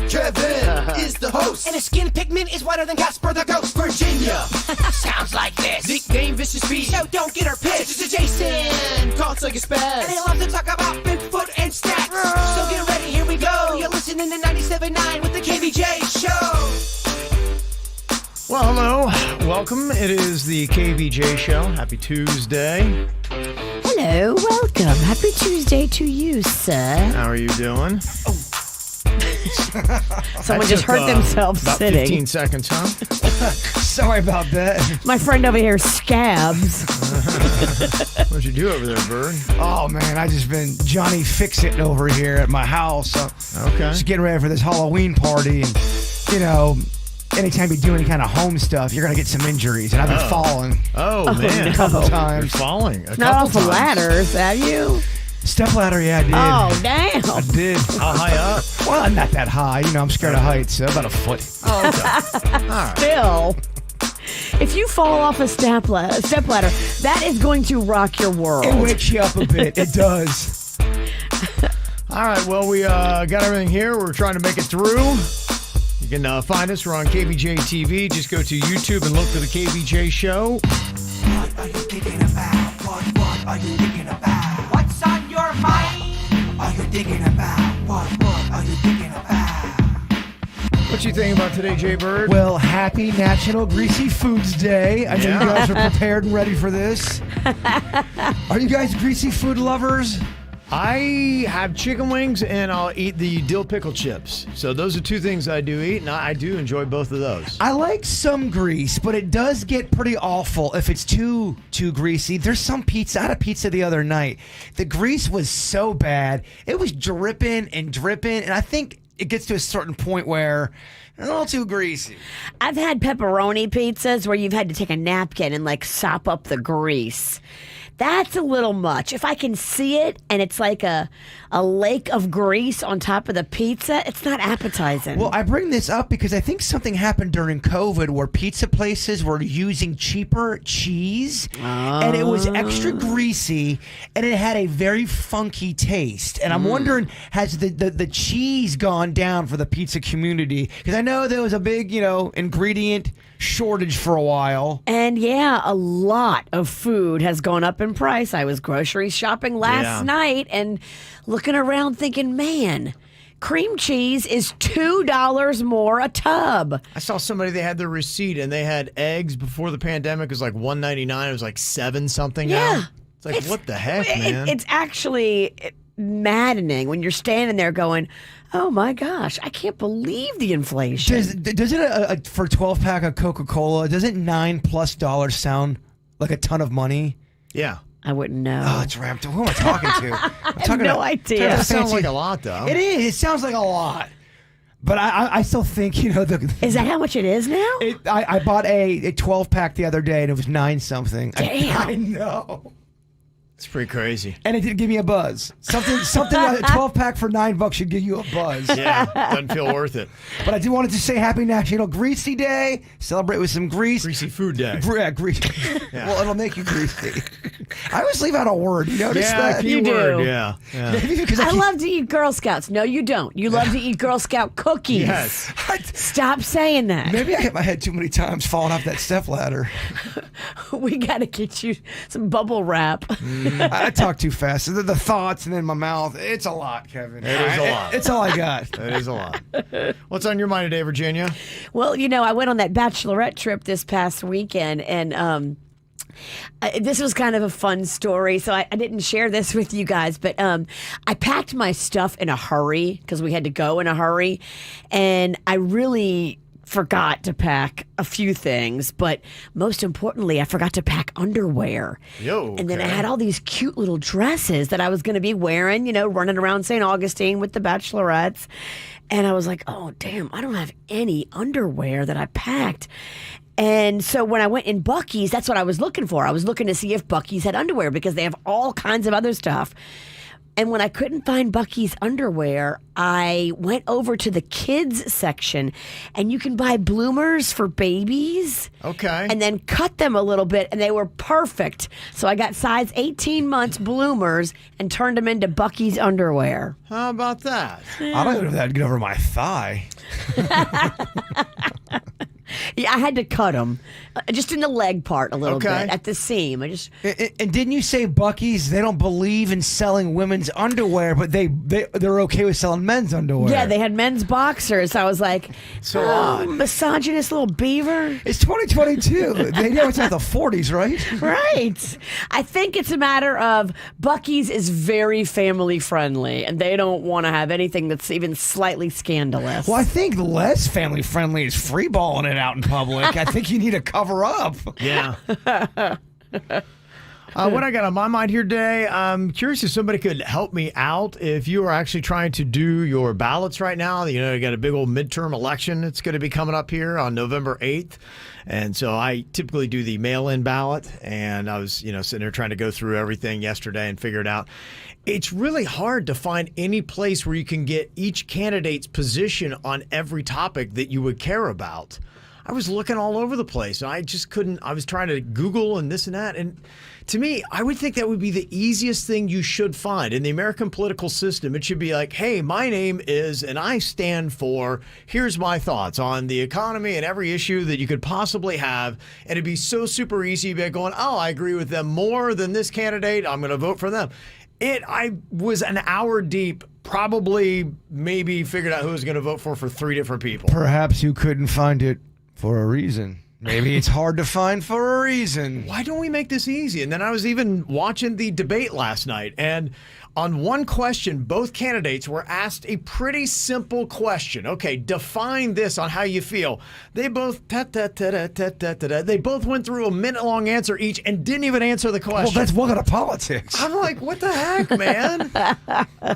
Kevin is the host. And his skin pigment is whiter than Casper the Ghost. Virginia Sounds like this. nickname Vicious Beast. So don't get her pissed. It's Jason called Suck a And they Spaz. love to talk about Bigfoot and stats. So get ready, here we go. You're listening to 97.9 with the KVJ Show. Well, hello. Welcome. It is the KVJ Show. Happy Tuesday. Hello, welcome. Happy Tuesday to you, sir. How are you doing? Someone just hurt themselves about sitting. 15 seconds, huh? Sorry about that. My friend over here scabs. What'd you do over there, Bird? Oh, man, I just been Johnny Fix-It over here at my house. Okay. Just getting ready for this Halloween party. And, you know, anytime you do any kind of home stuff, you're going to get some injuries. And I've been falling Oh, man. no. a couple You're times. falling. Not off the ladders, have you? Stepladder, yeah, I did. Oh, damn. I did. How high up? Well, I'm not that high. You know, I'm scared of heights. So about a foot. Oh, okay. All right. Still. If you fall off a stepladder, that is going to rock your world. It wakes you up a bit. It does. All right. Well, we got everything here. We're trying to make it through. You can find us. We're on KVJ TV. Just go to YouTube and look for the KVJ Show. What are you thinking about? What are you thinking about? What's on your mind? Are you thinking about? What are you thinking about? What you think about today, Jay Bird? Well, happy National Greasy Foods Day. I know Yeah. you guys are prepared and ready for this. Are you guys greasy food lovers? I have chicken wings and I'll eat the dill pickle chips. So those are two things I do eat, and I do enjoy both of those. I like some grease, but it does get pretty awful if it's too greasy. There's some pizza. I had a pizza the other night. The grease was so bad. It was dripping, and I think it gets to a certain point where it's a little too greasy. I've had pepperoni pizzas where you've had to take a napkin and like sop up the grease. That's a little much. If I can see it and it's like a lake of grease on top of the pizza, it's not appetizing. Well, I bring this up because I think something happened during COVID where pizza places were using cheaper cheese and it was extra greasy and it had a very funky taste. And I'm wondering, has the cheese gone down for the pizza community? Because I know there was a big, ingredient shortage for a while. And yeah, a lot of food has gone up in price. I was grocery shopping last night and looking around thinking, man, cream cheese is $2 more a tub. I saw somebody, they had their receipt, and they had eggs before the pandemic. It was like $1.99. It was like $7 something Yeah. now. It's like, what the heck, man? It's actually maddening when you're standing there going, oh my gosh, I can't believe the inflation. Does it for a 12-pack of Coca-Cola, doesn't $9+ sound like a ton of money? Yeah. I wouldn't know. Oh, it's ramped. Who am I talking to? I'm talking no to- idea. That to sounds fancy- like a lot, though. It is. It sounds like a lot. But I still think, Is that how much it is now? I bought a 12-pack the other day and it was 9 something. Damn. I know. It's pretty crazy. And it did give me a buzz. Something a 12-pack for $9 should give you a buzz. Yeah, doesn't feel worth it. But I did wanted to say Happy National Greasy Day. Celebrate with some grease. Greasy food day. Grease. Well, it'll make you greasy. I always leave out a word. You notice that? You keyword, do. Yeah. Maybe because I love to eat Girl Scouts. No, you don't. You love to eat Girl Scout cookies. Yes. Stop saying that. Maybe I hit my head too many times falling off that step ladder. We got to get you some bubble wrap. I talk too fast. The thoughts and then my mouth. It's a lot, Kevin. It is a lot. It's all I got. That is a lot. What's on your mind today, Virginia? Well, I went on that bachelorette trip this past weekend, and this was kind of a fun story. So I didn't share this with you guys, but I packed my stuff in a hurry because we had to go in a hurry, and I really forgot to pack a few things, but most importantly, I forgot to pack underwear. And then I had all these cute little dresses that I was going to be wearing, running around St. Augustine with the bachelorettes. And I was like, oh, damn, I don't have any underwear that I packed. And so when I went in Buc-ee's, that's what I was looking for. I was looking to see if Buc-ee's had underwear because they have all kinds of other stuff. And when I couldn't find Bucky's underwear, I went over to the kids section, and you can buy bloomers for babies. Okay. And then cut them a little bit, and they were perfect. So I got size 18 months bloomers and turned them into Bucky's underwear. How about that? I don't know if that'd get over my thigh. Yeah, I had to cut them, just in the leg part a little Okay. bit, at the seam. And didn't you say Bucky's, they don't believe in selling women's underwear, but they're okay with selling men's underwear? Yeah, they had men's boxers. I was like, So oh, odd. misogynist little beaver. It's 2022. They know it's not the 40s, right? Right. I think it's a matter of Bucky's is very family friendly, and they don't want to have anything that's even slightly scandalous. Well, I think less family friendly is freeballing it out in public. I think you need to cover up. Yeah. What I got on my mind here today, I'm curious if somebody could help me out. If you are actually trying to do your ballots right now, you got a big old midterm election that's going to be coming up here on November 8th. And so I typically do the mail-in ballot, and I was, sitting there trying to go through everything yesterday and figure it out. It's really hard to find any place where you can get each candidate's position on every topic that you would care about. I was looking all over the place, and I just couldn't. I was trying to Google and this and that. And to me, I would think that would be the easiest thing you should find. In the American political system, it should be like, hey, my name is, and I stand for, here's my thoughts on the economy and every issue that you could possibly have. And it'd be so super easy to be going, oh, I agree with them more than this candidate. I'm going to vote for them. I was an hour deep, probably maybe figured out who I was going to vote for 3 different people. Perhaps you couldn't find it for a reason. Maybe it's hard to find for a reason. Why don't we make this easy? And then I was even watching the debate last night, and on one question, both candidates were asked a pretty simple question. Okay, define this on how you feel. They both they both went through a minute-long answer each and didn't even answer the question. Well, that's welcome to politics. I'm like, what the heck, man?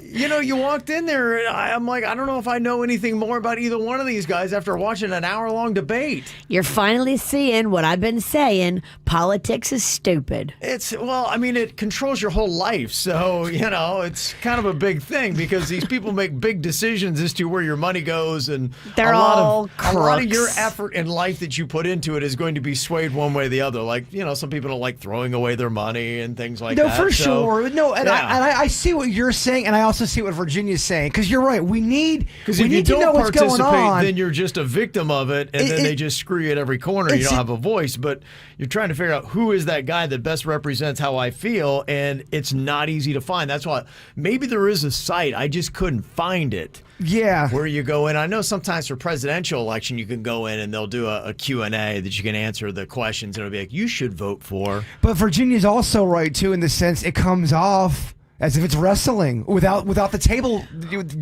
You walked in there, and I'm like, I don't know if I know anything more about either one of these guys after watching an hour-long debate. You're finally seeing what I've been saying. Politics is stupid. It controls your whole life. So, it's kind of a big thing because these people make big decisions as to where your money goes, and They're a all lot of your crooks. effort in life that you put into it is going to be swayed one way or the other. Like, some people don't like throwing away their money and things like No, that. for So, sure. No, and yeah. I see what you're saying, and I also see what Virginia's saying. Because you're right. We need Because if you to know don't what's going participate, on. then you're just a victim of it, and then they just screw you at every corner. You it's- don't have a voice, but you're trying to figure out who is that guy that best represents how I feel, and it's not easy to find. That's why maybe there is a site. I just couldn't find it. Yeah. Where you go in. I know sometimes for presidential election, you can go in and they'll do a Q&A that you can answer the questions, and it'll be like, you should vote for. But Virginia's also right, too, in the sense it comes off as if it's wrestling without the table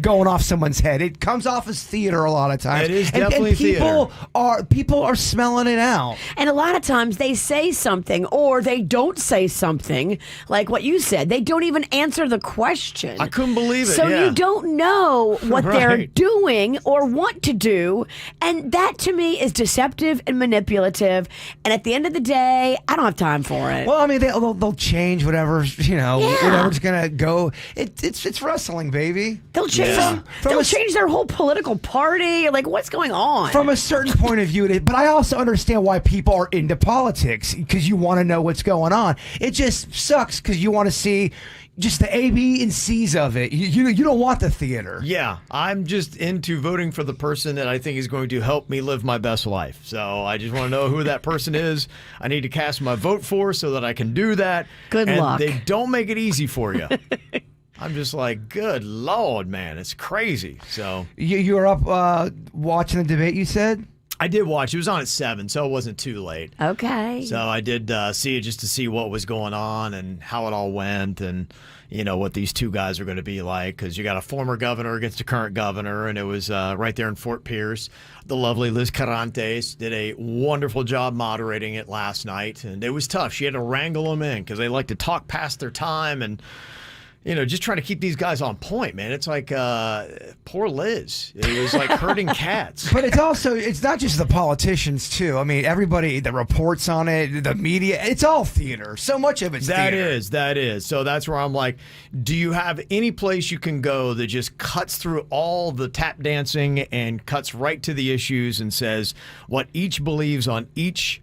going off someone's head. It comes off as theater a lot of times. It is And definitely people are smelling it out. And a lot of times they say something or they don't say something, like what you said. They don't even answer the question. I couldn't believe it, So yeah. you don't know what they're Right. doing or want to do. And that to me is deceptive and manipulative. And at the end of the day, I don't have time for it. Well, I mean, they'll change whatever, Yeah. whatever's going to go. It's wrestling, baby. They'll change Yeah. they'll change their whole political party. Like, what's going on? From a certain point of view, but I also understand why people are into politics, because you want to know what's going on. It just sucks because you want to see just the A, B, and C's of it. You don't want the theater. Yeah, I'm just into voting for the person that I think is going to help me live my best life. So I just want to know who that person is. I need to cast my vote for so that I can do that. Good and luck. They don't make it easy for you. I'm just like, good Lord, man, it's crazy. So You were up watching the debate, you said? I did watch. It was on at 7, so it wasn't too late. Okay. So I did see it just to see what was going on and how it all went, and what these two guys are going to be like, because you got a former governor against a current governor, and it was right there in Fort Pierce. The lovely Liz Carantes did a wonderful job moderating it last night, and it was tough. She had to wrangle them in because they like to talk past their time, and just trying to keep these guys on point, man. It's like poor Liz. It was like herding cats. But it's not just the politicians, too. I mean, everybody that reports on it, the media, it's all theater. So much of it's theater. That is. So that's where I'm like, do you have any place you can go that just cuts through all the tap dancing and cuts right to the issues and says what each believes on each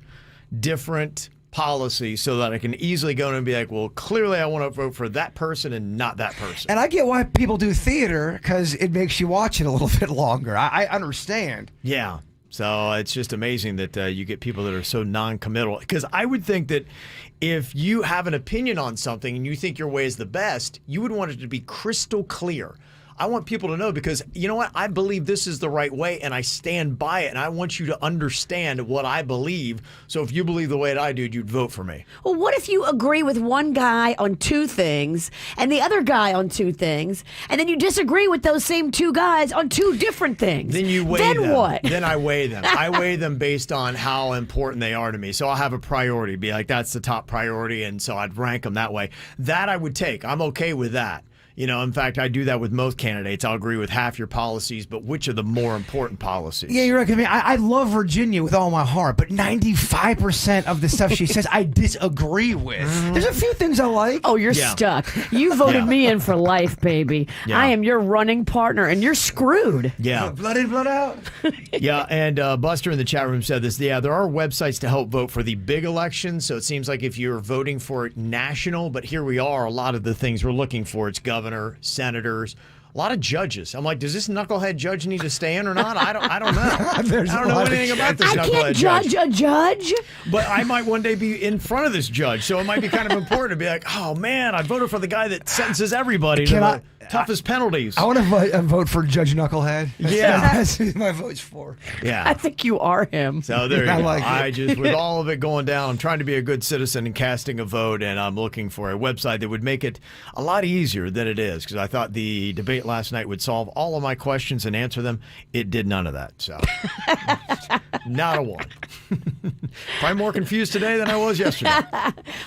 different policy, so that I can easily go in and be like, well, clearly I want to vote for that person and not that person. And I get why people do theater, because it makes you watch it a little bit longer. I understand. Yeah. So it's just amazing that you get people that are so non-committal. Because I would think that if you have an opinion on something and you think your way is the best, you would want it to be crystal clear. I want people to know, because you know what? I believe this is the right way and I stand by it, and I want you to understand what I believe. So if you believe the way that I do, you'd vote for me. Well, what if you agree with one guy on two things and the other guy on two things, and then you disagree with those same two guys on two different things? Then you weigh them. Then what? Then I weigh them. I weigh them based on how important they are to me. So I'll have a priority, be like, that's the top priority, and so I'd rank them that way. That I would take. I'm okay with that. In fact, I do that with most candidates. I'll agree with half your policies, but which are the more important policies? Yeah, you're right. I mean, I love Virginia with all my heart, but 95% of the stuff she says, I disagree with. There's a few things I like. Oh, you're stuck. You voted me in for life, baby. Yeah. I am your running partner, and you're screwed. Yeah. Blood in, blood out. Yeah, and Buster in the chat room said this. Yeah, there are websites to help vote for the big elections, so it seems like if you're voting for national, but here we are, a lot of the things we're looking for, it's governor, senators, a lot of judges. I'm like, does this knucklehead judge need to stay in or not? I don't know. I don't know anything about this I knucklehead can't judge a judge. But I might one day be in front of this judge, so it might be kind of important to be like, oh man, I voted for the guy that sentences everybody to the toughest penalties. I want to vote for Judge Knucklehead. That's who my vote's for. Yeah. I think you are him. So there you go. Like I just, with all of it going down, I'm trying to be a good citizen and casting a vote, and I'm looking for a website that would make it a lot easier than it is, because I thought the debate last night would solve all of my questions and answer them. It did none of that. So not a one. Probably more confused today than I was yesterday.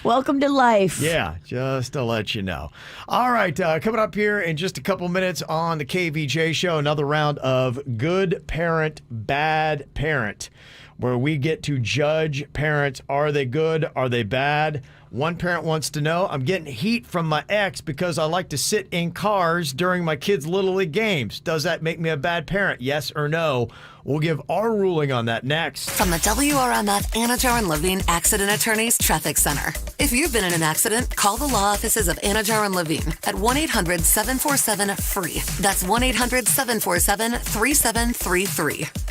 Welcome to life. Yeah, just to let you know. All right, coming up here in just a couple minutes on the KVJ show, another round of Good Parent, Bad Parent, where we get to judge parents. Are they good? Are they bad? One parent wants to know, I'm getting heat from my ex because I like to sit in cars during my kids' Little League games. Does that make me a bad parent? Yes or no? We'll give our ruling on that next. From the WRMF Anajar and Levine Accident Attorneys Traffic Center. If you've been in an accident, call the law offices of Anajar and Levine at 1-800-747-FREE. That's 1-800-747-3733.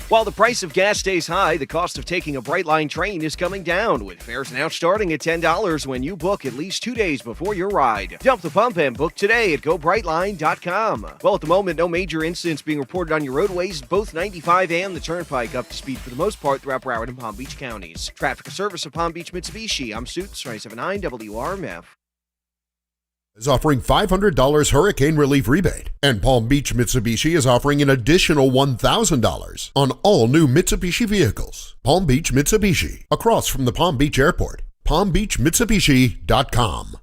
While the price of gas stays high, the cost of taking a Brightline train is coming down, with fares now starting at $10 when you book at least 2 days before your ride. Dump the pump and book today at GoBrightline.com. Well, at the moment, no major incidents being reported on your roadways, both 95 and the Turnpike up to speed for the most part throughout Broward and Palm Beach counties. Traffic service of Palm Beach Mitsubishi. I'm Suits, 97.9 WRMF. Is offering $500 hurricane relief rebate, and Palm Beach Mitsubishi is offering an additional $1,000 on all new Mitsubishi vehicles. Palm Beach Mitsubishi, across from the Palm Beach Airport. PalmBeachMitsubishi.com.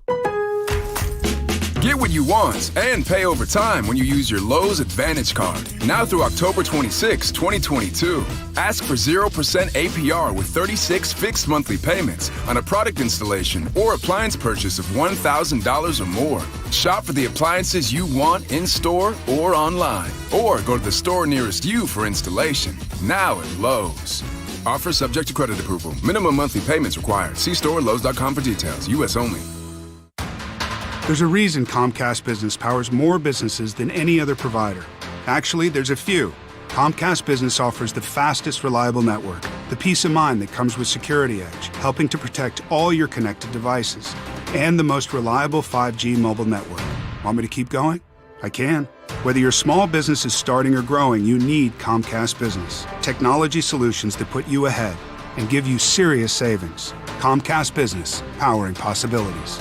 Get what you want and pay over time when you use your Lowe's Advantage Card. Now through October 26, 2022. Ask for 0% APR with 36 fixed monthly payments on a product installation or appliance purchase of $1,000 or more. Shop for the appliances you want in-store or online. Or go to the store nearest you for installation. Now at Lowe's. Offer subject to credit approval. Minimum monthly payments required. See store Lowe's.com for details. U.S. only. There's a reason Comcast Business powers more businesses than any other provider. Actually, there's a few. Comcast Business offers the fastest, reliable network, the peace of mind that comes with Security Edge, helping to protect all your connected devices, and the most reliable 5G mobile network. Want me to keep going? I can. Whether your small business is starting or growing, you need Comcast Business. Technology solutions that put you ahead and give you serious savings. Comcast Business, powering possibilities.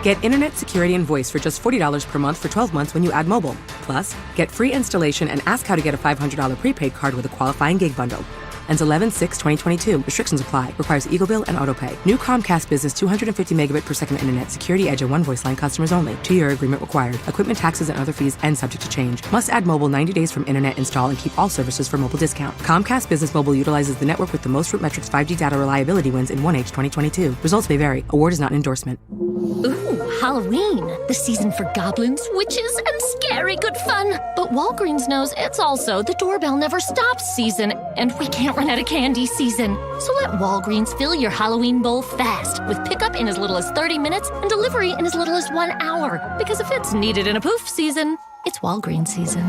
Get internet, security, and voice for just $40 per month for 12 months when you add mobile. Plus, get free installation and ask how to get a $500 prepaid card with a qualifying gig bundle. Ends 11/6/2022. Restrictions apply. Requires Eagle Bill and AutoPay. New Comcast Business 250 megabit per second internet. Security edge and one voice line customers only. 2-year agreement required. Equipment taxes and other fees and subject to change. Must add mobile 90 days from internet install and keep all services for mobile discount. Comcast Business Mobile utilizes the network with the most RootMetrics 5G data reliability wins in 1H 2022. Results may vary. Award is not an endorsement. Ooh, Halloween. The season for goblins, witches, and scary good fun. But Walgreens knows it's also the doorbell never stops season, and we can't run out of candy season. So let Walgreens fill your Halloween bowl fast with pickup in as little as 30 minutes and delivery in as little as 1 hour. Because if it's needed in a poof season, it's Walgreens season.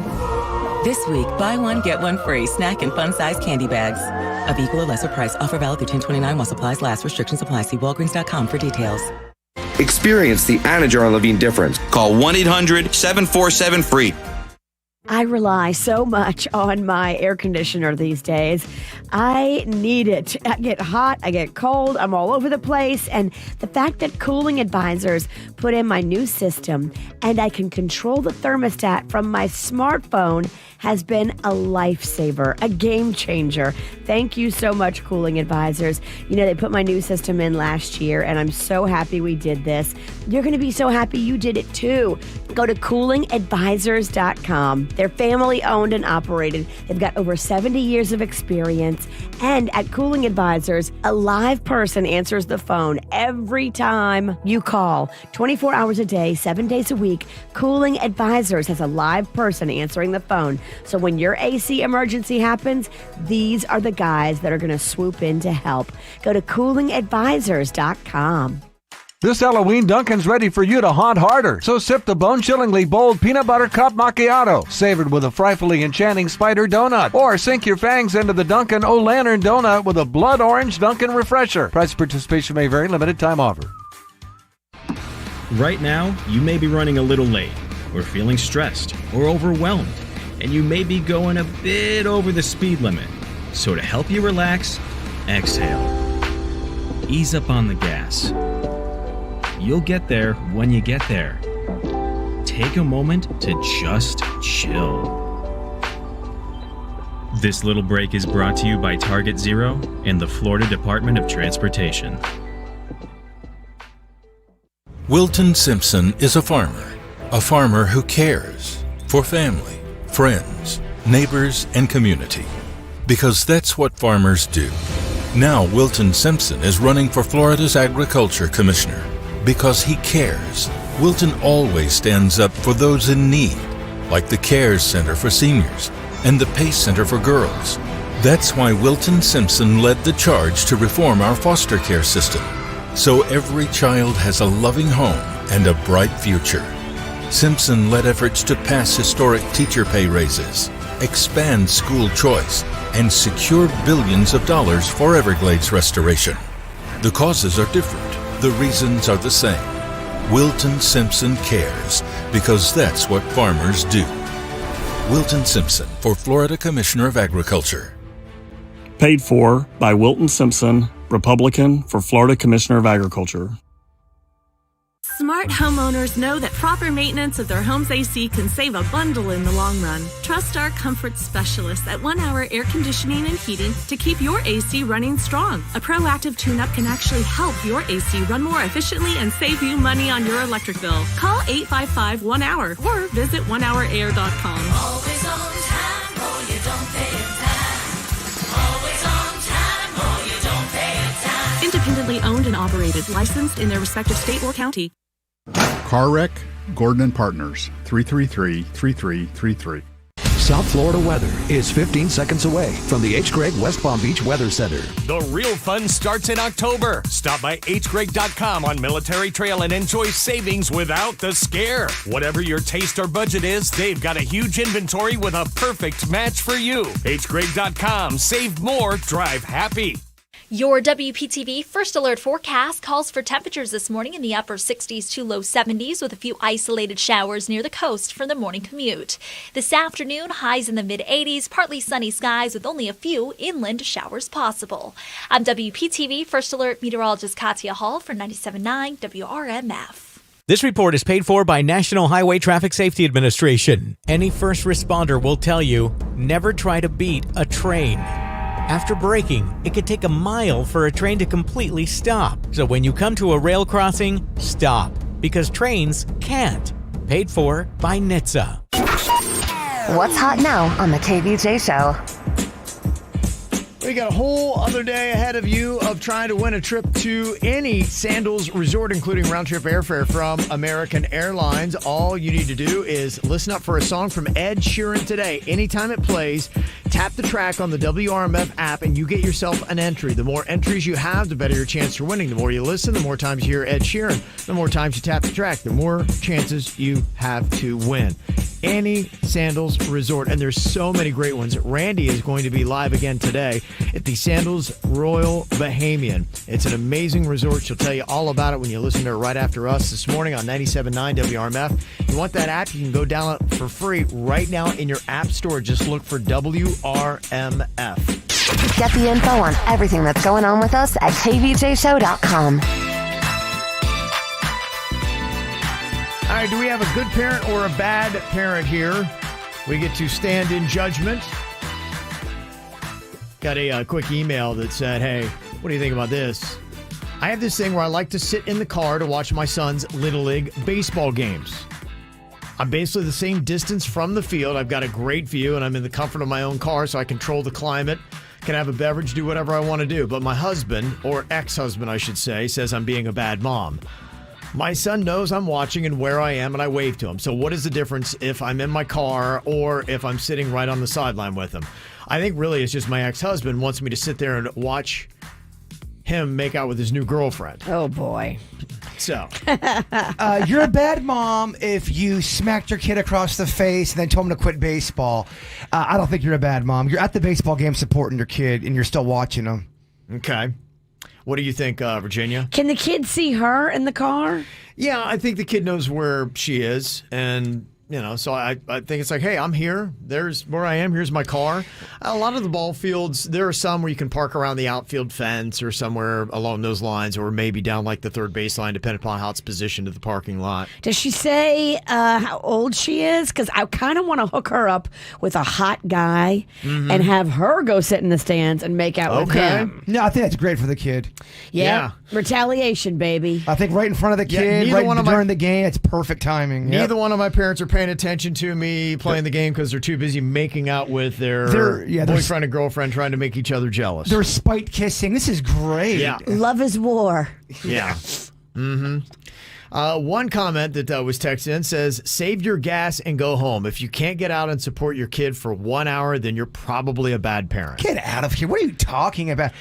This week, buy one, get one free snack and fun-sized candy bags. Of equal or lesser price. Offer valid through 10/29 while supplies last. Restrictions apply. See Walgreens.com for details. Experience the Anajar and Levine difference. Call 1-800-747-FREE. I rely so much on my air conditioner these days. I need it. I get hot, I get cold, I'm all over the place. And the fact that Cooling Advisors put in my new system and I can control the thermostat from my smartphone has been a lifesaver, a game changer. Thank you so much, Cooling Advisors. You know, they put my new system in last year, and I'm so happy we did this. You're going to be so happy you did it too. Go to coolingadvisors.com. They're family owned and operated. They've got over 70 years of experience. And at Cooling Advisors, a live person answers the phone every time you call. 24 hours a day, 7 days a week. Cooling Advisors has a live person answering the phone. So when your AC emergency happens, these are the guys that are going to swoop in to help. Go to coolingadvisors.com. This Halloween, Dunkin's ready for you to haunt harder. So sip the bone-chillingly bold peanut butter cup macchiato, savored with a frightfully enchanting spider donut. Or sink your fangs into the Dunkin' O-Lantern donut with a blood orange Dunkin' refresher. Price participation may vary. Limited time offer. Right now, you may be running a little late, or feeling stressed, or overwhelmed, and you may be going a bit over the speed limit. So to help you relax, exhale. Ease up on the gas. You'll get there when you get there. Take a moment to just chill. This little break is brought to you by Target Zero and the Florida Department of Transportation. Wilton Simpson is a farmer who cares for family, friends, neighbors, and community. Because that's what farmers do. Now Wilton Simpson is running for Florida's Agriculture Commissioner. Because he cares, Wilton always stands up for those in need, like the CARES Center for seniors and the PACE Center for girls. That's why Wilton Simpson led the charge to reform our foster care system, so every child has a loving home and a bright future. Simpson led efforts to pass historic teacher pay raises, expand school choice, and secure billions of dollars for Everglades restoration. The causes are different. The reasons are the same. Wilton Simpson cares, because that's what farmers do. Wilton Simpson for Florida Commissioner of Agriculture. Paid for by Wilton Simpson, Republican for Florida Commissioner of Agriculture. Smart homeowners know that proper maintenance of their home's AC can save a bundle in the long run. Trust our comfort specialists at 1 Hour Air Conditioning and Heating to keep your AC running strong. A proactive tune-up can actually help your AC run more efficiently and save you money on your electric bill. Call 855-1HOUR or visit onehourair.com. Always on time, or you don't pay it time. Always on time, or you don't pay it time. Independently owned and operated, licensed in their respective state or county. Car wreck, Gordon & Partners, 333-3333. South Florida weather is 15 seconds away from the H. Gregg West Palm Beach Weather Center. The real fun starts in October. Stop by hgregg.com on Military Trail and enjoy savings without the scare. Whatever your taste or budget is, they've got a huge inventory with a perfect match for you. hgregg.com. Save more, drive happy. Your WPTV First Alert forecast calls for temperatures this morning in the upper 60s to low 70s with a few isolated showers near the coast for the morning commute. This afternoon, highs in the mid-80s, partly sunny skies with only a few inland showers possible. I'm WPTV First Alert meteorologist Katya Hall for 97.9 WRMF. This report is paid for by National Highway Traffic Safety Administration. Any first responder will tell you, never try to beat a train. After braking, it could take a mile for a train to completely stop. So when you come to a rail crossing, stop, because trains can't. Paid for by NHTSA. What's hot now on the KVJ Show? We got a whole other day ahead of you of trying to win a trip to any Sandals resort, including round-trip airfare from American Airlines. All you need to do is listen up for a song from Ed Sheeran today. Anytime it plays, tap the track on the WRMF app and you get yourself an entry. The more entries you have, the better your chance for winning. The more you listen, the more times you hear Ed Sheeran, the more times you tap the track, the more chances you have to win. Any Sandals resort, and there's so many great ones. Randy is going to be live again today at the Sandals Royal Bahamian. It's an amazing resort. She'll tell you all about it when you listen to her right after us this morning on 97.9 WRMF. You want that app? You can go download it for free right now in your app store. Just look for WRMF. Get the info on everything that's going on with us at kvjshow.com. All right, do we have a good parent or a bad parent here? We get to stand in judgment. Got a quick email that said, hey, what do you think about this? I have this thing where I like to sit in the car to watch my son's Little League baseball games. I'm basically the same distance from the field. I've got a great view, and I'm in the comfort of my own car, so I control the climate, can have a beverage, do whatever I want to do. But my husband, or ex-husband, I should say, says I'm being a bad mom. My son knows I'm watching and where I am, and I wave to him. So what is the difference if I'm in my car or if I'm sitting right on the sideline with him? I think really it's just my ex-husband wants me to sit there and watch him make out with his new girlfriend. Oh, boy. So. You're a bad mom if you smacked your kid across the face and then told him to quit baseball. I don't think you're a bad mom. You're at the baseball game supporting your kid, and you're still watching him. Okay. What do you think, Virginia? Can the kid see her in the car? Yeah, I think the kid knows where she is. And, you know, so I think it's like, hey, I'm here. There's where I am. Here's my car. A lot of the ball fields, there are some where you can park around the outfield fence or somewhere along those lines, or maybe down like the third baseline, depending upon how it's positioned to the parking lot. Does she say how old she is? Because I kind of want to hook her up with a hot guy and have her go sit in the stands and make out with him. No, I think that's great for the kid. Yeah. Retaliation, baby. I think right in front of the kid, during the game, it's perfect timing. Neither one of my parents are paying attention to me playing the game because they're too busy making out with their boyfriend and girlfriend, trying to make each other jealous. They're spite kissing. This is great. Yeah. Love is war. Yeah. One comment that was texted in says, save your gas and go home. If you can't get out and support your kid for 1 hour, then you're probably a bad parent. Get out of here. What are you talking about?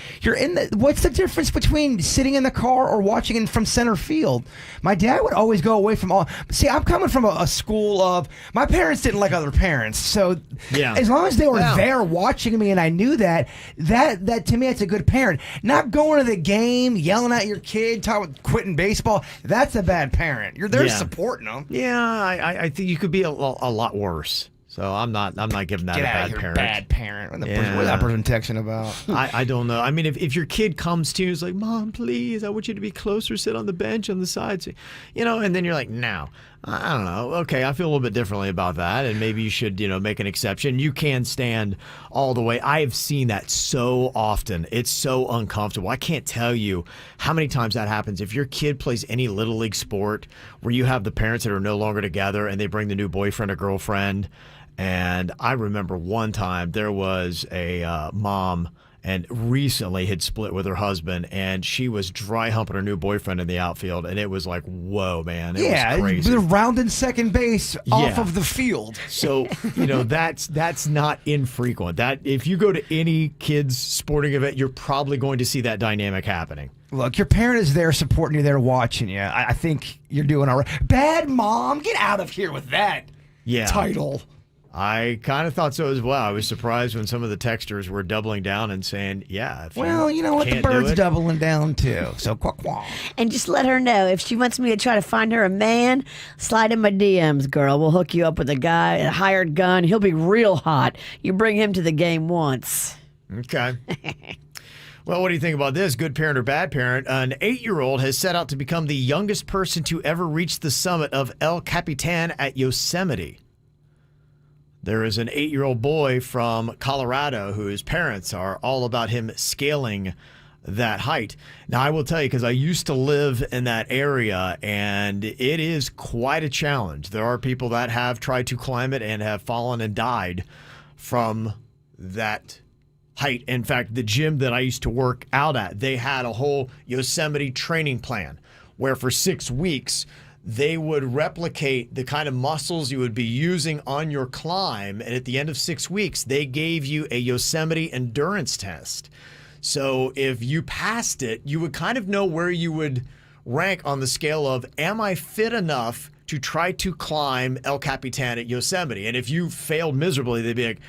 What's the difference between sitting in the car or watching it from center field? My dad would always go away from all. See, I'm coming from a school of, my parents didn't like other parents. So as long as they were there watching me and I knew that to me, it's a good parent. Not going to the game, yelling at your kid, quitting baseball. That's a bad parent. You're there supporting them. Yeah, I think you could be a lot worse. So I'm not giving that a bad parent. Bad parent. What is that person texting about? I don't know. I mean, if your kid comes to you and is like, Mom, please, I want you to be closer, sit on the bench on the sides, and then you're like, no. I don't know. Okay, I feel a little bit differently about that, and maybe you should, make an exception. You can stand all the way. I have seen that so often. It's so uncomfortable. I can't tell you how many times that happens. If your kid plays any little league sport where you have the parents that are no longer together and they bring the new boyfriend or girlfriend, and I remember one time there was a mom and recently had split with her husband, and she was dry humping her new boyfriend in the outfield, and it was like, whoa, man, it was crazy. They're rounding second base off of the field. So, that's not infrequent. That if you go to any kids' sporting event, you're probably going to see that dynamic happening. Look, your parent is there supporting you, there watching you. I think you're doing all right. Bad mom, get out of here with that title. I kind of thought so as well. I was surprised when some of the texters were doubling down and saying, well, you know what? The bird's doubling down too. So, quack. And just let her know if she wants me to try to find her a man, slide in my DMs, girl. We'll hook you up with a guy, a hired gun. He'll be real hot. You bring him to the game once. Okay. Well, what do you think about this? Good parent or bad parent? An 8-year-old has set out to become the youngest person to ever reach the summit of El Capitan at Yosemite. There is an 8-year-old boy from Colorado whose parents are all about him scaling that height. Now, I will tell you, because I used to live in that area, and it is quite a challenge. There are people that have tried to climb it and have fallen and died from that height. In fact, the gym that I used to work out at, they had a whole Yosemite training plan where for 6 weeks, they would replicate the kind of muscles you would be using on your climb. And at the end of 6 weeks, they gave you a Yosemite endurance test. So if you passed it, you would kind of know where you would rank on the scale of, am I fit enough to try to climb El Capitan at Yosemite? And if you failed miserably, they'd be like,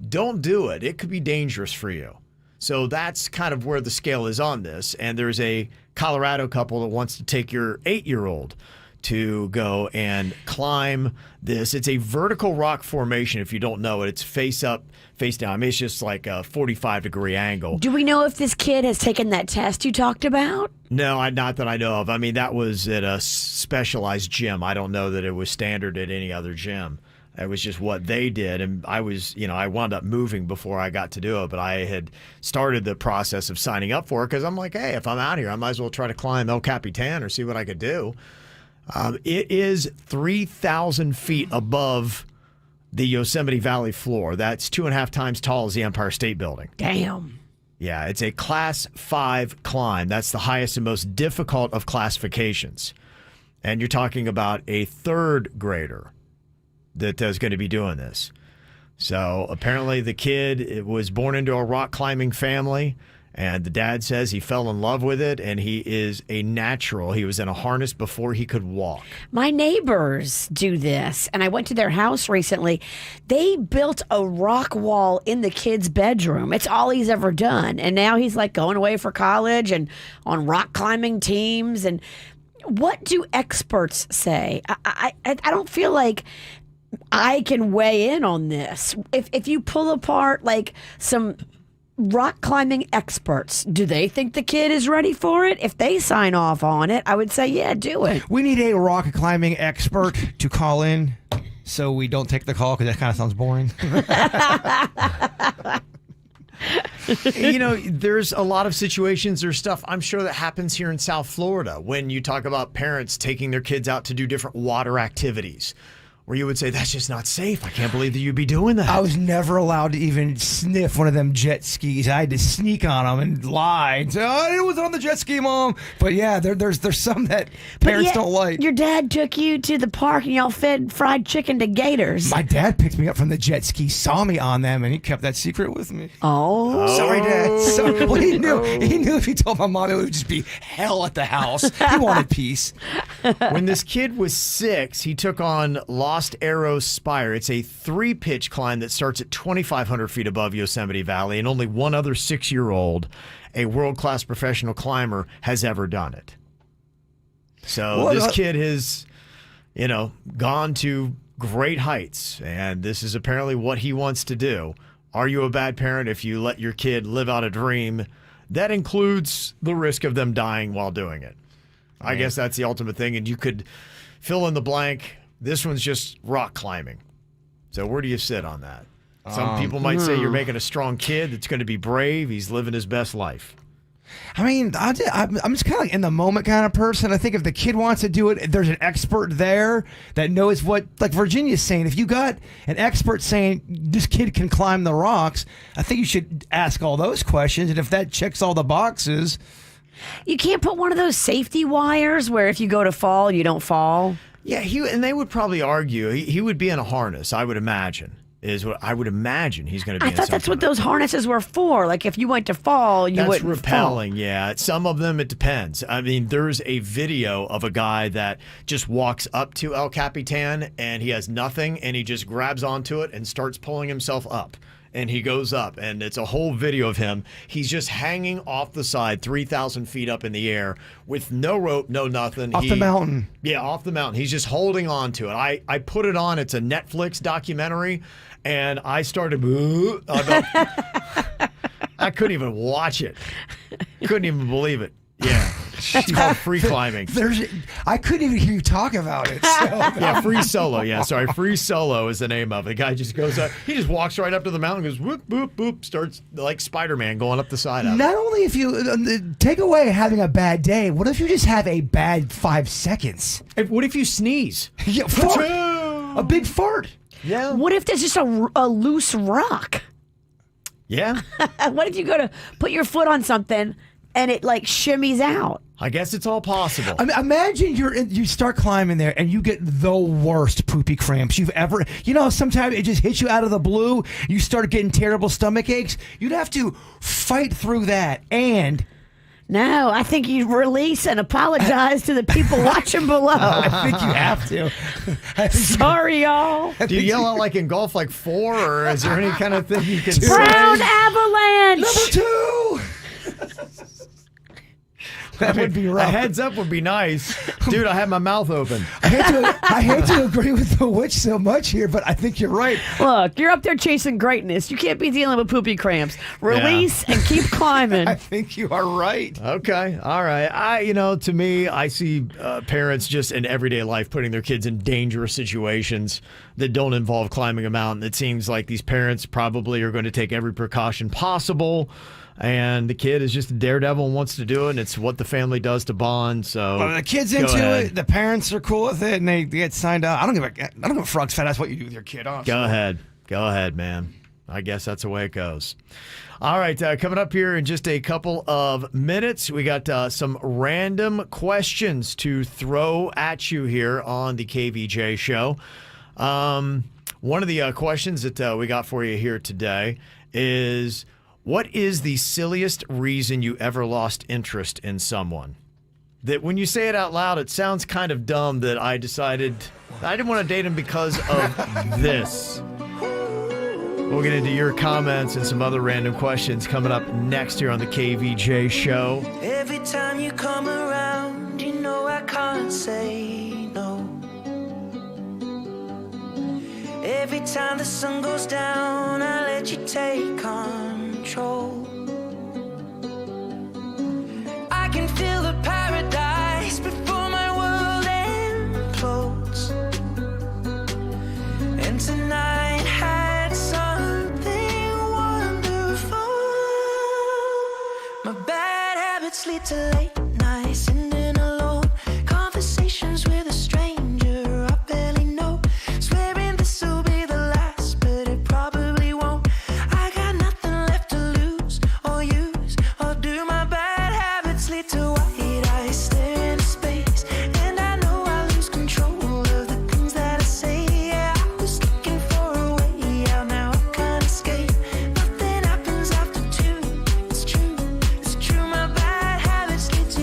don't do it. It could be dangerous for you. So that's kind of where the scale is on this. And there's a Colorado couple that wants to take your 8-year-old to go and climb this. It's a vertical rock formation, if you don't know it. It's face up, face down. I mean, it's just like a 45-degree angle. Do we know if this kid has taken that test you talked about? No, not that I know of. I mean, that was at a specialized gym. I don't know that it was standard at any other gym. It was just what they did. And I was, I wound up moving before I got to do it. But I had started the process of signing up for it because I'm like, hey, if I'm out here, I might as well try to climb El Capitan or see what I could do. It is 3,000 feet above the Yosemite Valley floor. That's 2.5 times tall as the Empire State Building. Damn. Yeah, it's a Class 5 climb. That's the highest and most difficult of classifications. And you're talking about a third grader that is going to be doing this. So apparently the kid was born into a rock climbing family, and the dad says he fell in love with it, and he is a natural. He was in a harness before he could walk. My neighbors do this, and I went to their house recently. They built a rock wall in the kid's bedroom. It's all he's ever done. And now he's like going away for college and on rock climbing teams. And what do experts say? I don't feel like I can weigh in on this. If you pull apart like some rock climbing experts, do they think the kid is ready for it? If they sign off on it, I would say, yeah, do it. We need a rock climbing expert to call in so we don't take the call because that kind of sounds boring. There's a lot of situations, there's stuff I'm sure that happens here in South Florida when you talk about parents taking their kids out to do different water activities, where you would say, that's just not safe. I can't believe that you'd be doing that. I was never allowed to even sniff one of them jet skis. I had to sneak on them and lie and say, oh, it was on the jet ski, Mom. But yeah, there's some that parents don't like. Your dad took you to the park and y'all fed fried chicken to gators. My dad picked me up from the jet ski, saw me on them, and he kept that secret with me. Oh. Sorry, Dad. Sorry. Well, he knew if he told my mom, it would just be hell at the house. He wanted peace. When this kid was 6, he took on Lost Arrows Spire. It's a 3-pitch climb that starts at 2,500 feet above Yosemite Valley, and only one other 6-year-old, a world-class professional climber, has ever done it. So this kid has, gone to great heights, and this is apparently what he wants to do. Are you a bad parent if you let your kid live out a dream that includes the risk of them dying while doing it? I guess that's the ultimate thing, and you could fill in the blank. This one's just rock climbing. So where do you sit on that? Some people might say you're making a strong kid that's going to be brave. He's living his best life. I mean, I'm just kind of like in the moment kind of person. I think if the kid wants to do it, there's an expert there that knows what, like Virginia's saying, if you got an expert saying this kid can climb the rocks, I think you should ask all those questions. And if that checks all the boxes. You can't put one of those safety wires where if you go to fall, you don't fall. Yeah, and they would probably argue he would be in a harness, I would imagine. Is what I would imagine he's going to be. I thought that's what those harnesses were for. Like if you went to fall, you wouldn't fall. That's repelling, yeah. Some of them, it depends. I mean, there's a video of a guy that just walks up to El Capitan and he has nothing and he just grabs onto it and starts pulling himself up. And he goes up, and it's a whole video of him. He's just hanging off the side, 3,000 feet up in the air, with no rope, no nothing. Off the mountain. Yeah, off the mountain. He's just holding on to it. I put it on. It's a Netflix documentary, and I started. I couldn't even watch it. Couldn't even believe it. Yeah. It's called free climbing. I couldn't even hear you talk about it. So. Yeah, free solo. Yeah, sorry. Free solo is the name of it. The guy just goes up. He just walks right up to the mountain, goes whoop, boop, boop, starts like Spider-Man going up the side of it. Not only if you take away having a bad day, what if you just have a bad 5 seconds? What if you sneeze? Yeah, fart. A big fart. Yeah. What if there's just a loose rock? Yeah. What if you go to put your foot on something and it like shimmies out? I guess it's all possible. I mean, imagine you start climbing there and you get the worst poopy cramps you've ever. Sometimes it just hits you out of the blue. You start getting terrible stomach aches. You'd have to fight through that. And no, I think you release and apologize to the people watching below. I think you have to. Sorry, y'all. Do you yell out like in golf, like 4, or is there any kind of thing you can say? Brown avalanche. Number 2. That would be rough. A heads up would be nice. Dude, I had my mouth open. I hate to agree with the witch so much here, but I think you're right. Look, you're up there chasing greatness. You can't be dealing with poopy cramps. Release and keep climbing. I think you are right. Okay. All right. To me, I see parents just in everyday life putting their kids in dangerous situations that don't involve climbing a mountain. It seems like these parents probably are going to take every precaution possible. And the kid is just a daredevil and wants to do it, and it's what the family does to bond. So the kid's into it, the parents are cool with it, and they get signed up. I don't give a frog's fat. That's what you do with your kid. Honestly. Go ahead, man. I guess that's the way it goes. All right, coming up here in just a couple of minutes, we got some random questions to throw at you here on the KVJ show. One of the questions that we got for you here today is, what is the silliest reason you ever lost interest in someone? That when you say it out loud, it sounds kind of dumb, that I decided I didn't want to date him because of this. We'll get into your comments and some other random questions coming up next here on the KVJ show. Every time you come around, you know I can't say no. Every time the sun goes down, I let you take control. I can feel the paradise before my world implodes. And tonight had something wonderful. My bad habits lead to late nights, sitting alone, conversations with a stranger I barely know, swearing this will be the last, but it probably won't. I got nothing left to lose or use, or do my bad habits lead to white eyes staring into space, and I know I lose control of the things that I say. Yeah, I was looking for a way out, now I can't escape. Nothing happens after 2. It's true, my bad habits lead to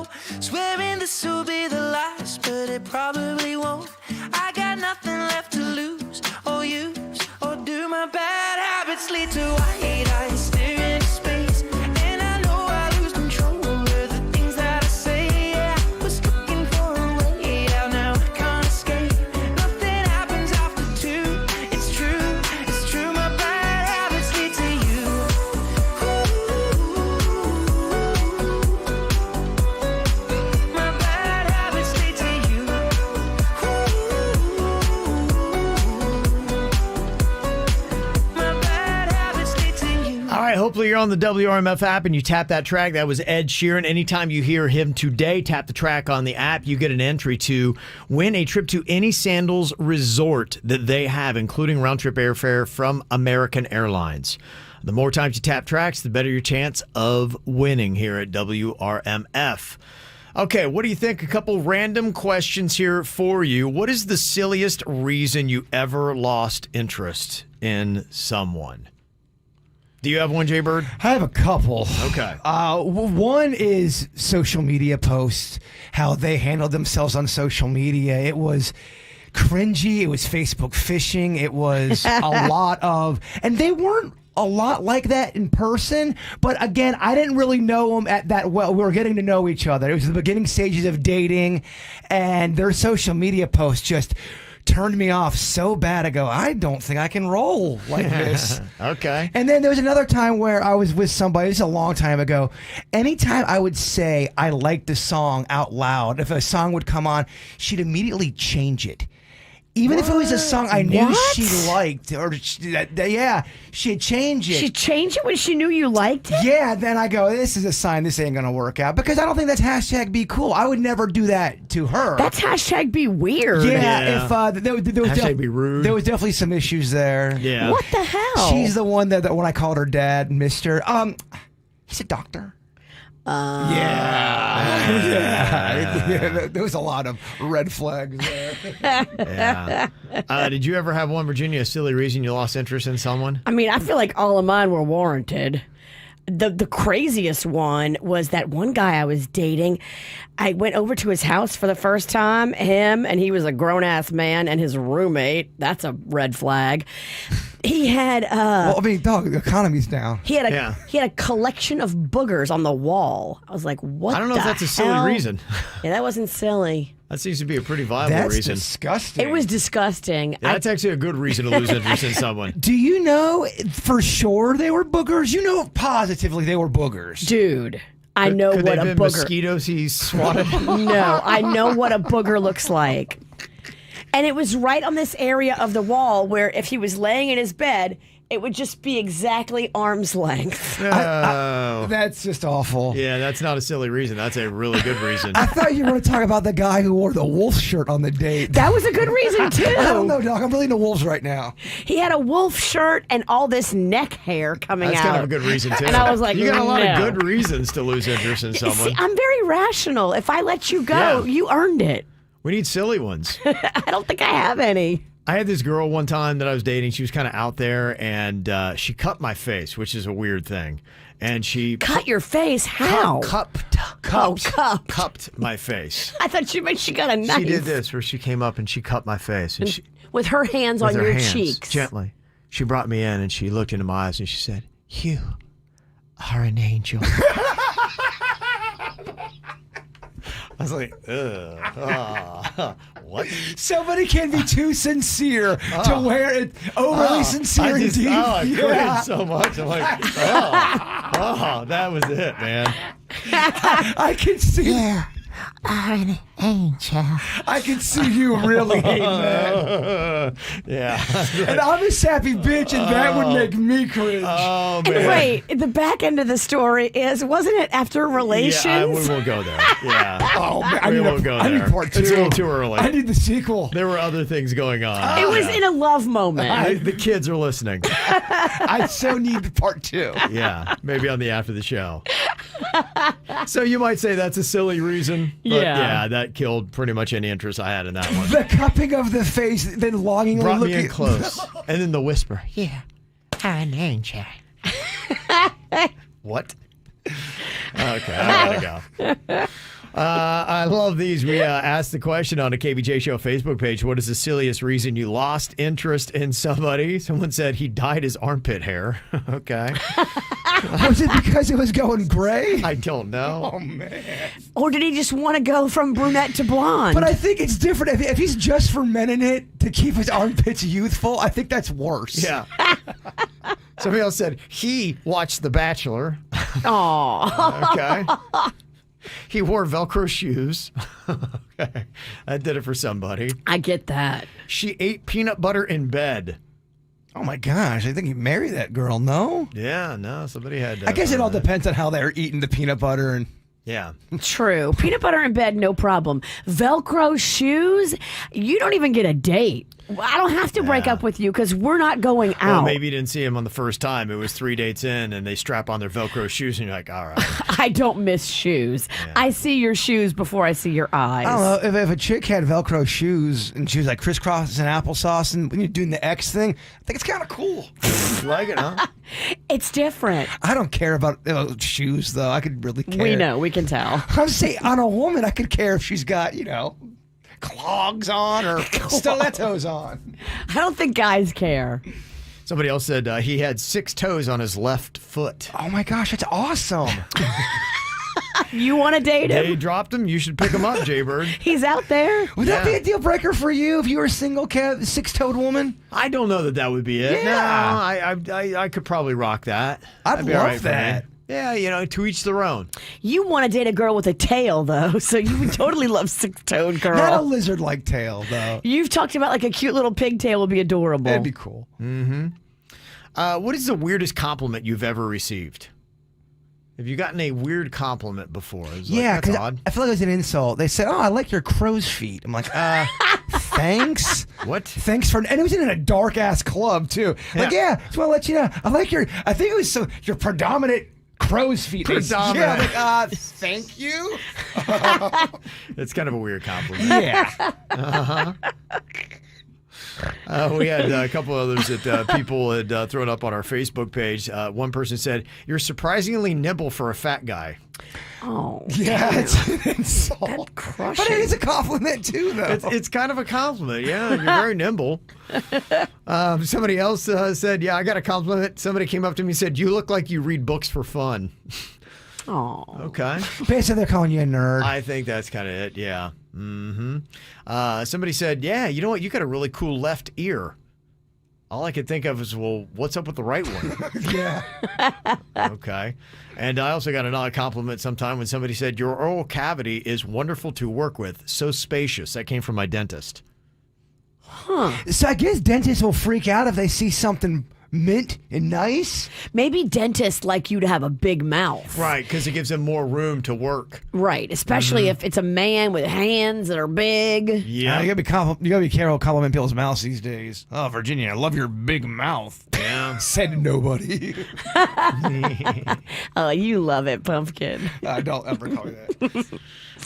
know. Swearing this will be the last, but it probably won't. I got nothing left to lose or use or do. My bad habits lead to white eyes staring into space, and I know I lose control over the things that I say. Yeah, I was looking for a way out, now I can't escape. Nothing happens after two. It's true. My bad habits lead to you. My bad habits lead to you. My bad habits lead to you. All right, hopefully you're on the WRMF app and you tap that track. That was Ed Sheeran. Anytime you hear him today, tap the track on the app. You get an entry to win a trip to any Sandals resort that they have, including round-trip airfare from American Airlines. The more times you tap tracks, the better your chance of winning here at WRMF. Okay, what do you think? A couple random questions here for you. What is the silliest reason you ever lost interest in someone? Do you have one, Jay Bird? I have a couple. Okay. One is social media posts, how they handled themselves on social media. It was cringy. It was Facebook phishing. It was a lot of, and they weren't a lot like that in person. But again, I didn't really know them at that well. We were getting to know each other. It was the beginning stages of dating, and their social media posts just turned me off so bad. I go, I don't think I can roll like this. Okay. And then there was another time where I was with somebody, this is a long time ago. Anytime I would say I liked the song out loud, if a song would come on, she'd immediately change it. Even if it was a song I knew she liked, or she'd change it. She changed it when she knew you liked it? Yeah, then I go, this is a sign this ain't going to work out. Because I don't think that's hashtag be cool. I would never do that to her. That's hashtag be weird. Yeah, if there was hashtag be rude. There was definitely some issues there. Yeah. What the hell? She's the one that when I called her dad, Mr. He's a doctor. Yeah, there was a lot of red flags there. Yeah. Did you ever have one, Virginia, a silly reason you lost interest in someone? I mean, I feel like all of mine were warranted. The craziest one was that one guy I was dating. I went over to his house for the first time. He was a grown-ass man, and his roommate. That's a red flag. He had well, I mean, dog, the economy's down. He had a collection of boogers on the wall. I was like, what? I don't know if that's a silly reason. Yeah, that wasn't silly. That seems to be a pretty viable reason. That's disgusting. It was disgusting. Yeah, that's actually a good reason to lose interest in someone. Do you know for sure they were boogers? You know positively they were boogers. Dude, I know could what they a been booger. Mosquitoes he swatted? No, I know what a booger looks like. And it was right on this area of the wall where if he was laying in his bed, it would just be exactly arm's length. That's just awful. Yeah, that's not a silly reason. That's a really good reason. I thought you were going to talk about the guy who wore the wolf shirt on the date. That was a good reason, too. I don't know, Doc. I'm really into wolves right now. He had a wolf shirt and all this neck hair coming That's out. kind of a good reason, too. And I was like, you got a lot of no. good reasons to lose interest in someone. See, I'm very rational. If I let you go, you earned it. We need silly ones. I don't think I have any. I had this girl one time that I was dating. She was kind of out there, and she cut my face, which is a weird thing. And she cut your face? How? Cupped my face. I thought she meant she got a knife. She did this, where she came up and she cut my face, and she, with her hands on your cheeks, gently. She brought me in and she looked into my eyes and she said, "You are an angel." I was like, ugh. What? Somebody can be too sincere to wear it overly sincere and deep. I cried so much. I'm like, that was it, man. I can see. Yeah, are an angel. I can see you really hating that. Yeah. And I'm a sappy bitch, and that would make me cringe. Oh, man. And wait, the back end of the story is, wasn't it after relations? Yeah, we won't go there. Yeah. Oh, man, we won't go there. I need part 2. It's a little too early. I need the sequel. There were other things going on. It was in a love moment. The kids are listening. I so need part 2. Yeah, maybe on the after the show. So you might say that's a silly reason. But yeah, that killed pretty much any interest I had in that one. The cupping of the face, then longingly Brought looking me in close. And then the whisper. Yeah, are an angel. What? Okay, I gotta go. I love these. We asked the question on the KVJ Show Facebook page, what is the silliest reason you lost interest in somebody? Someone said he dyed his armpit hair. Okay. Was it because it was going gray? I don't know. Oh, man. Or did he just want to go from brunette to blonde? But I think it's different. If he's just fermenting it to keep his armpits youthful, I think that's worse. Yeah. Somebody else said he watched The Bachelor. Aw. Okay. He wore Velcro shoes. Okay. That did it for somebody. I get that. She ate peanut butter in bed. Oh, my gosh. I think he married that girl, no? Yeah, no. Somebody had I guess it all depends on how they're eating the peanut butter. And yeah. True. Peanut butter in bed, no problem. Velcro shoes, you don't even get a date. I don't have to break up with you because we're not going out. Well, maybe you didn't see him on the first time. It was 3 dates in, and they strap on their Velcro shoes, and you're like, all right. I don't miss shoes. Yeah. I see your shoes before I see your eyes. I don't know. If a chick had Velcro shoes and she was like crisscross and applesauce, and when you're doing the X thing, I think it's kind of cool. You like it, huh? It's different. I don't care about shoes, though. I could really care. We know. We can tell. I'm saying on a woman, I could care if she's got, clogs on or stilettos on. I don't think guys care. Somebody else said he had 6 toes on his left foot. Oh my gosh, that's awesome. You want to date him? They dropped him. You should pick him up, Jaybird. He's out there. Would that be a deal breaker for you if you were a single 6-toed woman? I don't know that would be it. Yeah. No, I could probably rock that. I'd be love all right for that. me. Yeah, to each their own. You want to date a girl with a tail, though, so you would totally love 6-toed girl. Not a lizard-like tail, though. You've talked about like a cute little pigtail would be adorable. That'd be cool. Mm-hmm. What is the weirdest compliment you've ever received? Have you gotten a weird compliment before? Yeah, that's odd. I feel like it was an insult. They said, "Oh, I like your crow's feet." I'm like, thanks. What? Thanks for, and it was in a dark ass club too. Like, just want to let you know, I like I think it was your predominant crow's feet. Predominant. Yeah, like, thank you. That's kind of a weird compliment. Yeah. Uh-huh. We had a couple others that people had thrown up on our Facebook page. One person said, "You're surprisingly nimble for a fat guy." Oh, yeah, it's an insult. That's crushing. But it is a compliment too, though. It's kind of a compliment. Yeah, you're very nimble. Somebody else said, "Yeah, I got a compliment." Somebody came up to me and said, "You look like you read books for fun." Oh, okay. Basically, they're calling you a nerd. I think that's kind of it. Yeah. Mm-hmm. Somebody said, "Yeah, you know what? You got a really cool left ear." All I could think of is, well, what's up with the right one? Yeah. Okay. And I also got another compliment sometime when somebody said, "Your oral cavity is wonderful to work with, so spacious." That came from my dentist. Huh. So I guess dentists will freak out if they see something mint and nice. Maybe dentists like you to have a big mouth. Right, because it gives them more room to work. Right, especially if it's a man with hands that are big. Yeah. You gotta be careful complimenting people's mouths these days. Oh, Virginia, I love your big mouth. Yeah. Said nobody. Oh, you love it, Pumpkin. Don't ever call me that.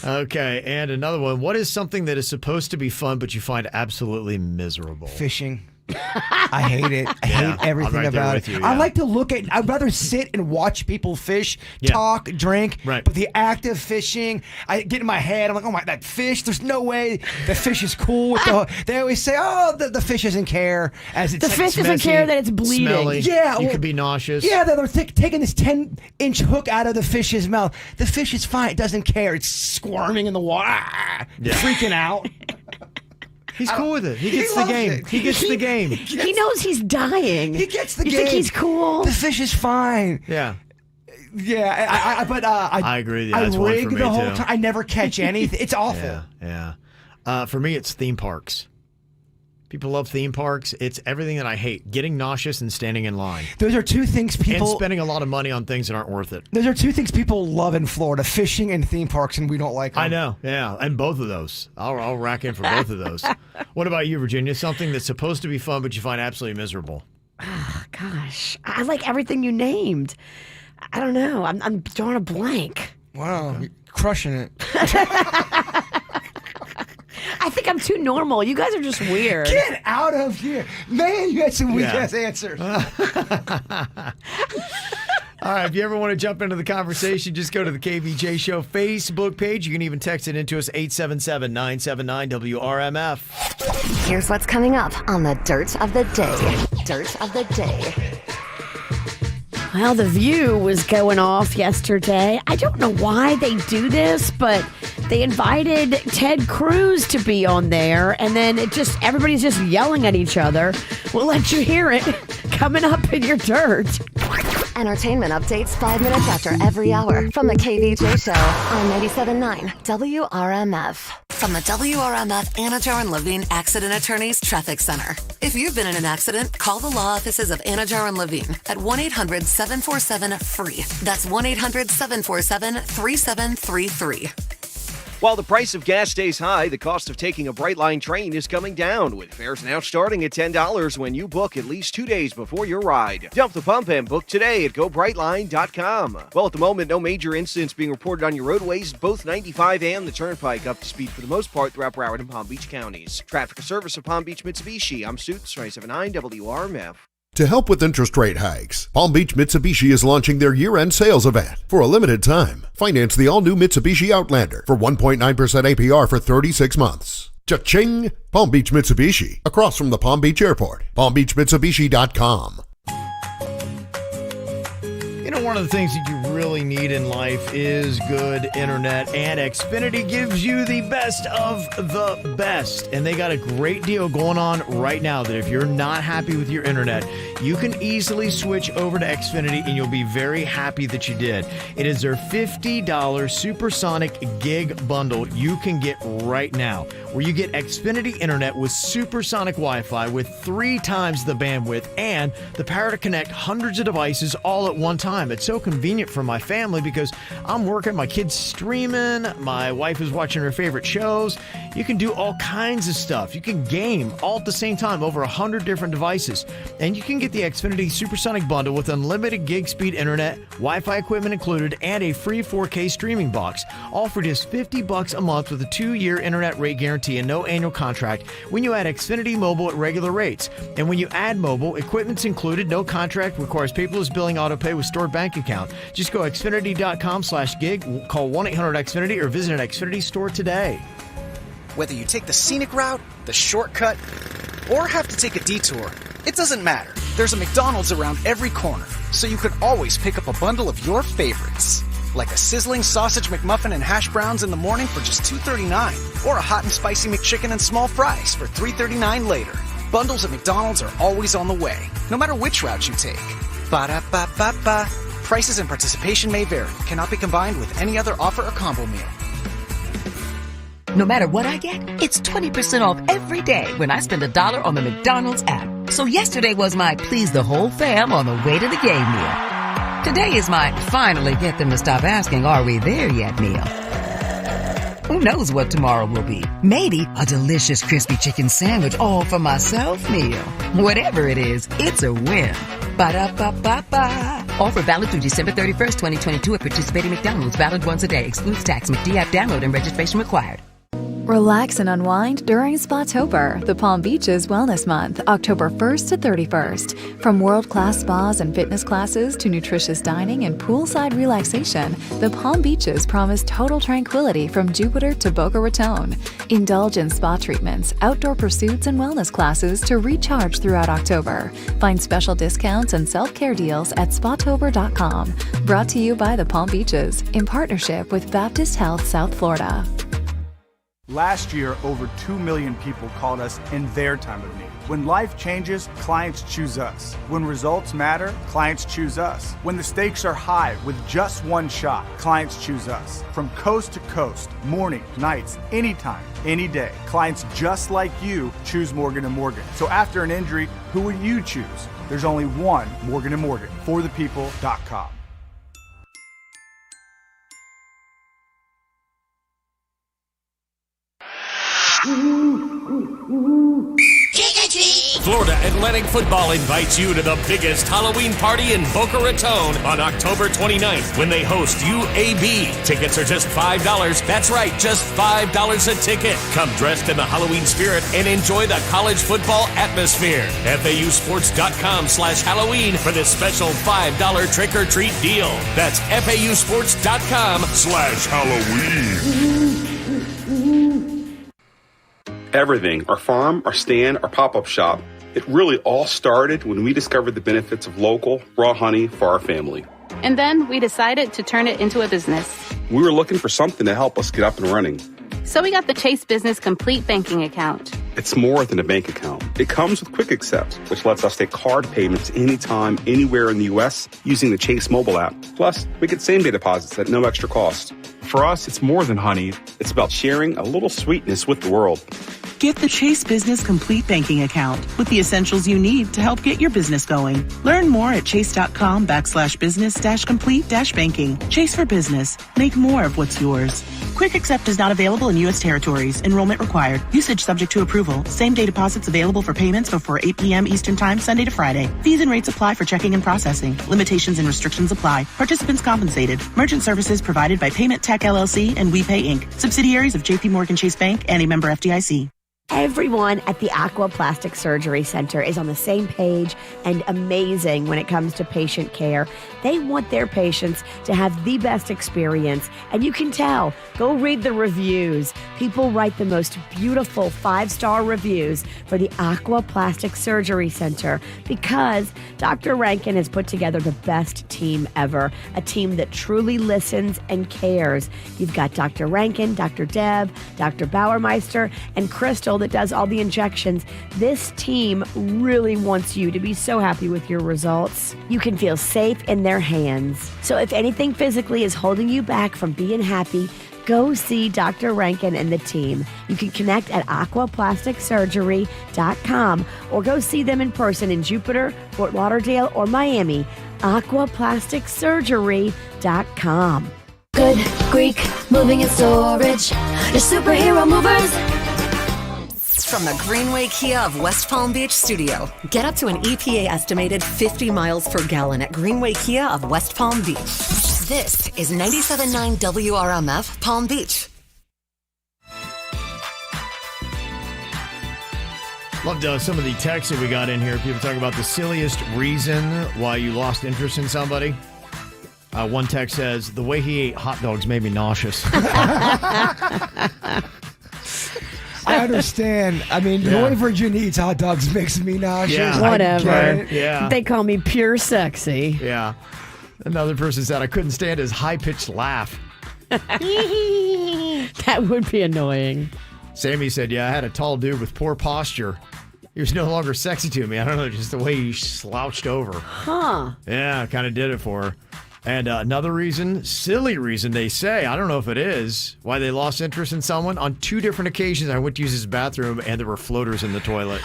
Okay, and another one. What is something that is supposed to be fun but you find absolutely miserable? Fishing. I hate it. I hate everything I'm right about it. there with you, I like to look at. I'd rather sit and watch people fish, talk, drink. Right. But the act of fishing, I get in my head. I'm like, oh my, that fish. There's no way the fish is cool with the. They always say, oh, the fish doesn't care as it's The fish doesn't care that it's bleeding. Smelly. Yeah, You could be nauseous. Yeah, they're taking this 10-inch hook out of the fish's mouth. The fish is fine. It doesn't care. It's squirming in the water, freaking out. He's cool with it. He gets the game. He gets the game. He knows he's dying. He gets the you game. You think he's cool? The fish is fine. Yeah. Yeah, I agree with you. I That's one rig for me the whole too. time. I never catch anything. It's awful. Yeah. For me, it's theme parks. People love theme parks. It's everything that I hate. Getting nauseous and standing in line. Those are two things people... And spending a lot of money on things that aren't worth it. Those are two things people love in Florida, fishing and theme parks, and we don't like them. I know, yeah. And both of those. I'll rack in for both of those. What about you, Virginia? Something that's supposed to be fun, but you find absolutely miserable. Oh, gosh. I like everything you named. I don't know. I'm drawing a blank. Wow, you're crushing it. I think I'm too normal. You guys are just weird. Get out of here. Man, you had some weak-ass answers. All right, if you ever want to jump into the conversation, just go to the KVJ Show Facebook page. You can even text it into us, 877-979-WRMF. Here's what's coming up on the Dirt of the Day. Dirt of the Day. Well, The View was going off yesterday. I don't know why they do this, but they invited Ted Cruz to be on there, and then everybody's just yelling at each other. We'll let you hear it coming up in your dirt. Entertainment updates 5 minutes after every hour from the KVJ Show on 97.9 WRMF. From the WRMF Anajar and Levine Accident Attorneys Traffic Center. If you've been in an accident, call the law offices of Anajar and Levine at 1-800-747-FREE. That's 1-800-747-3733. While the price of gas stays high, the cost of taking a Brightline train is coming down, with fares now starting at $10 when you book at least 2 days before your ride. Dump the pump and book today at GoBrightline.com. Well, at the moment, no major incidents being reported on your roadways, both 95 and the Turnpike up to speed for the most part throughout Broward and Palm Beach counties. Traffic service of Palm Beach Mitsubishi. I'm Suits, 97.9 WRMF. To help with interest rate hikes, Palm Beach Mitsubishi is launching their year-end sales event. For a limited time, finance the all-new Mitsubishi Outlander for 1.9% APR for 36 months. Cha-ching! Palm Beach Mitsubishi, across from the Palm Beach Airport. PalmBeachMitsubishi.com. You know, one of the things that you really need in life is good internet, and Xfinity gives you the best of the best. And they got a great deal going on right now that if you're not happy with your internet, you can easily switch over to Xfinity and you'll be very happy that you did. It is their $50 supersonic gig bundle you can get right now, where you get Xfinity internet with supersonic Wi-Fi with 3 times the bandwidth and the power to connect hundreds of devices all at one time. It's so convenient for my family because I'm working, my kids streaming, my wife is watching her favorite shows. You can do all kinds of stuff. You can game all at the same time, over 100 different devices. And you can get the Xfinity Supersonic Bundle with unlimited gig speed internet, Wi-Fi equipment included, and a free 4K streaming box, all for just $50 a month with a 2-year internet rate guarantee and no annual contract when you add Xfinity Mobile at regular rates. And when you add mobile, equipment's included, no contract, requires paperless billing, auto pay with stored bank account. Just go Xfinity.com/gig, call 1-800-XFINITY, or visit an Xfinity store today. Whether you take the scenic route, the shortcut, or have to take a detour, it doesn't matter. There's a McDonald's around every corner, so you can always pick up a bundle of your favorites. Like a sizzling sausage McMuffin and hash browns in the morning for just $2.39, or a hot and spicy McChicken and small fries for $3.39 later. Bundles at McDonald's are always on the way, no matter which route you take. Ba-da-ba-ba-ba. Prices and participation may vary. Cannot be combined with any other offer or combo meal. No matter what I get, it's 20% off every day when I spend $1 on the McDonald's app. So yesterday was my please the whole fam on the way to the game meal. Today is my finally get them to stop asking, are we there yet meal. Who knows what tomorrow will be? Maybe a delicious crispy chicken sandwich all for myself meal. Whatever it is, it's a win. Ba-da-ba-ba-ba. Offer valid through December 31st, 2022 at participating McDonald's. Valid once a day. Excludes tax. McD app download and registration required. Relax and unwind during Spatober, the Palm Beaches Wellness Month, October 1st to 31st. From world-class spas and fitness classes to nutritious dining and poolside relaxation, the Palm Beaches promise total tranquility from Jupiter to Boca Raton. Indulge in spa treatments, outdoor pursuits, and wellness classes to recharge throughout October. Find special discounts and self-care deals at Spatober.com. Brought to you by the Palm Beaches in partnership with Baptist Health South Florida. Last year, over 2 million people called us in their time of need. When life changes, clients choose us. When results matter, clients choose us. When the stakes are high with just one shot, clients choose us. From coast to coast, morning, nights, anytime, any day, clients just like you choose Morgan & Morgan. So after an injury, who would you choose? There's only one Morgan & Morgan, forthepeople.com. Trick or treat! Florida Atlantic Football invites you to the biggest Halloween party in Boca Raton on October 29th when they host UAB. Tickets are just $5. That's right, just $5 a ticket. Come dressed in the Halloween spirit and enjoy the college football atmosphere. FAUsports.com/Halloween for this special $5 trick-or-treat deal. That's FAUsports.com/Halloween. Everything, our farm, our stand, our pop-up shop, it really all started when we discovered the benefits of local, raw honey for our family. And then we decided to turn it into a business. We were looking for something to help us get up and running. So we got the Chase Business Complete Banking Account. It's more than a bank account. It comes with Quick Accept, which lets us take card payments anytime, anywhere in the U.S. using the Chase mobile app. Plus, we get same-day deposits at no extra cost. For us, it's more than honey. It's about sharing a little sweetness with the world. Get the Chase Business Complete Banking Account with the essentials you need to help get your business going. Learn more at chase.com/business-complete-banking. Chase for business. Make more of what's yours. Quick Accept is not available in U.S. territories. Enrollment required. Usage subject to approval. Same-day deposits available for payments before 8 p.m. Eastern Time, Sunday to Friday. Fees and rates apply for checking and processing. Limitations and restrictions apply. Participants compensated. Merchant services provided by Payment Tech LLC and WePay Inc. Subsidiaries of J.P. Morgan Chase Bank and a member FDIC. Everyone at the Aqua Plastic Surgery Center is on the same page and amazing when it comes to patient care. They want their patients to have the best experience, and you can tell. Go read the reviews. People write the most beautiful 5-star reviews for the Aqua Plastic Surgery Center because Dr. Rankin has put together the best team ever, a team that truly listens and cares. You've got Dr. Rankin, Dr. Deb, Dr. Bauermeister, and Crystal that does all the injections. This team really wants you to be so happy with your results. You can feel safe in their hands. So if anything physically is holding you back from being happy, go see Dr. Rankin and the team. You can connect at aquaplasticsurgery.com or go see them in person in Jupiter, Fort Lauderdale, or Miami. aquaplasticsurgery.com. Good Greek moving and storage. Your superhero movers. From the Greenway Kia of West Palm Beach studio, get up to an EPA estimated 50 miles per gallon at Greenway Kia of West Palm Beach. This is 97.9 WRMF Palm Beach. Loved some of the texts that we got in here. People talking about the silliest reason why you lost interest in somebody. One text says, the way he ate hot dogs made me nauseous. I understand. I mean, the way Virginia eats hot dogs makes me nauseous. Yeah. Whatever. Yeah. They call me pure sexy. Yeah. Another person said, I couldn't stand his high-pitched laugh. That would be annoying. Sammy said, yeah, I had a tall dude with poor posture. He was no longer sexy to me. I don't know, just the way he slouched over. Huh. Yeah, kind of did it for her. And another reason, silly reason they say, I don't know if it is, why they lost interest in someone. On 2 different occasions, I went to use his bathroom and there were floaters in the toilet.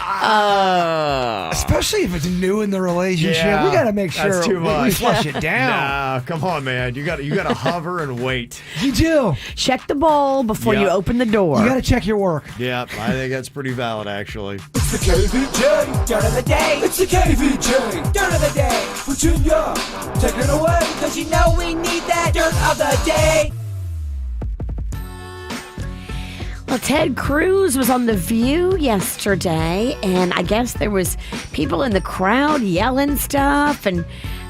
Especially if it's new in the relationship. Yeah, we got to make sure that's too much. we flush it down. Nah, come on, man. You got to hover and wait. You do. Check the bowl before you open the door. You got to check your work. Yeah, I think that's pretty valid, actually. It's the KVJ dirt of the day. It's the KVJ dirt of the day. Virginia, take it away, because you know we need that dirt of the day. Well, Ted Cruz was on The View yesterday, and I guess there was people in the crowd yelling stuff, and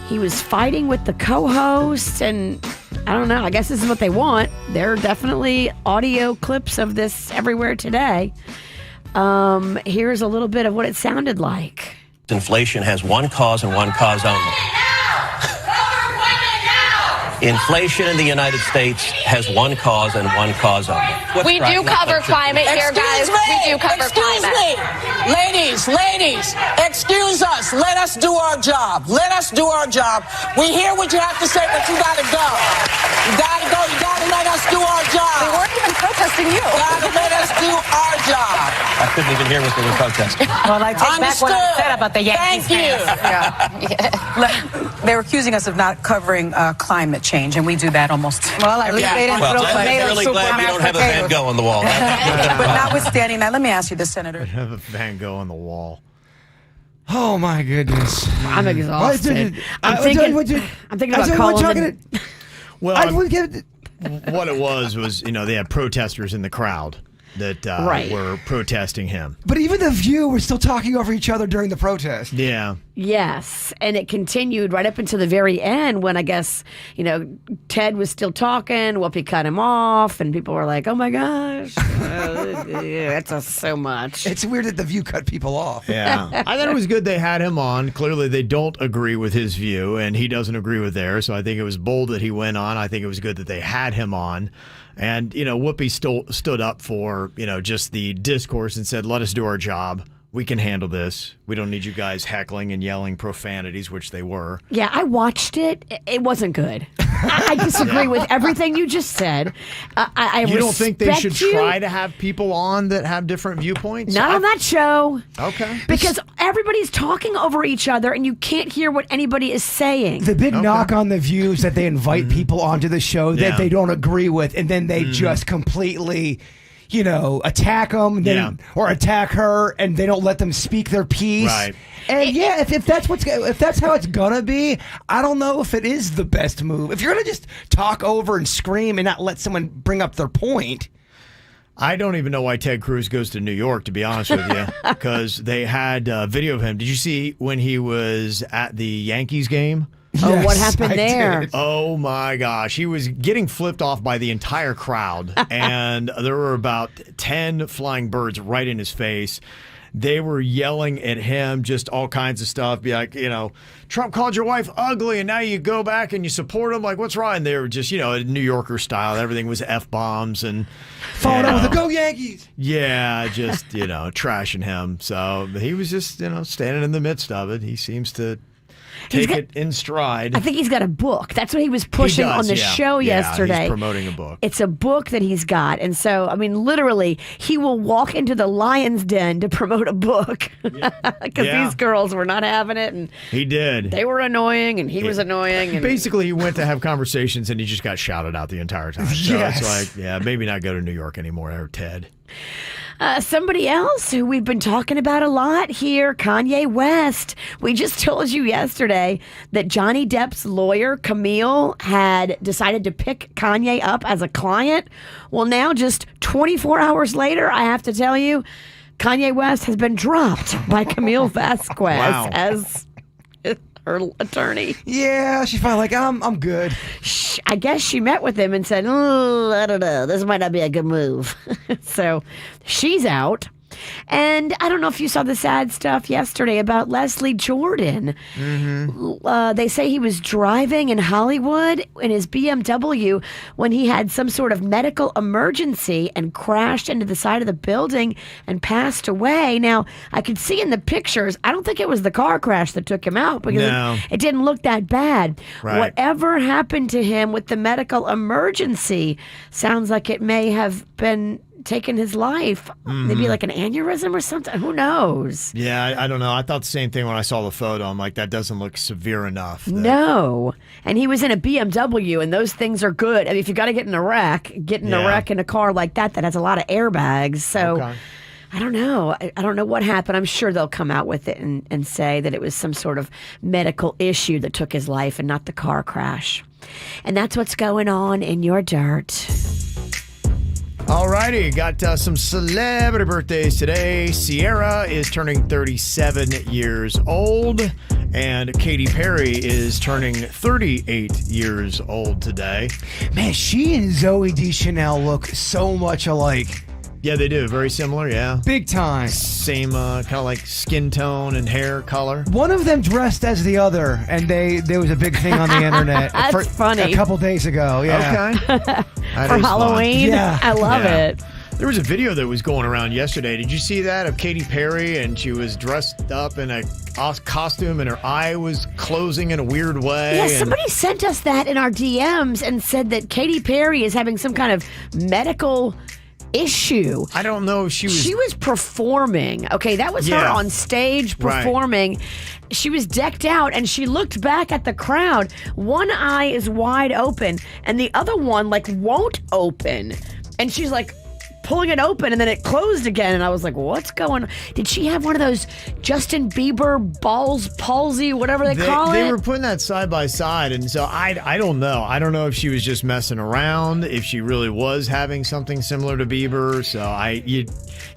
he was fighting with the co-host, and I don't know, I guess this is what they want. There are definitely audio clips of this everywhere today. Here's a little bit of what it sounded like. Inflation has one cause and one cause only. Inflation in the United States has one cause and one cause only. We do cover climate here, guys. We do cover climate. Ladies, excuse us. Let us do our job. Let us do our job. We hear what you have to say, but you gotta go. You gotta go. You gotta let us do our job. We weren't even protesting you. You gotta let us do our job. I couldn't even hear what they were protesting. Well, I take back what I said about the Yankees. Thank you. They were accusing us of not covering climate change, and we do that almost. Well, at least they didn't throw I'm really glad you don't have a Van Gogh on the wall. But notwithstanding that, let me ask you this, Senator. I have a Van Gogh on the wall. Oh my goodness. I'm exhausted. I'm thinking about calling. Well, what it was they had protesters in the crowd that were protesting him. But even the View were still talking over each other during the protest. Yeah. Yes, and it continued right up until the very end when I guess, Ted was still talking, Whoopi cut him off, and people were like, oh my gosh, that's so much. It's weird that the View cut people off. Yeah. I thought it was good they had him on. Clearly they don't agree with his view, and he doesn't agree with theirs, so I think it was bold that he went on. I think it was good that they had him on. And, Whoopi stood up for, just the discourse and said, let us do our job. We can handle this. We don't need you guys heckling and yelling profanities, which they were. Yeah, I watched it. It wasn't good. I disagree with everything you just said. You don't think they should try to have people on that have different viewpoints? Not on that show. Okay. Because everybody's talking over each other and you can't hear what anybody is saying. The big knock on The View is that they invite people onto the show that they don't agree with, and then they just completely... attack them or attack her, and they don't let them speak their piece. Right. And if that's how it's gonna be, I don't know if it is the best move. If you're gonna just talk over and scream and not let someone bring up their point. I don't even know why Ted Cruz goes to New York, to be honest with you, because they had video of him. Did you see when he was at the Yankees game? Yes, what happened there? Oh my gosh. He was getting flipped off by the entire crowd, and there were about 10 flying birds right in his face. They were yelling at him, just all kinds of stuff. Be like, Trump called your wife ugly, and now you go back and you support him. Like, what's wrong? And they were just, New Yorker style. Everything was F-bombs and followed up with the Go Yankees. Yeah, just, trashing him. So he was just, standing in the midst of it. He seems to take it in stride. I think he's got a book. That's what he was pushing on the show yesterday. He's promoting a book. It's a book that he's got. And so, literally, he will walk into the lion's den to promote a book. Because these girls were not having it. And he did. They were annoying, and he was annoying. And basically, he went to have conversations, and he just got shouted out the entire time. So it's like, maybe not go to New York anymore, Ted. Somebody else who we've been talking about a lot here, Kanye West. We just told you yesterday that Johnny Depp's lawyer, Camille, had decided to pick Kanye up as a client. Well, now just 24 hours later, I have to tell you, Kanye West has been dropped by Camille Vasquez as her attorney. Yeah, she's finally like, I'm good. I guess she met with him and said, I don't know, this might not be a good move. So she's out. And I don't know if you saw the sad stuff yesterday about Leslie Jordan. Mm-hmm. They say he was driving in Hollywood in his BMW when he had some sort of medical emergency and crashed into the side of the building and passed away. Now, I could see in the pictures, I don't think it was the car crash that took him out because it didn't look that bad. Right. Whatever happened to him with the medical emergency sounds like it may have been taken his life. Maybe like an aneurysm or something. Who knows? Yeah, I don't know. I thought the same thing when I saw the photo. I'm like, that doesn't look severe enough. No. And he was in a BMW, and those things are good. I mean, if you got to get in a wreck, in a car like that has a lot of airbags. So I don't know. I don't know what happened. I'm sure they'll come out with it and say that it was some sort of medical issue that took his life and not the car crash. And that's what's going on in your dirt. Alrighty, got some celebrity birthdays today. Sierra is turning 37 years old, and Katy Perry is turning 38 years old today. Man, she and Zooey Deschanel look so much alike. Yeah, they do. Very similar, yeah. Big time. Same kind of like skin tone and hair color. One of them dressed as the other, and there was a big thing on the internet. That's funny. A couple days ago, yeah. Okay. For Halloween? Yeah. I love it. There was a video that was going around yesterday. Did you see that of Katy Perry, and she was dressed up in a costume and her eye was closing in a weird way? Yeah, somebody sent us that in our DMs and said that Katy Perry is having some kind of medical issue. I don't know if she was performing. Okay, that was her on stage performing. Right. She was decked out and she looked back at the crowd. One eye is wide open and the other one won't open. And she's pulling it open and then it closed again. And I was like, what's going on? Did she have one of those Justin Bieber balls palsy, whatever they call it? They were putting that side by side. And so I don't know. I don't know if she was just messing around, if she really was having something similar to Bieber. So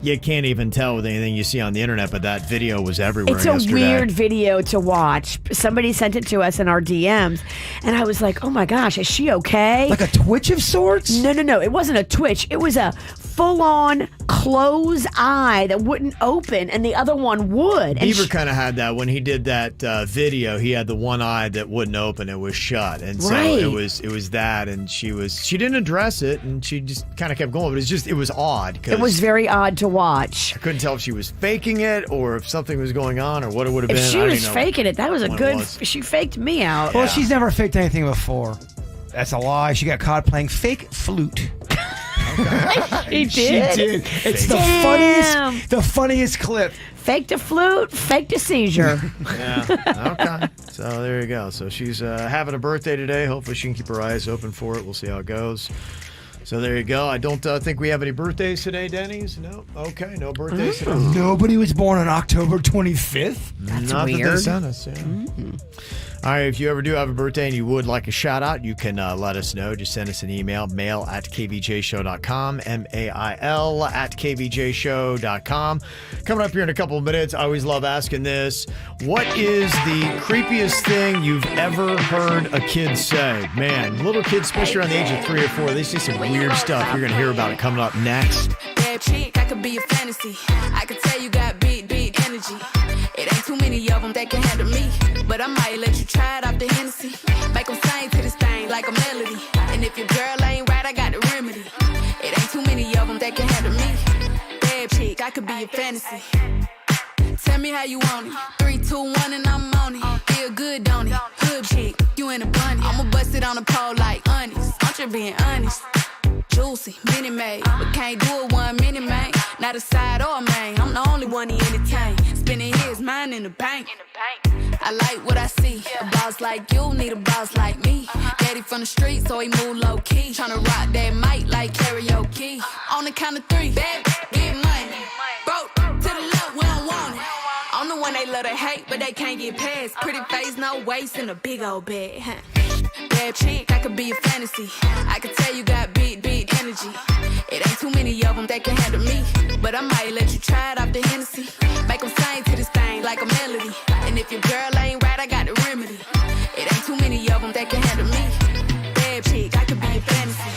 you can't even tell with anything you see on the internet, but that video was everywhere yesterday. It's a weird video to watch. Somebody sent it to us in our DMs, and I was like, oh my gosh, is she okay? Like a twitch of sorts? No. It wasn't a twitch. It was a full-on closed eye that wouldn't open, and the other one would. And Bieber kind of had that when he did that video. He had the one eye that wouldn't open; it was shut, and so it was that. And she didn't address it, and she just kind of kept going. But it was odd. It was very odd to watch. I couldn't tell if she was faking it or if something was going on or what it would have been. If she was faking it, that was a good. She faked me out. Well, she's never faked anything before. That's a lie. She got caught playing fake flute. She did. She did. It's the funniest clip. Faked a flute, faked a seizure. Yeah. Okay. So there you go. So she's having a birthday today. Hopefully she can keep her eyes open for it. We'll see how it goes. So there you go. I don't think we have any birthdays today, Denny's. No. Okay. No birthdays today. Nobody was born on October 25th. That's Not weird. That they sent us. Yeah. All right, if you ever do have a birthday and you would like a shout out, you can let us know. Just send us an email, mail@kvjshow.com, mail@kvjshow.com. Coming up here in a couple of minutes, I always love asking this. What is the creepiest thing you've ever heard a kid say? Man, little kids, especially around the age of 3 or 4, they say some weird stuff. You're going to hear about it coming up next. Bad chick, I could be a fantasy. I could tell you got big energy. It ain't too many of them that can handle me. But I might let you try it off the Hennessy. Make them sing to this thing like a melody. And if your girl ain't right, I got the remedy. It ain't too many of them that can handle me. Bad chick, I could be your fantasy. Tell me how you want it. 3, 2, 1 and I'm on it. Feel good, don't it? Hood chick, you in a bunny. I'ma bust it on the pole like honest. Aren't you being honest? Juicy, mini made, but can't do it 1 minute, man. Not a side or a main. I'm the only one he entertain. Spending his mind in the bank. I like what I see. A boss like you need a boss like me. Daddy from the street, so he move low key. Tryna rock that mic like karaoke. On the count of 3, bad, get money. Broke to the left, we don't want it. I'm the one they love to hate, but they can't get past. Pretty face, no waist, and a big old bed. Bad chick, I could be a fantasy. I could tell you got big energy. It ain't too many of them that can handle me. But I might let you try it off the Hennessy. Make them sing to this thing like a melody. And if your girl ain't right, I got the remedy. It ain't too many of them that can handle me. Bad chick, I could be a fantasy.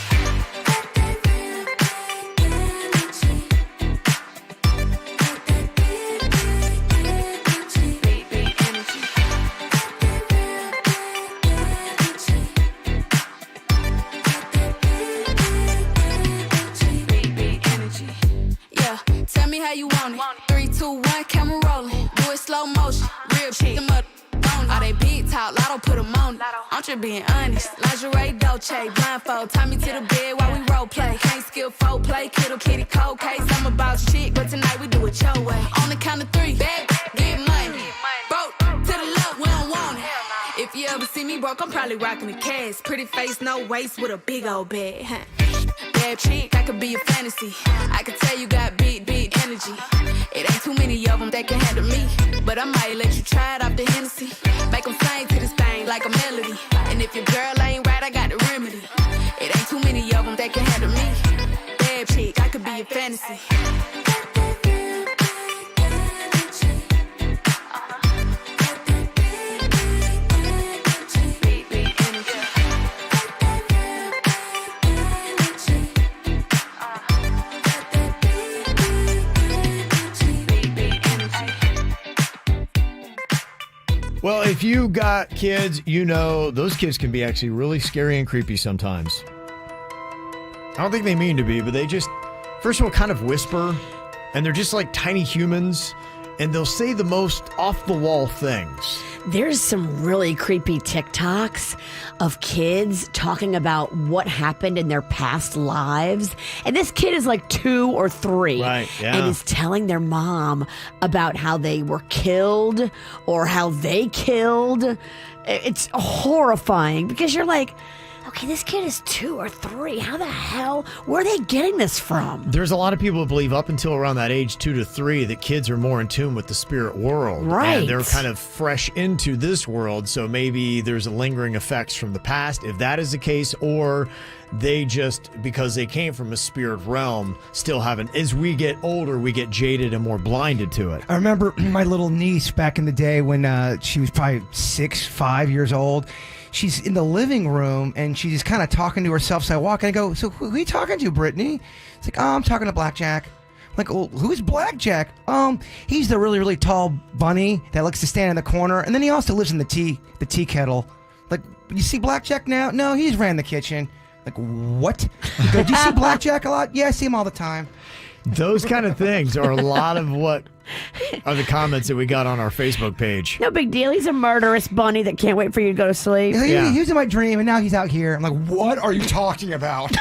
Tell me how you want it. 3, 2, 1, camera rolling. Do it slow motion. Real chick. Them up on all they big talk. Lotto put them on it. I'm just being honest. Lingerie, Dolce, blindfold. Tie me to the bed while we role play. Can't skill folk play. Kiddo, kitty, cold case. I'm about shit, but tonight we do it your way. On the count of 3, bad, get money. Broke to the left, we don't want it. If you ever see me broke, I'm probably rocking a cast. Pretty face, no waist, with a big old bag. Bad chick, I could be a fantasy. I could tell you got big energy. It ain't too many of them that can handle me. But I might let you try it off the Hennessy. Make them sing to this thing like a melody. And if your girl ain't right, I got the remedy. It ain't too many of them that can handle me. Bad chick, I could be a fantasy. Well, if you got kids, you know those kids can be actually really scary and creepy sometimes. I don't think they mean to be, but they just, first of all, kind of whisper, and they're just like tiny humans, and they'll say the most off-the-wall things. There's some really creepy TikToks of kids talking about what happened in their past lives. And this kid is like 2 or 3. Right, yeah. And is telling their mom about how they were killed or how they killed. It's horrifying because you're like, Okay, this kid is 2 or 3. How the hell? Where are they getting this from? There's a lot of people who believe up until around that age, 2 to 3, that kids are more in tune with the spirit world. Right. And they're kind of fresh into this world, so maybe there's a lingering effects from the past, if that is the case, or they just, because they came from a spirit realm, still haven't. As we get older, we get jaded and more blinded to it. I remember my little niece back in the day when she was probably 5 years old. She's in the living room and she's kind of talking to herself. So I walk and I go, "So who are you talking to, Brittany?" It's like, "Oh, I'm talking to Blackjack." I'm like, "Well, who's Blackjack?" He's the really, really tall bunny that likes to stand in the corner. And then he also lives in the tea kettle. Like, you see Blackjack now? No, he's ran the kitchen. Like, what? You go, "Do you see Blackjack a lot?" "Yeah, I see him all the time." Those kind of things are a lot of what are the comments that we got on our Facebook page. No big deal. He's a murderous bunny that can't wait for you to go to sleep. He was in my dream, and now he's out here. I'm like, "What are you talking about?"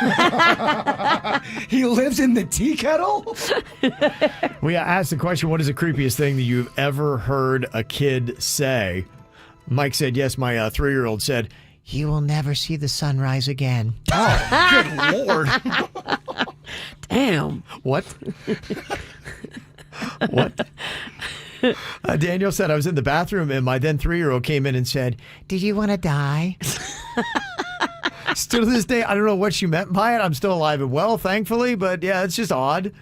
He lives in the tea kettle? We asked the question, what is the creepiest thing that you've ever heard a kid say? Mike said, yes. My 3-year-old said, "You will never see the sunrise again." Oh, good Lord. Damn. What? What? Daniel said, I was in the bathroom and my then 3-year-old came in and said, "Did you want to die?" Still to this day, I don't know what she meant by it. I'm still alive and well, thankfully, but yeah, it's just odd.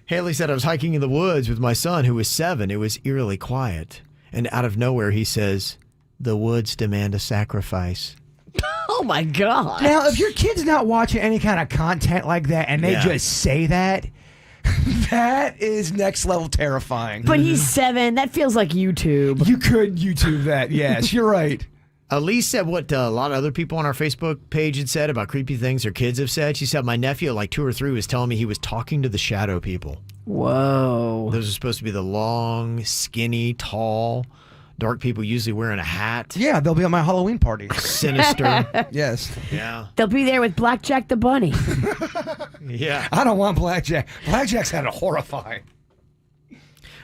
Haley said, I was hiking in the woods with my son who was 7. It was eerily quiet. And out of nowhere, he says, "The woods demand a sacrifice." Oh my God. Now, if your kid's not watching any kind of content like that and they just say that, that is next level terrifying. But he's 7. That feels like YouTube. You could YouTube that. Yes, you're right. Elise said what a lot of other people on our Facebook page had said about creepy things their kids have said. She said, my nephew, like 2 or 3, was telling me he was talking to the shadow people. Whoa. Those are supposed to be the long, skinny, tall, dark people usually wearing a hat. Yeah, they'll be at my Halloween party. Sinister. Yes. Yeah. They'll be there with Blackjack the bunny. Yeah. I don't want Blackjack. Blackjack sounded horrifying.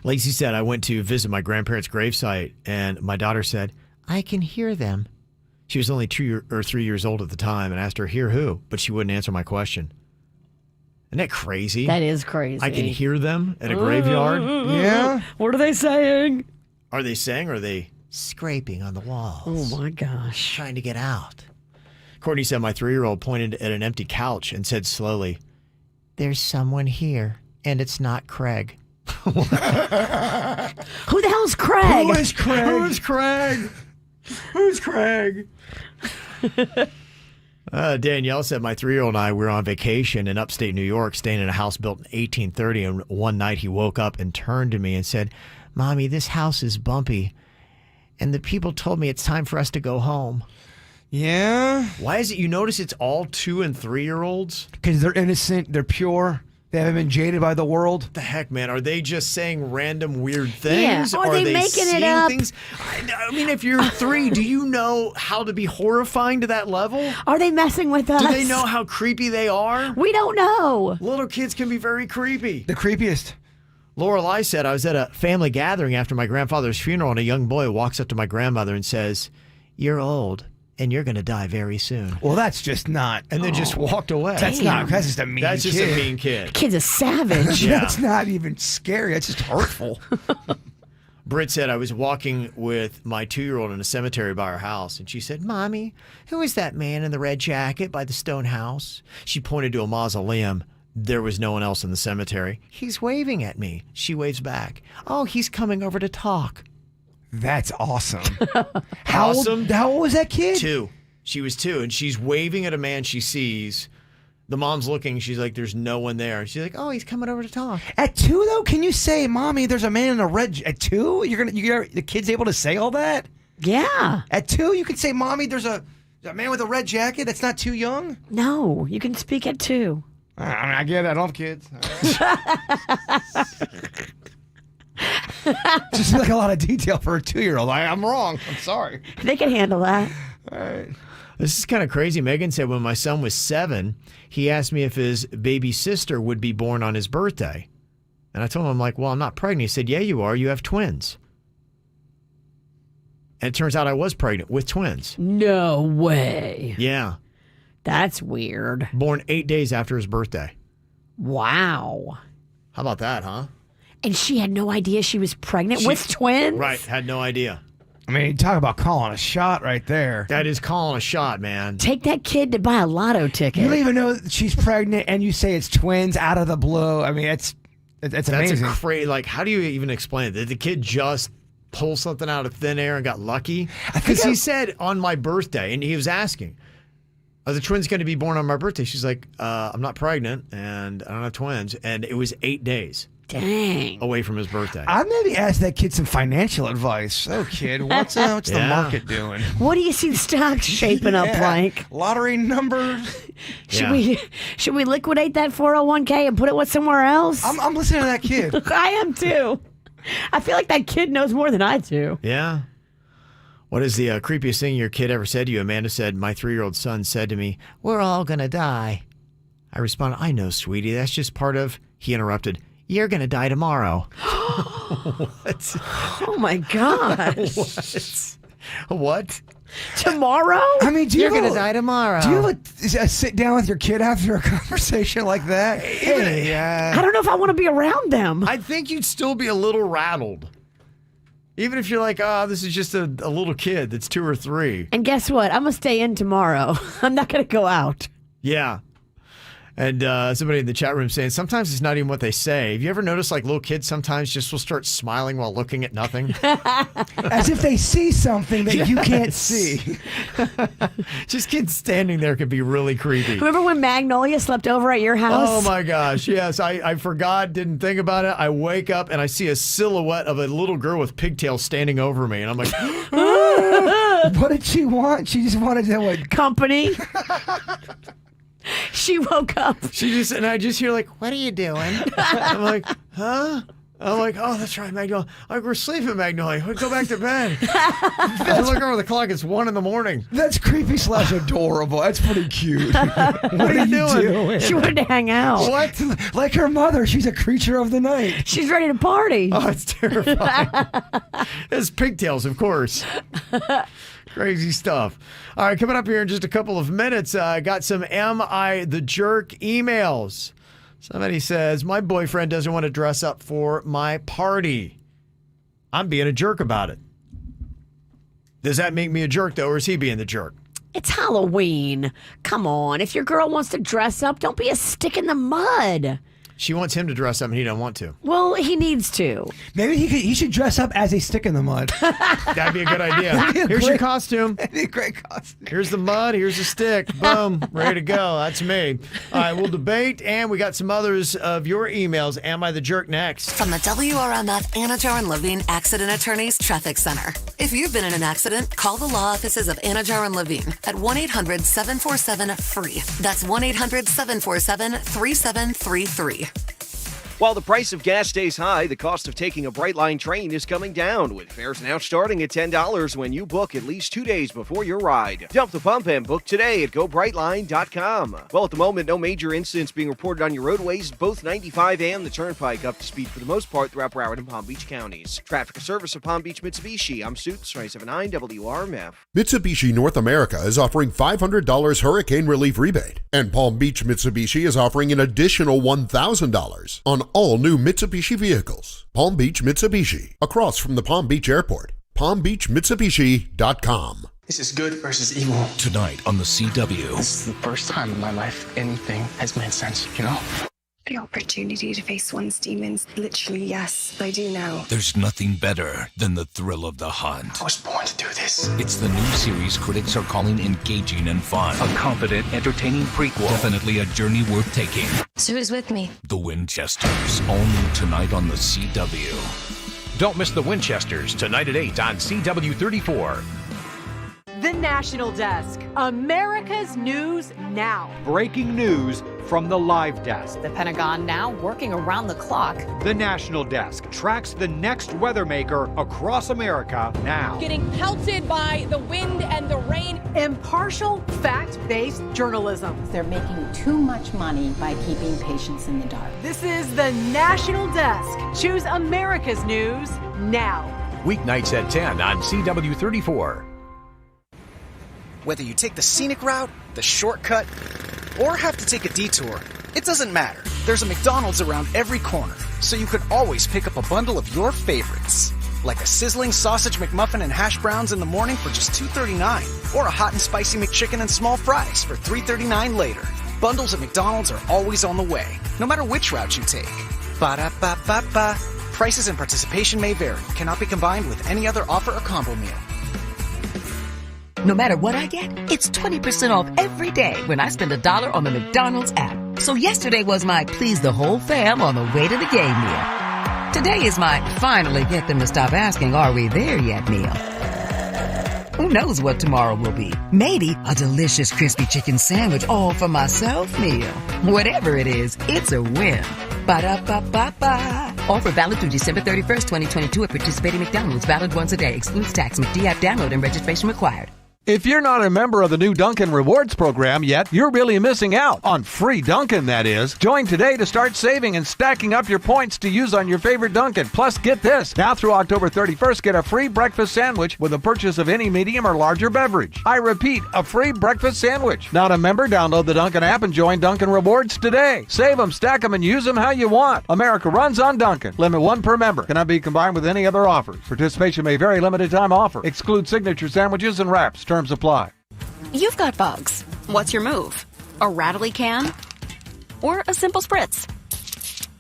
Lacey said, I went to visit my grandparents' gravesite, and my daughter said, I can hear them. She was only 2 or 3 years old at the time and asked her, hear who? But she wouldn't answer my question. Isn't that crazy? That is crazy. I can hear them at a graveyard. Yeah. What are they saying? Are they saying or are they scraping on the walls? Oh, my gosh. Trying to get out. Courtney said my 3-year-old pointed at an empty couch and said slowly, There's someone here, and it's not Craig. Who the hell's Craig? Who is Craig? Who's Craig? Who's Craig? Danielle said my 3-year-old and I were on vacation in upstate New York, staying in a house built in 1830. And one night he woke up and turned to me and said, Mommy, this house is bumpy. And the people told me it's time for us to go home. Yeah. Why is it you notice it's all 2 and 3-year-olds? Because they're innocent. They're pure. They haven't been jaded by the world. The heck, man? Are they just saying random weird things? Yeah. Are they making it up? Things? I mean, if you're 3, do you know how to be horrifying to that level? Are they messing with us? Do they know how creepy they are? We don't know. Little kids can be very creepy. The creepiest. Lorelei said, I was at a family gathering after my grandfather's funeral, and a young boy walks up to my grandmother and says, You're old, and you're going to die very soon. Well, that's just not. And then just walked away. That's not. That's just a mean kid. That's just a mean kid. Kid's a savage. Yeah. That's not even scary. That's just hurtful. Britt said, I was walking with my 2-year-old in a cemetery by our house, and she said, Mommy, who is that man in the red jacket by the stone house? She pointed to a mausoleum. There was no one else in the cemetery. He's waving at me. She waves back. Oh, he's coming over to talk. That's awesome. Awesome? How old was that kid? 2. She was 2, and she's waving at a man she sees. The mom's looking. She's like, there's no one there. She's like, oh, he's coming over to talk. At 2, though, can you say, Mommy, there's a man in a red... At 2? The kid's able to say all that? Yeah. At 2, you can say, Mommy, there's a man with a red jacket? That's not too young? No, you can speak at 2. I mean, I get it. I don't have kids. Just like a lot of detail for a 2-year-old. I'm wrong. I'm sorry. They can handle that. All right. This is kind of crazy. Megan said when my son was 7, he asked me if his baby sister would be born on his birthday. And I told him, I'm like, well, I'm not pregnant. He said, yeah, you are. You have twins. And it turns out I was pregnant with twins. No way. Yeah. That's weird. Born 8 days after his birthday. Wow. How about that, huh? And she had no idea she was pregnant with twins? Right, had no idea. I mean, talk about calling a shot right there. That is calling a shot, man. Take that kid to buy a lotto ticket. You don't even know that she's pregnant, and you say it's twins out of the blue. I mean, it's amazing. That's crazy. Like, how do you even explain it? Did the kid just pull something out of thin air and got lucky? Because he said on my birthday, and he was asking, are the twins going to be born on my birthday? She's like, I'm not pregnant, and I don't have twins. And it was 8 days. Dang. Away from his birthday. I maybe asked that kid some financial advice. So, kid, what's the market doing? What do you see the stocks shaping up like? Lottery numbers? Should we liquidate that 401k and put it with somewhere else? I'm listening to that kid. I am too. I feel like that kid knows more than I do. Yeah. What is the creepiest thing your kid ever said to you? Amanda said, my 3-year-old son said to me, we're all going to die. I responded, I know, sweetie. That's just part of... He interrupted, you're going to die tomorrow. What? Oh, my gosh. What? Tomorrow? I mean, You're going to die tomorrow. Do you a sit down with your kid after a conversation like that? Hey, I don't know if I want to be around them. I think you'd still be a little rattled. Even if you're like, oh, this is just a little kid that's 2 or 3. And guess what? I'm going to stay in tomorrow. I'm not going to go out. Yeah. And somebody in the chat room saying, sometimes it's not even what they say. Have you ever noticed like little kids sometimes just will start smiling while looking at nothing? As if they see something that you can't see. Just kids standing there could be really creepy. Remember when Magnolia slept over at your house? Oh my gosh, yes. I forgot, didn't think about it. I wake up and I see a silhouette of a little girl with pigtails standing over me. And I'm like, what did she want? She just wanted to company. She woke up. And I just hear like, what are you doing? I'm like, huh? I'm like, oh, that's right, Magnolia. Like, we're sleeping, Magnolia. We go back to bed. I look over the clock. It's 1 a.m. That's creepy / adorable. That's pretty cute. What are you doing? She wanted to hang out. What? Like her mother. She's a creature of the night. She's ready to party. Oh, it's terrifying. It's pigtails, of course. Crazy stuff. All right, coming up here in just a couple of minutes, I got some Am I the Jerk emails. Somebody says, my boyfriend doesn't want to dress up for my party. I'm being a jerk about it. Does that make me a jerk, though, or is he being the jerk? It's Halloween. Come on. If your girl wants to dress up, don't be a stick in the mud. She wants him to dress up and he don't want to. Well, he needs to. Maybe he should dress up as a stick in the mud. That'd be a good idea. Here's your costume. That'd be a great costume. Here's the mud. Here's the stick. Boom. Ready to go. That's me. All right, we'll debate, and we got some others of your emails. Am I the jerk next? From the WRMF Anajar and Levine Accident Attorneys Traffic Center. If you've been in an accident, call the law offices of Anajar and Levine at 1-800-747-FREE. That's 1-800-747-3733. While the price of gas stays high, the cost of taking a Brightline train is coming down, with fares now starting at $10 when you book at least 2 days before your ride. Dump the pump and book today at GoBrightline.com. Well, at the moment, no major incidents being reported on your roadways, both 95 and the Turnpike up to speed for the most part throughout Broward and Palm Beach counties. Traffic service of Palm Beach Mitsubishi. I'm Suits, 279 WRMF. Mitsubishi North America is offering $500 hurricane relief rebate, and Palm Beach Mitsubishi is offering an additional $1,000 on all new Mitsubishi vehicles. Palm Beach Mitsubishi, across from the Palm Beach Airport. PalmBeachMitsubishi.com. This is good versus evil. Tonight on the CW. This is the first time in my life anything has made sense, you know? The opportunity to face one's demons. Literally, yes, I do now. There's nothing better than the thrill of the hunt. I was born to do this. It's the new series critics are calling engaging and fun. A confident, entertaining prequel. Definitely a journey worth taking. So who's with me? The Winchesters. All new tonight on the CW. Don't miss The Winchesters tonight at 8 on CW 34. The National Desk. America's News Now. Breaking news from the live desk. The Pentagon now working around the clock. The National Desk tracks the next weather maker across America now. Getting pelted by the wind and the rain. Impartial, fact-based journalism. They're making too much money by keeping patients in the dark. This is the National Desk. Choose America's News now. Weeknights at 10 on CW 34. Whether you take the scenic route, the shortcut, or have to take a detour, it doesn't matter. There's a McDonald's around every corner, so you can always pick up a bundle of your favorites. Like a sizzling sausage McMuffin and hash browns in the morning for just $2.39, or a hot and spicy McChicken and small fries for $3.39 later. Bundles at McDonald's are always on the way, no matter which route you take. Ba-da-ba-ba-ba. Prices and participation may vary. Cannot be combined with any other offer or combo meal. No matter what I get, it's 20% off every day when I spend $1 on the McDonald's app. So yesterday was my please the whole fam on the way to the game meal. Today is my finally get them to stop asking, are we there yet meal. Who knows what tomorrow will be? Maybe a delicious crispy chicken sandwich all for myself meal. Whatever it is, it's a win. Ba-da-ba-ba-ba. Offer valid through December 31st, 2022 at participating McDonald's. Valid once a day. Excludes tax. McD app download and registration required. If you're not a member of the new Dunkin' Rewards program yet, you're really missing out on free Dunkin', that is. Join today to start saving and stacking up your points to use on your favorite Dunkin'. Plus, get this. Now through October 31st, get a free breakfast sandwich with a purchase of any medium or larger beverage. I repeat, a free breakfast sandwich. Not a member? Download the Dunkin' app and join Dunkin' Rewards today. Save them, stack them, and use them how you want. America runs on Dunkin'. Limit 1 per member. Cannot be combined with any other offers. Participation may vary. Limited time offer. Exclude signature sandwiches and wraps. Terms apply. You've got bugs. What's your move? A rattly can? Or a simple spritz?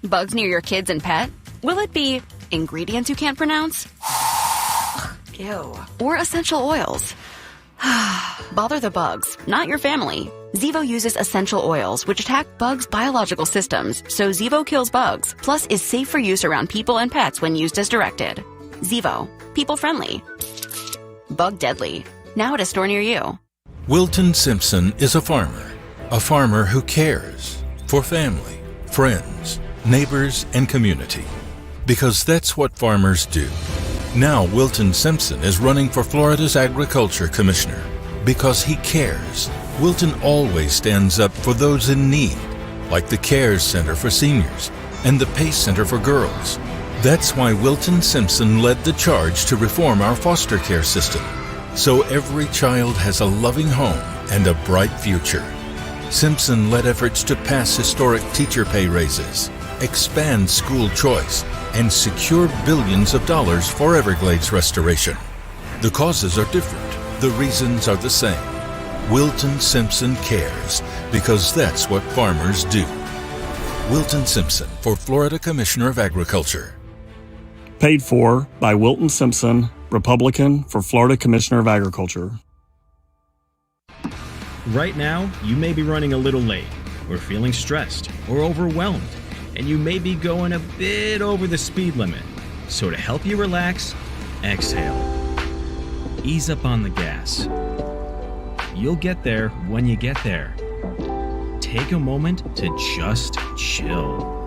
Bugs near your kids and pet? Will it be ingredients you can't pronounce? Ew. Or essential oils? Bother the bugs, not your family. Zevo uses essential oils, which attack bugs' biological systems, so Zevo kills bugs, plus is safe for use around people and pets when used as directed. Zevo. People-friendly. Bug-deadly. Now at a store near you. Wilton Simpson is a farmer who cares for family, friends, neighbors, and community. Because that's what farmers do. Now Wilton Simpson is running for Florida's Agriculture Commissioner. Because he cares. Wilton always stands up for those in need, like the CARES Center for seniors and the PACE Center for girls. That's why Wilton Simpson led the charge to reform our foster care system, so every child has a loving home and a bright future. Simpson led efforts to pass historic teacher pay raises, expand school choice, and secure billions of dollars for Everglades restoration. The causes are different. The reasons are the same. Wilton Simpson cares, because that's what farmers do. Wilton Simpson for Florida Commissioner of Agriculture. Paid for by Wilton Simpson, Republican for Florida Commissioner of Agriculture. Right now, you may be running a little late, or feeling stressed, or overwhelmed, and you may be going a bit over the speed limit. So to help you relax, exhale. Ease up on the gas. You'll get there when you get there. Take a moment to just chill.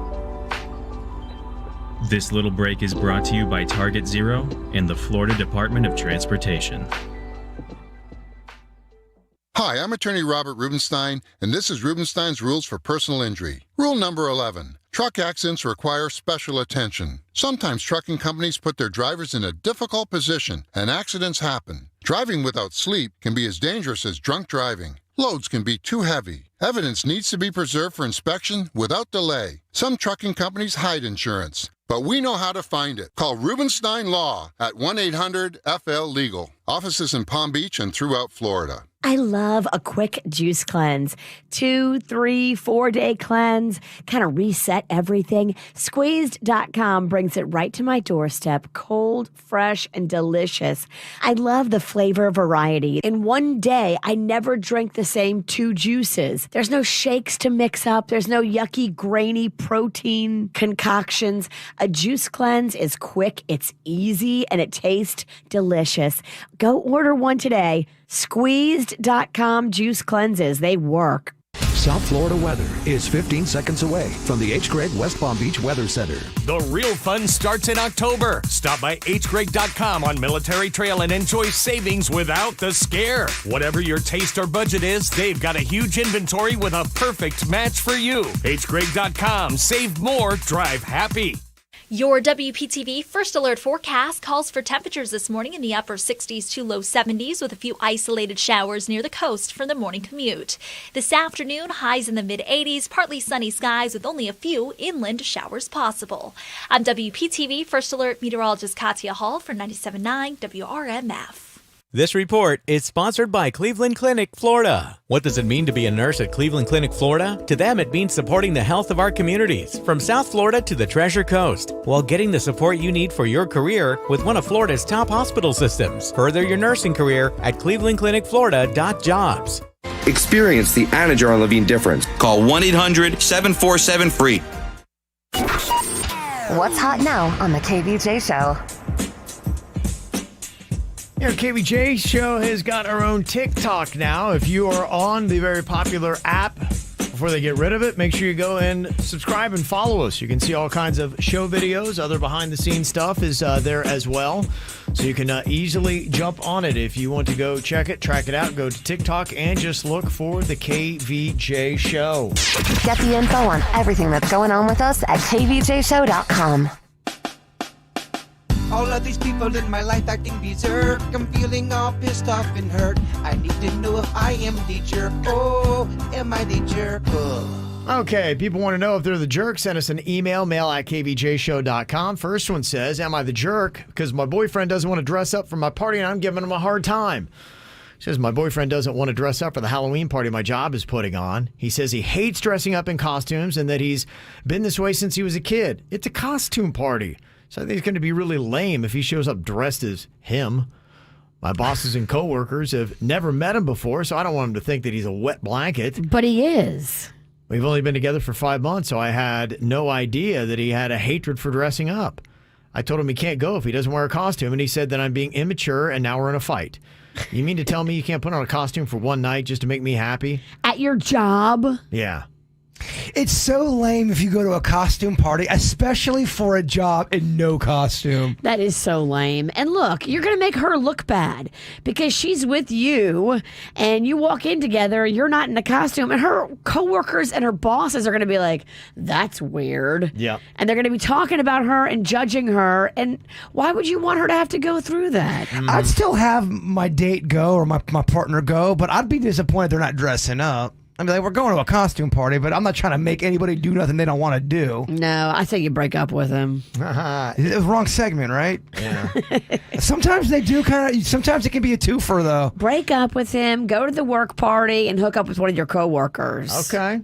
This little break is brought to you by Target Zero and the Florida Department of Transportation. Hi, I'm attorney Robert Rubenstein, and this is Rubenstein's Rules for Personal Injury. Rule number 11. Truck accidents require special attention. Sometimes trucking companies put their drivers in a difficult position, and accidents happen. Driving without sleep can be as dangerous as drunk driving. Loads can be too heavy. Evidence needs to be preserved for inspection without delay. Some trucking companies hide insurance, but we know how to find it. Call Rubenstein Law at 1-800-FL-LEGAL. Offices in Palm Beach and throughout Florida. I love a quick juice cleanse. 2, 3, 4-day cleanse. Kind of reset everything. Squeezed.com brings it right to my doorstep. Cold, fresh, and delicious. I love the flavor variety. In one day, I never drink the same 2 juices. There's no shakes to mix up. There's no yucky, grainy protein concoctions. A juice cleanse is quick, it's easy, and it tastes delicious. Go order one today. Squeezed.com juice cleanses. They work. South Florida weather is 15 seconds away from the H. Gregg West Palm Beach Weather Center. The real fun starts in October. Stop by hgregg.com on Military Trail and enjoy savings without the scare. Whatever your taste or budget is, they've got a huge inventory with a perfect match for you. hgregg.com. Save more, drive happy. Your WPTV First Alert forecast calls for temperatures this morning in the upper 60s to low 70s with a few isolated showers near the coast for the morning commute. This afternoon, highs in the mid-80s, partly sunny skies with only a few inland showers possible. I'm WPTV First Alert meteorologist Katya Hall for 97.9 WRMF. This report is sponsored by Cleveland Clinic, Florida. What does it mean to be a nurse at Cleveland Clinic, Florida? To them, it means supporting the health of our communities, from South Florida to the Treasure Coast, while getting the support you need for your career with one of Florida's top hospital systems. Further your nursing career at clevelandclinicflorida.jobs. Experience the Anajar Levine difference. Call 1-800-747-FREE. What's hot now on the KVJ Show? Yeah, KVJ Show has got our own TikTok now. If you are on the very popular app, before they get rid of it, make sure you go and subscribe and follow us. You can see all kinds of show videos. Other behind-the-scenes stuff is there as well. So you can easily jump on it. If you want to go check it, track it out, go to TikTok and just look for the KVJ Show. Get the info on everything that's going on with us at kvjshow.com. All of these people in my life acting berserk. I'm feeling all pissed off and hurt. I need to know if I am the jerk. Oh, am I the jerk? Okay, people want to know if they're the jerk. Send us an email, mail@kvjshow.com. First one says, am I the jerk? Because my boyfriend doesn't want to dress up for my party and I'm giving him a hard time. Says my boyfriend doesn't want to dress up for the Halloween party my job is putting on. He says he hates dressing up in costumes and that he's been this way since he was a kid. It's a costume party. So I think it's going to be really lame if he shows up dressed as him. My bosses and coworkers have never met him before, so I don't want him to think that he's a wet blanket. But he is. We've only been together for 5 months, so I had no idea that he had a hatred for dressing up. I told him he can't go if he doesn't wear a costume, and he said that I'm being immature and now we're in a fight. You mean to tell me you can't put on a costume for one night just to make me happy? At your job? Yeah. It's so lame if you go to a costume party, especially for a job and no costume. That is so lame. And look, you're going to make her look bad because she's with you and you walk in together, you're not in a costume, and her coworkers and her bosses are going to be like, that's weird. Yeah. And they're going to be talking about her and judging her. And why would you want her to have to go through that? I'd still have my date go or my partner go, but I'd be disappointed they're not dressing up. I mean, like, we're going to a costume party, but I'm not trying to make anybody do nothing they don't want to do. No, I say you break up with him. It was the wrong segment, right? Yeah. Sometimes they do sometimes it can be a twofer, though. Break up with him, go to the work party, and hook up with one of your coworkers. Okay.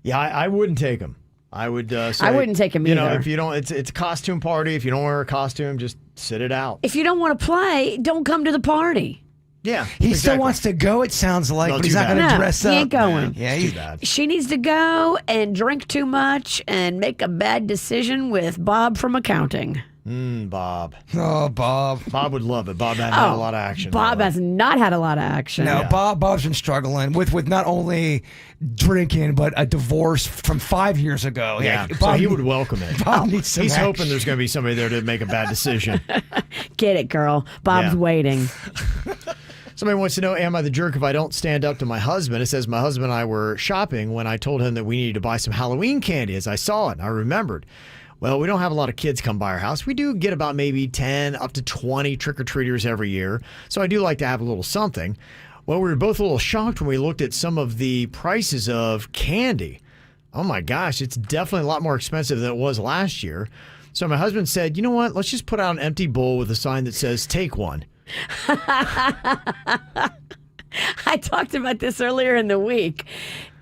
Yeah, I wouldn't take him. I would say, I wouldn't take him either. You know, if you don't, it's a costume party. If you don't wear a costume, just sit it out. If you don't want to play, don't come to the party. Yeah, he still wants to go, it sounds like, but he's not going to dress up. He ain't going. Yeah, he's bad. She needs to go and drink too much and make a bad decision with Bob from accounting. Bob. Oh, Bob. Bob would love it. Bob had a lot of action. Bob has not had a lot of action. No, yeah. Bob's been struggling with not only drinking, but a divorce from 5 years ago. Yeah, Bob, so he would welcome it. Bob needs some He's action. hoping there's going to be somebody there to make a bad decision. Get it, girl. Bob's waiting. Somebody wants to know, am I the jerk if I don't stand up to my husband? It says my husband and I were shopping when I told him that we needed to buy some Halloween candy. As I saw it, and I remembered. Well, we don't have a lot of kids come by our house. We do get about maybe 10 up to 20 trick-or-treaters every year. So I do like to have a little something. Well, we were both a little shocked when we looked at some of the prices of candy. Oh my gosh, it's definitely a lot more expensive than it was last year. So my husband said, you know what? Let's just put out an empty bowl with a sign that says, take one. I talked about this earlier in the week.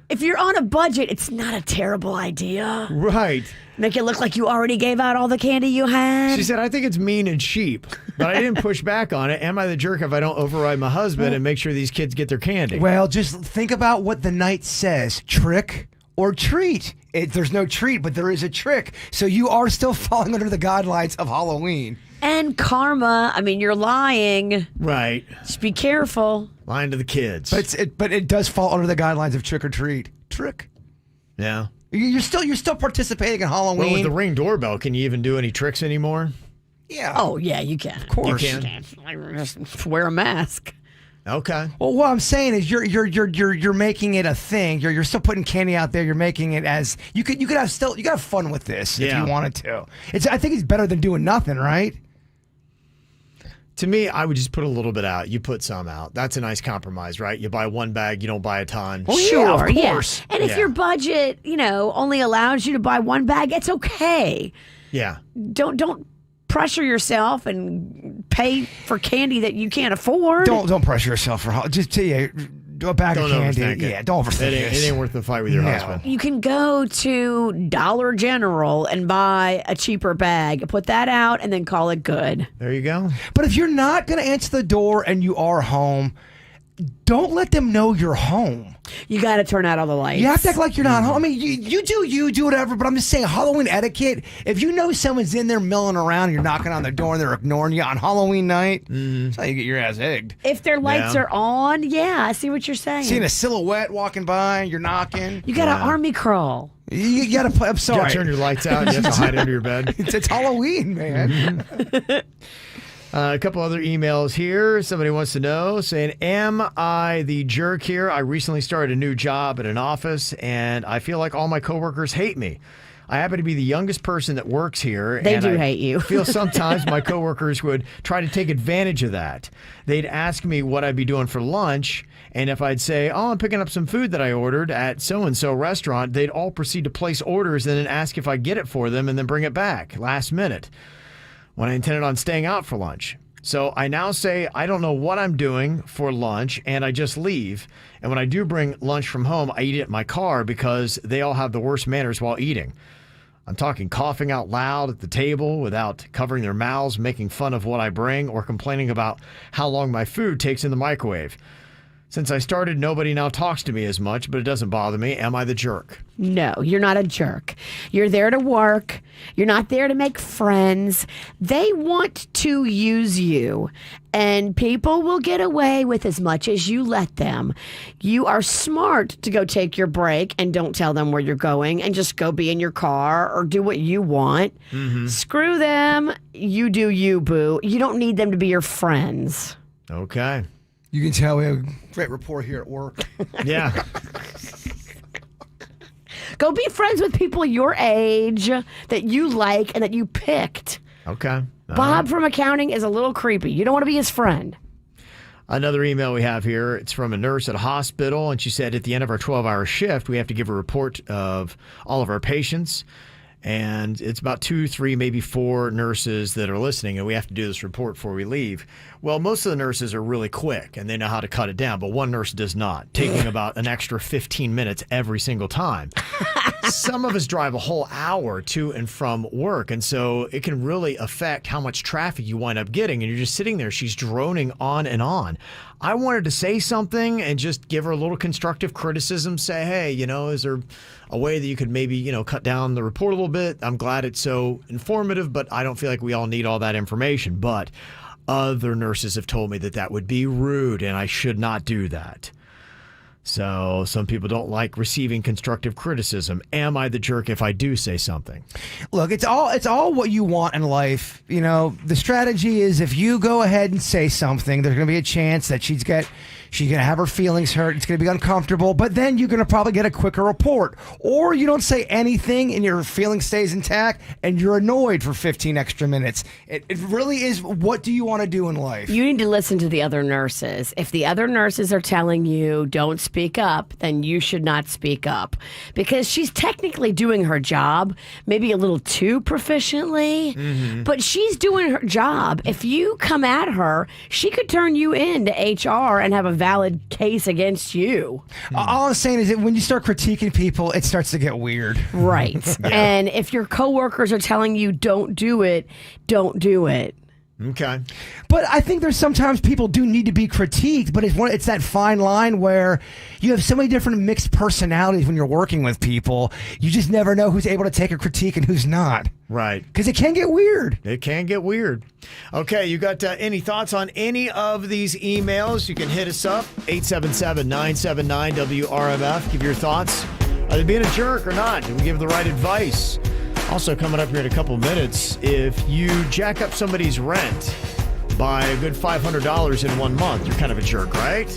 If you're on a budget, it's not a terrible idea. Right. Make it look like you already gave out all the candy you had. She said, I think it's mean and cheap, but I didn't push back on it. Am I the jerk if I don't override my husband and make sure these kids get their candy? Well, just think about what the night says. Trick or treat. There's no treat, but there is a trick. So you are still falling under the guidelines of Halloween. And karma. I mean, you're lying. Right. Just be careful. Lying to the kids. But it does fall under the guidelines of trick or treat. Trick. Yeah. You're still participating in Halloween. Well, with the Ring doorbell, can you even do any tricks anymore? Yeah. Oh, yeah, you can. Of course. You can. Wear a mask. Okay. Well, what I'm saying is you're making it a thing. You're still putting candy out there. You're making it as you could have fun with this if you wanted to. I think it's better than doing nothing, right? To me, I would just put a little bit out. You put some out. That's a nice compromise, right? You buy one bag, you don't buy a ton. Well, Sure, of of course. And if your budget, only allows you to buy one bag, it's okay. Yeah. Don't pressure yourself and pay for candy that you can't afford. Don't pressure yourself for just tell you a bag of candy. Overthink it. Don't overthink it. this. It ain't worth the fight with your husband. You can go to Dollar General and buy a cheaper bag, put that out, and then call it good. There you go. But if you're not going to answer the door and you are home, don't let them know you're home. You got to turn out all the lights. You have to act like you're not home. I mean, you do whatever, but I'm just saying Halloween etiquette. If you know someone's in there milling around, you're knocking on their door and they're ignoring you on Halloween night, that's how you get your ass egged. If their lights are on, I see what you're saying. Seeing a silhouette walking by, you're knocking. You got to army crawl. You got to play. I'm sorry. You got to turn your lights out. You have to hide under your bed. It's Halloween, man. A couple other emails here. Somebody wants to know, saying, am I the jerk here? I recently started a new job at an office, and I feel like all my coworkers hate me. I happen to be the youngest person that works here. They and do I hate you. feel sometimes my coworkers would try to take advantage of that. They'd ask me what I'd be doing for lunch, and if I'd say, I'm picking up some food that I ordered at so-and-so restaurant, they'd all proceed to place orders and then ask if I get it for them and then bring it back last minute, when I intended on staying out for lunch. So I now say I don't know what I'm doing for lunch, and I just leave. And when I do bring lunch from home, I eat it in my car because they all have the worst manners while eating. I'm talking coughing out loud at the table without covering their mouths, making fun of what I bring, or complaining about how long my food takes in the microwave. Since I started, nobody now talks to me as much, but it doesn't bother me. Am I the jerk? No, you're not a jerk. You're there to work. You're not there to make friends. They want to use you, and people will get away with as much as you let them. You are smart to go take your break and don't tell them where you're going and just go be in your car or do what you want. Mm-hmm. Screw them. You do you, boo. You don't need them to be your friends. Okay. You can tell we have a great rapport here at work. Yeah. Go be friends with people your age that you like and that you picked. Okay. Bob from accounting is a little creepy. You don't want to be his friend. Another email we have here, it's from a nurse at a hospital, and she said at the end of our 12-hour shift, we have to give a report of all of our patients. And it's about 2, 3, maybe 4 nurses that are listening, and we have to do this report before we leave. Well, most of the nurses are really quick, and they know how to cut it down, but one nurse does not, taking about an extra 15 minutes every single time. Some of us drive a whole hour to and from work, and so it can really affect how much traffic you wind up getting, and you're just sitting there. She's droning on and on. I wanted to say something and just give her a little constructive criticism, say, hey, is there a way that you could maybe, cut down the report a little bit? I'm glad it's so informative, but I don't feel like we all need all that information. But other nurses have told me that that would be rude and I should not do that. So some people don't like receiving constructive criticism. Am I the jerk if I do say something? Look, it's all what you want in life. The strategy is if you go ahead and say something, there's going to be a chance that she's going to have her feelings hurt. It's going to be uncomfortable, but then you're going to probably get a quicker report. Or you don't say anything and your feeling stays intact and you're annoyed for 15 extra minutes. It really is, what do you want to do in life? You need to listen to the other nurses. If the other nurses are telling you don't speak up, then you should not speak up. Because she's technically doing her job, maybe a little too proficiently, but she's doing her job. If you come at her, she could turn you into HR and have a valid case against you. All I'm saying is that when you start critiquing people, it starts to get weird. Right. Yeah. And if your coworkers are telling you don't do it, don't do it. Okay. But I think there's sometimes people do need to be critiqued, but it's that fine line where you have so many different mixed personalities when you're working with people. You just never know who's able to take a critique and who's not. Right. Because it can get weird. It can get weird. Okay, you got any thoughts on any of these emails? You can hit us up, 877-979-WRMF. Give your thoughts. Are they being a jerk or not? Did we give the right advice? Also, coming up here in a couple minutes, if you jack up somebody's rent, by a good $500 in 1 month. You're kind of a jerk, right?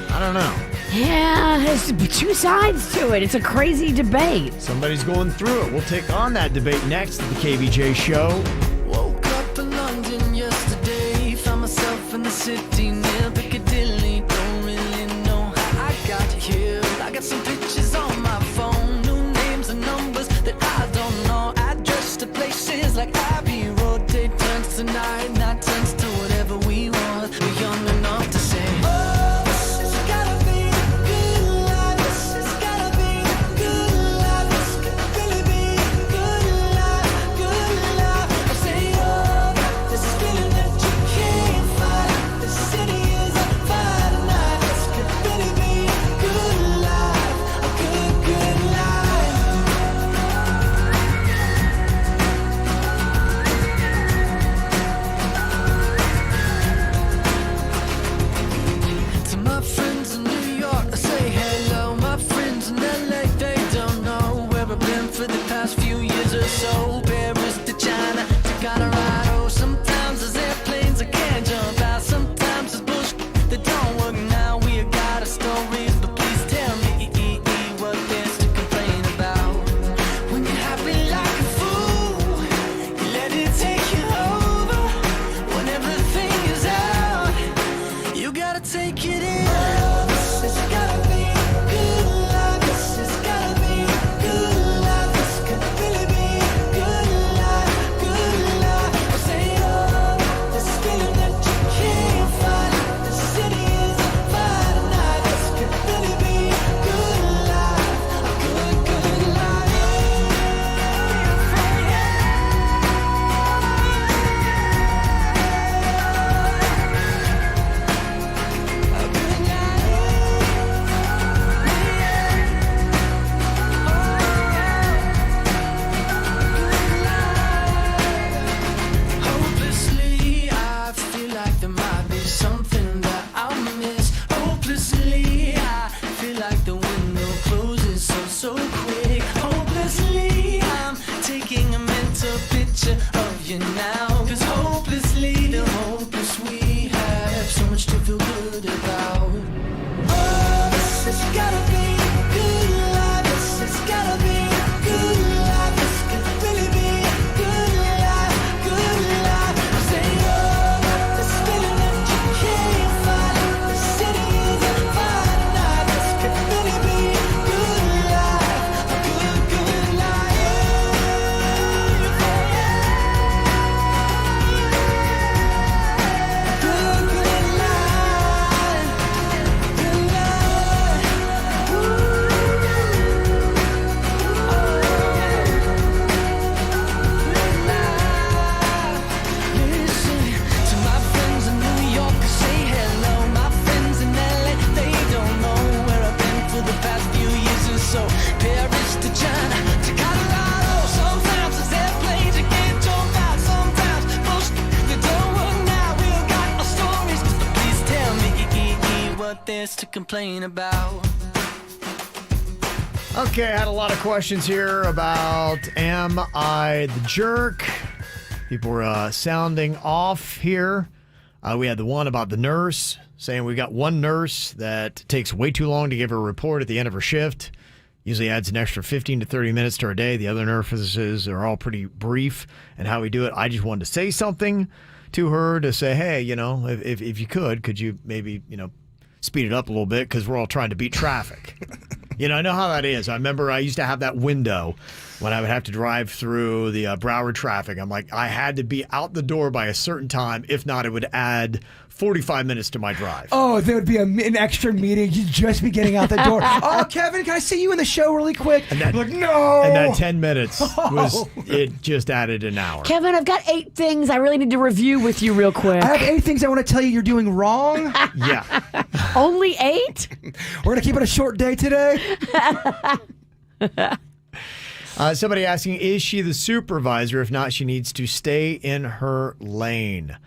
I don't know. Yeah, there's two sides to it. It's a crazy debate. Somebody's going through it. We'll take on that debate next at the KVJ Show. Woke up in London yesterday, found myself in the city near Piccadilly. Don't really know how I got here. I got some pictures on my phone, new names and numbers that I don't know. Address to places like Abbey Road. Day turns to night, night turns to whatever we want. We're young enough to say, oh, this has gotta be a good life. This has gotta be a good life. This could really be a good life, good life. I say, oh, this is feeling that you can't fight. The city is on fire tonight. This could really be a good life, a good, good life. To my friends in New York, I say hello. My friends in LA, they don't know where I've been for the past few years or so. Paris to China to Colorado. Sometimes there's airplanes I can't jump out. Sometimes there's bullshit that don't work now. We got our stories, but please tell me what there's to complain about. When you're happy like a fool, you let it take you over. When everything is out, you gotta take it in. This has gotta be a good life. This has gotta be a good life. This could really be a good life, good life. I say, oh, this feeling that you can't fight. The city is on fire tonight. This could really be a good life, a good, good life. Hopelessly, I feel like there might be something that I'll miss. Hopelessly, I feel like the window closes so quick. Hopelessly, I'm taking a mental picture of you now. 'Cause hopelessly, the hopeless we have so much to feel good about. Oh, this has gotta be a good life. This has gotta be a good life. This could really be a good life, good life. I say, oh, this feeling that you can't fight. The city is on fire tonight. This could really be a good life, a good, good life. Good, good life, good Listen to my friends in New York, say hello. My friends in LA, they don't know where I've been for the past few years or so. Paris to China to Colorado. Sometimes there's airplanes you can't jump out. Sometimes bullshit that don't work now. We've got our stories, but please tell me what there's to complain about. Okay, I had a lot of questions here about am I the jerk? People were sounding off here. We had the one about the nurse, saying we got one nurse that takes way too long to give her report at the end of her shift. Usually adds an extra 15 to 30 minutes to her day. The other nurses are all pretty brief in how we do it. I just wanted to say something to her to say, hey, if you could you maybe, speed it up a little bit because we're all trying to beat traffic. I know how that is. I remember I used to have that window when I would have to drive through the Broward traffic. I'm like, I had to be out the door by a certain time. If not, it would add 45 minutes to my drive. Oh, there would be an extra meeting. You'd just be getting out the door. Oh, Kevin, can I see you in the show really quick? And that, like, no. And that 10 minutes it just added an hour. Kevin, I've got 8 things I really need to review with you real quick. I have 8 things I want to tell you you're doing wrong. Yeah. Only 8? We're going to keep it a short day today. Somebody asking, is she the supervisor? If not, she needs to stay in her lane.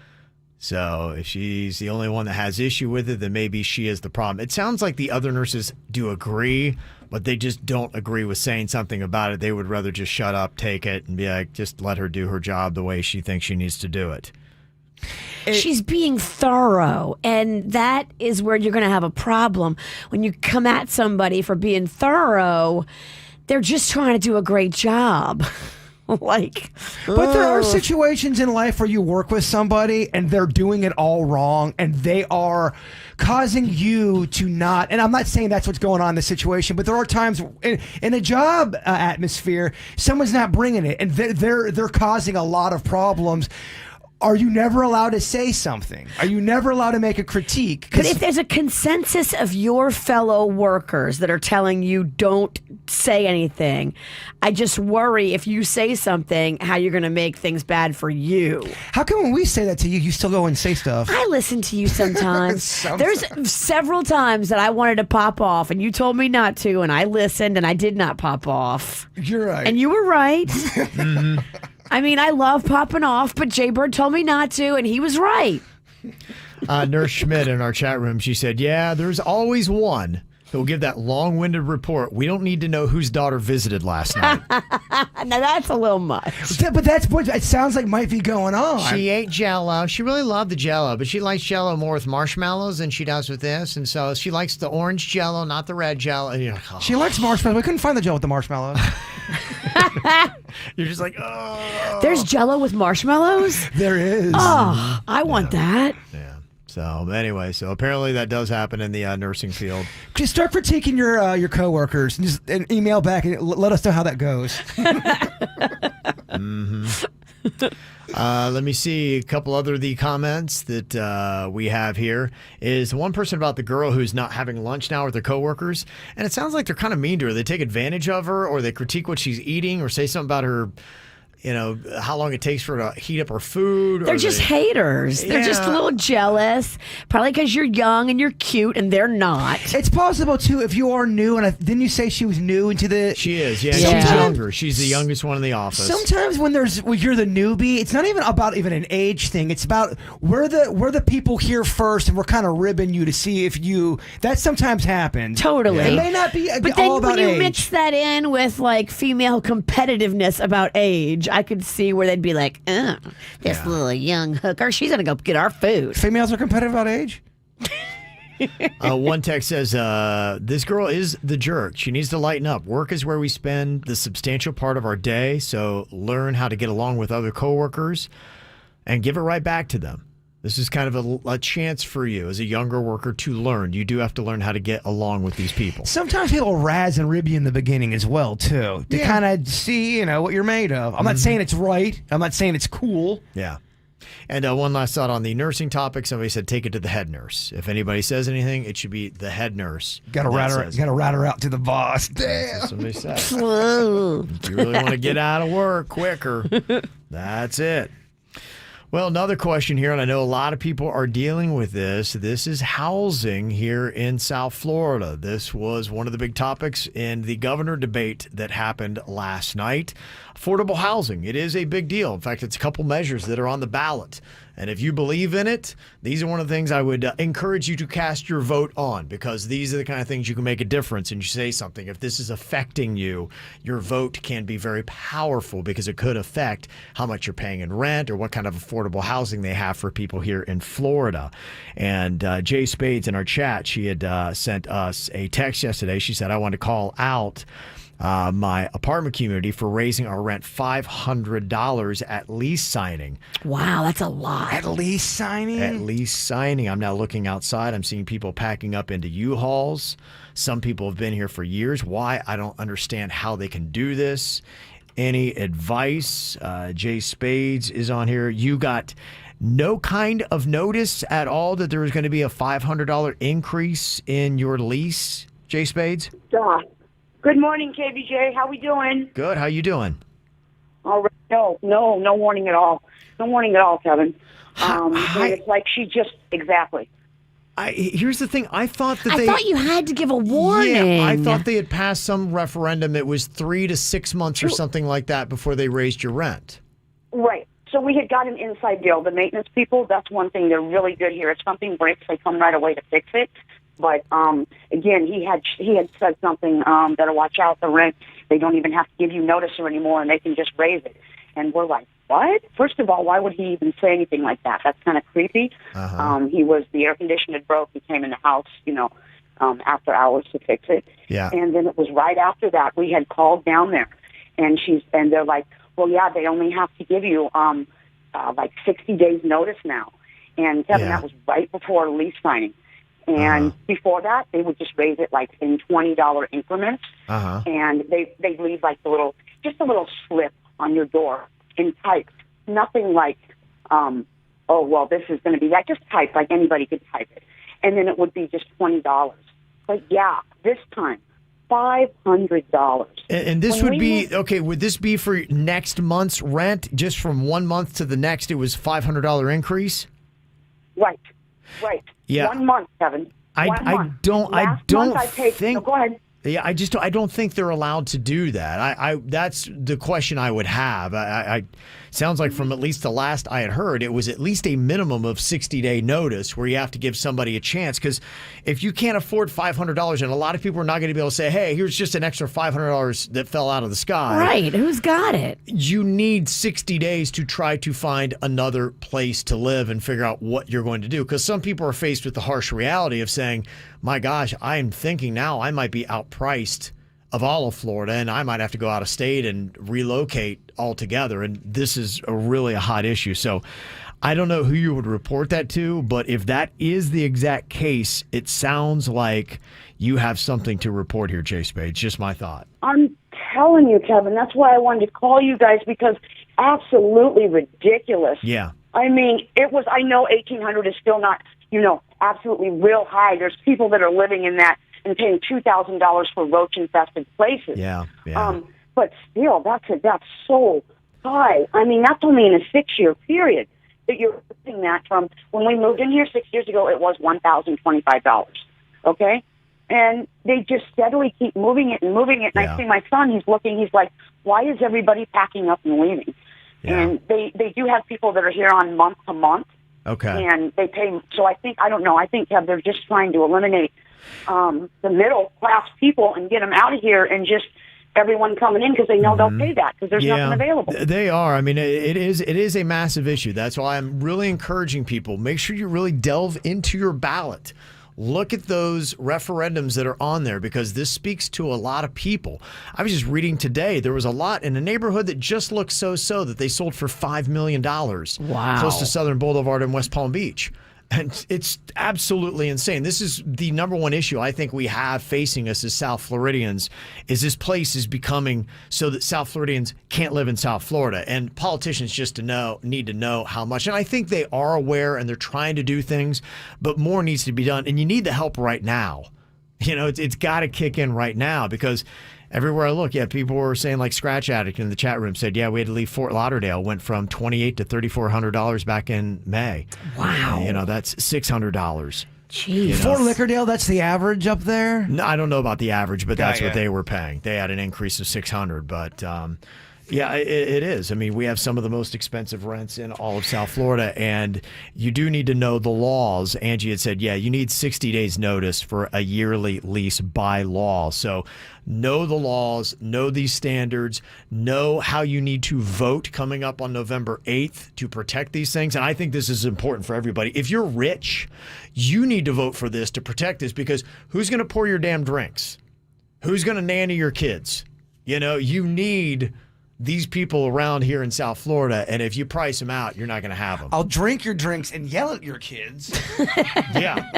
So if she's the only one that has issue with it, then maybe she is the problem. It sounds like the other nurses do agree, but they just don't agree with saying something about it. They would rather just shut up, take it, and be like, just let her do her job the way she thinks she needs to do it. She's being thorough, and that is where you're going to have a problem. When you come at somebody for being thorough, they're just trying to do a great job. But there are situations in life where you work with somebody and they're doing it all wrong and they are causing you to not, and I'm not saying that's what's going on in the situation, but there are times in a job atmosphere, someone's not bringing it and they're causing a lot of problems. Are you never allowed to say something? Are you never allowed to make a critique? But if there's a consensus of your fellow workers that are telling you don't say anything, I just worry if you say something, how you're going to make things bad for you. How come when we say that to you, you still go and say stuff? I listen to you sometimes. There's several times that I wanted to pop off, and you told me not to, and I listened, and I did not pop off. You're right. And you were right. I mean, I love popping off, but Jay Bird told me not to, and he was right. Nurse Schmidt in our chat room, she said, yeah, there's always one who'll give that long-winded report. We don't need to know whose daughter visited last night. Now, that's a little much. But that's what it sounds like might be going on. She ate Jell-O. She really loved the Jell-O, but she likes Jell-O more with marshmallows than she does with this. And so she likes the orange Jell-O, not the red Jell-O. And you're like, oh. She likes marshmallows. We couldn't find the Jell with the marshmallows. You're just like, oh. There's Jell-O with marshmallows? There is. Oh, I want that. Yeah. So anyway, apparently that does happen in the nursing field. Just start critiquing your coworkers and email back and let us know how that goes. Let me see a couple other of the comments that we have here. Is one person about the girl who's not having lunch now with her coworkers, and it sounds like they're kind of mean to her. They take advantage of her, or they critique what she's eating, or say something about her. You know, how long it takes for her to heat up her food. They're just haters. They're just a little jealous. Probably because you're young and you're cute and they're not. It's possible, too, if you are new. And didn't you say she was new into the... She is, yeah. She's younger. She's the youngest one in the office. Sometimes when you're the newbie, it's not even about even an age thing. It's about we're the people here first and we're kind of ribbing you to see if you... That sometimes happens. Totally. It may not be but all about age. But then when you mix that in with like female competitiveness about age, I could see where they'd be like, this little young hooker, she's going to go get our food. Females are competitive about age? One text says, this girl is the jerk. She needs to lighten up. Work is where we spend the substantial part of our day, so learn how to get along with other coworkers and give it right back to them. This is kind of a chance for you as a younger worker to learn. You do have to learn how to get along with these people. Sometimes people razz and rib you in the beginning as well, too. To kind of see, what you're made of. I'm not saying it's right. I'm not saying it's cool. Yeah. And one last thought on the nursing topic. Somebody said take it to the head nurse. If anybody says anything, it should be the head nurse. Got to rat her out to the boss. Damn. That's what somebody said. If you really want to get out of work quicker, that's it. Well, another question here, and I know a lot of people are dealing with this. This is housing here in South Florida. This was one of the big topics in the governor debate that happened last night. Affordable housing, it is a big deal. In fact, it's a couple measures that are on the ballot. And if you believe in it, these are one of the things I would encourage you to cast your vote on, because these are the kind of things you can make a difference and you say something. If this is affecting you, your vote can be very powerful because it could affect how much you're paying in rent or what kind of affordable housing they have for people here in Florida. And Jay Spades in our chat, she had sent us a text yesterday. She said, I want to call out my apartment community for raising our rent $500 at lease signing. Wow, that's a lot. At lease signing? At lease signing. I'm now looking outside. I'm seeing people packing up into U-Hauls. Some people have been here for years. Why? I don't understand how they can do this. Any advice? Jay Spades is on here. You got no kind of notice at all that there was going to be a $500 increase in your lease, Jay Spades? Good morning, KVJ. How we doing? Good. How you doing? All right. No warning at all. No warning at all, Kevin. It's like she just exactly. Here's the thing. I thought you had to give a warning. Yeah, I thought they had passed some referendum. It was 3 to 6 months or something like that before they raised your rent. Right. So we had got an inside deal. The maintenance people, that's one thing. They're really good here. If something breaks, they come right away to fix it. But again, he had said something that'll watch out the rent. They don't even have to give you notice anymore, and they can just raise it. And we're like, what? First of all, why would he even say anything like that? That's kind of creepy. The air conditioner broke. He came in the house, after hours to fix it. Yeah. And then it was right after that we had called down there, and they're like, well, yeah, they only have to give you like 60 days notice now. And Kevin, that was right before lease signing. And before that, they would just raise it like in $20 increments. And they'd leave like just a little slip on your door in type. Nothing like, oh, well, this is going to be that. Just type, like anybody could type it. And then it would be just $20. But yeah, this time, $500. And this would be, okay, would this be for next month's rent? Just from 1 month to the next, it was $500 increase? Right. Yeah. 1 month, Kevin. I don't think. No, go ahead. Yeah, I don't think they're allowed to do that. That's the question I would have. Sounds like from at least the last I had heard, it was at least a minimum of 60-day notice where you have to give somebody a chance. Because if you can't afford $500, and a lot of people are not going to be able to say, hey, here's just an extra $500 that fell out of the sky. Right. Who's got it? You need 60 days to try to find another place to live and figure out what you're going to do. Because some people are faced with the harsh reality of saying, my gosh, I'm thinking now I might be outpriced of all of Florida, and I might have to go out of state and relocate altogether. And this is really a hot issue. So I don't know who you would report that to, but if that is the exact case, it sounds like you have something to report here, Jay Spade. Just my thought. I'm telling you, Kevin, that's why I wanted to call you guys, because absolutely ridiculous. Yeah. I mean, I know 1,800 is still not, absolutely real high. There's people that are living in that and paying $2,000 for roach-infested places. Yeah. But still, that's so high. I mean, that's only in a 6-year period that you're looking at. From when we moved in here 6 years ago, it was $1,025. Okay? And they just steadily keep moving it. And I see my son, he's like, why is everybody packing up and leaving? Yeah. And they do have people that are here on month to month. Okay. And they pay. So I think they're just trying to eliminate the middle class people and get them out of here, and just everyone coming in because they know they'll pay that because there's nothing available. They are. I mean, it is a massive issue. That's why I'm really encouraging people. Make sure you really delve into your ballot. Look at those referendums that are on there, because this speaks to a lot of people. I was just reading today, there was a lot in a neighborhood that just looked so that they sold for $5 million. Wow. Close to Southern Boulevard in West Palm Beach. And it's absolutely insane. This is the number one issue I think we have facing us as South Floridians, is this place is becoming so that South Floridians can't live in South Florida. And politicians need to know how much. And I think they are aware and they're trying to do things, but more needs to be done. And you need the help right now. It's got to kick in right now, because everywhere I look, people were saying, like Scratch Addict in the chat room said, we had to leave Fort Lauderdale, went from $2,800 to $3,400 back in May. Wow. That's $600. Jeez. Fort Lickerdale, that's the average up there? No, I don't know about the average, but that's what they were paying. They had an increase of $600, but it is. I mean, we have some of the most expensive rents in all of South Florida, and you do need to know the laws. Angie had said, you need 60 days notice for a yearly lease by law. So know the laws, know these standards, know how you need to vote coming up on November 8th to protect these things. And I think this is important for everybody. If you're rich, you need to vote for this to protect this, because who's going to pour your damn drinks? Who's going to nanny your kids? You need these people around here in South Florida, and if you price them out, you're not going to have them. I'll drink your drinks and yell at your kids. Yeah.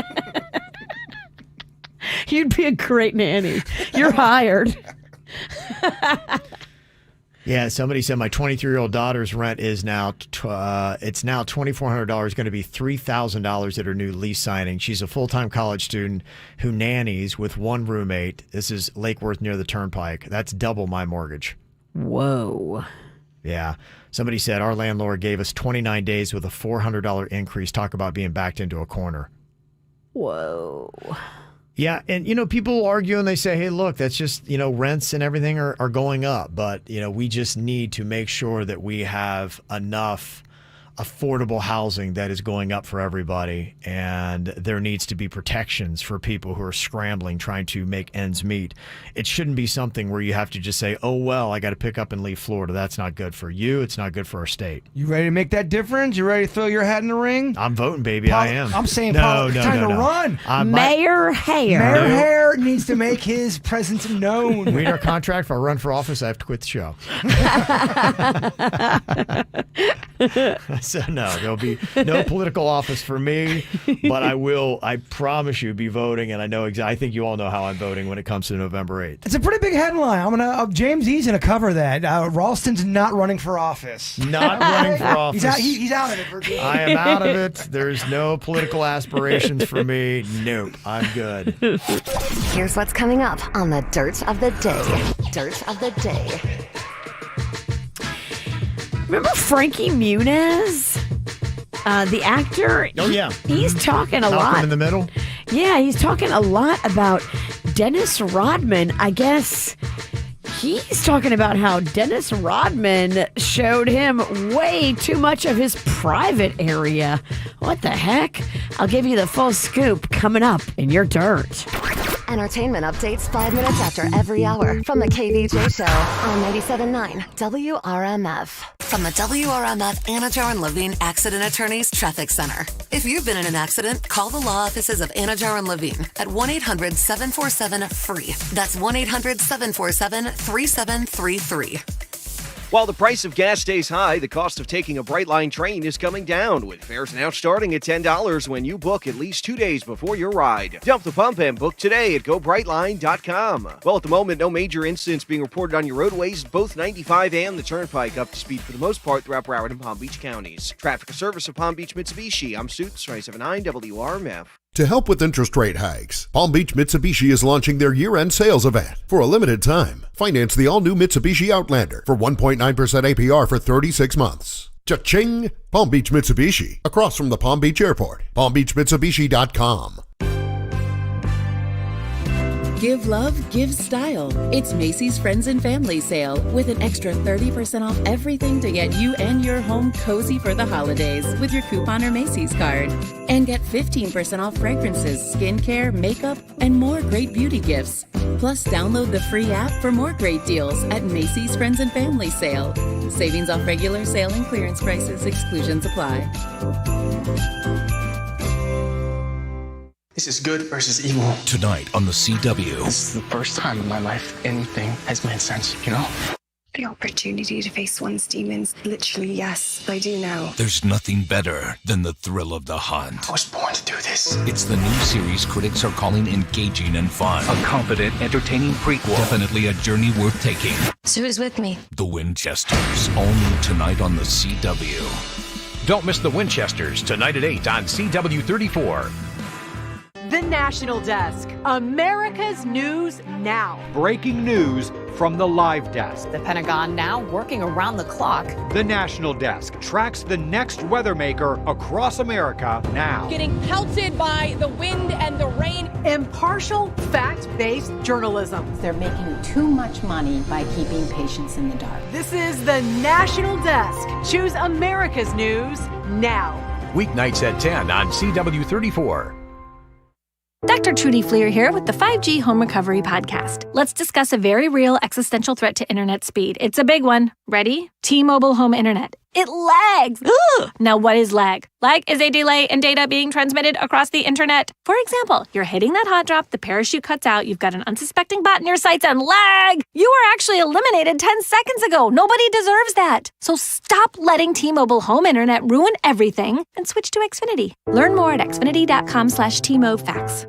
You'd be a great nanny. You're hired. Yeah, somebody said my 23-year-old daughter's rent is now it's now $2,400, going to be $3,000 at her new lease signing. She's a full-time college student who nannies with one roommate. This is Lake Worth near the Turnpike. That's double my mortgage. Whoa. Yeah. Somebody said our landlord gave us 29 days with a $400 increase. Talk about being backed into a corner. Whoa. Yeah. And, people argue and they say, hey, look, that's just, rents and everything are going up. But, we just need to make sure that we have enough affordable housing that is going up for everybody, and there needs to be protections for people who are scrambling, trying to make ends meet. It shouldn't be something where you have to just say, oh, well, I got to pick up and leave Florida. That's not good for you. It's not good for our state. You ready to make that difference? You ready to throw your hat in the ring? I'm voting, baby. I am. I'm saying no, time to run. Mayor Hare. Mayor Hare needs to make his presence known. Read our contract. If I run for office, I have to quit the show. So no, there'll be no political office for me, but I promise you, be voting, and I think you all know how I'm voting when it comes to November 8th. It's a pretty big headline. James E's gonna cover that. Ralston's not running for office. Not running for office. He's out of it, Virginia. I am out of it. There's no political aspirations for me. Nope, I'm good. Here's what's coming up on the Dirt of the Day. Dirt of the Day. Remember Frankie Muniz? The actor? Oh, yeah. He's talking a lot. Malcolm in the Middle? Yeah, he's talking a lot about Dennis Rodman. I guess he's talking about how Dennis Rodman showed him way too much of his private area. What the heck? I'll give you the full scoop coming up in your Dirt. Entertainment updates 5 minutes after every hour from the KVJ Show on 97.9 WRMF. From the WRMF Anajar and Levine Accident Attorneys Traffic Center. If you've been in an accident, call the law offices of Anajar and Levine at 1-800-747-FREE. That's 1-800-747-3733. While the price of gas stays high, the cost of taking a Brightline train is coming down, with fares now starting at $10 when you book at least 2 days before your ride. Dump the pump and book today at GoBrightline.com. Well, at the moment, no major incidents being reported on your roadways, both 95 and the Turnpike up to speed for the most part throughout Broward and Palm Beach counties. Traffic service of Palm Beach Mitsubishi. I'm Suits, 97.9 WRMF. To help with interest rate hikes, Palm Beach Mitsubishi is launching their year-end sales event. For a limited time, finance the all-new Mitsubishi Outlander for 1.9% APR for 36 months. Cha-ching! Palm Beach Mitsubishi, across from the Palm Beach Airport. PalmBeachMitsubishi.com. Give love, give style. It's Macy's Friends and Family Sale with an extra 30% off everything to get you and your home cozy for the holidays with your coupon or Macy's card. And get 15% off fragrances, skincare, makeup, and more great beauty gifts. Plus, download the free app for more great deals at Macy's Friends and Family Sale. Savings off regular sale and clearance prices. Exclusions apply. This is good versus evil. Tonight on the CW. This is the first time in my life anything has made sense, you know? The opportunity to face one's demons. Literally, yes, I do now. There's nothing better than the thrill of the hunt. I was born to do this. It's the new series critics are calling engaging and fun. A confident, entertaining prequel. Definitely a journey worth taking. So who's with me? The Winchesters. All new tonight on the CW. Don't miss The Winchesters tonight at 8 on CW 34. The National Desk, America's News Now. Breaking news from the live desk. The Pentagon now working around the clock. The National Desk tracks the next weather maker across America now. Getting pelted by the wind and the rain. Impartial, fact-based journalism. They're making too much money by keeping patients in the dark. This is the National Desk. Choose America's News now. Weeknights at 10 on CW 34. Dr. Trudy Fleer here with the 5G Home Recovery Podcast. Let's discuss a very real existential threat to internet speed. It's a big one. Ready? T-Mobile Home Internet. It lags. Ugh. Now, what is lag? Lag is a delay in data being transmitted across the internet. For example, you're hitting that hot drop, the parachute cuts out, you've got an unsuspecting bot in your sights, and lag! You were actually eliminated 10 seconds ago. Nobody deserves that. So stop letting T-Mobile Home Internet ruin everything and switch to Xfinity. Learn more at xfinity.com/TMOFax.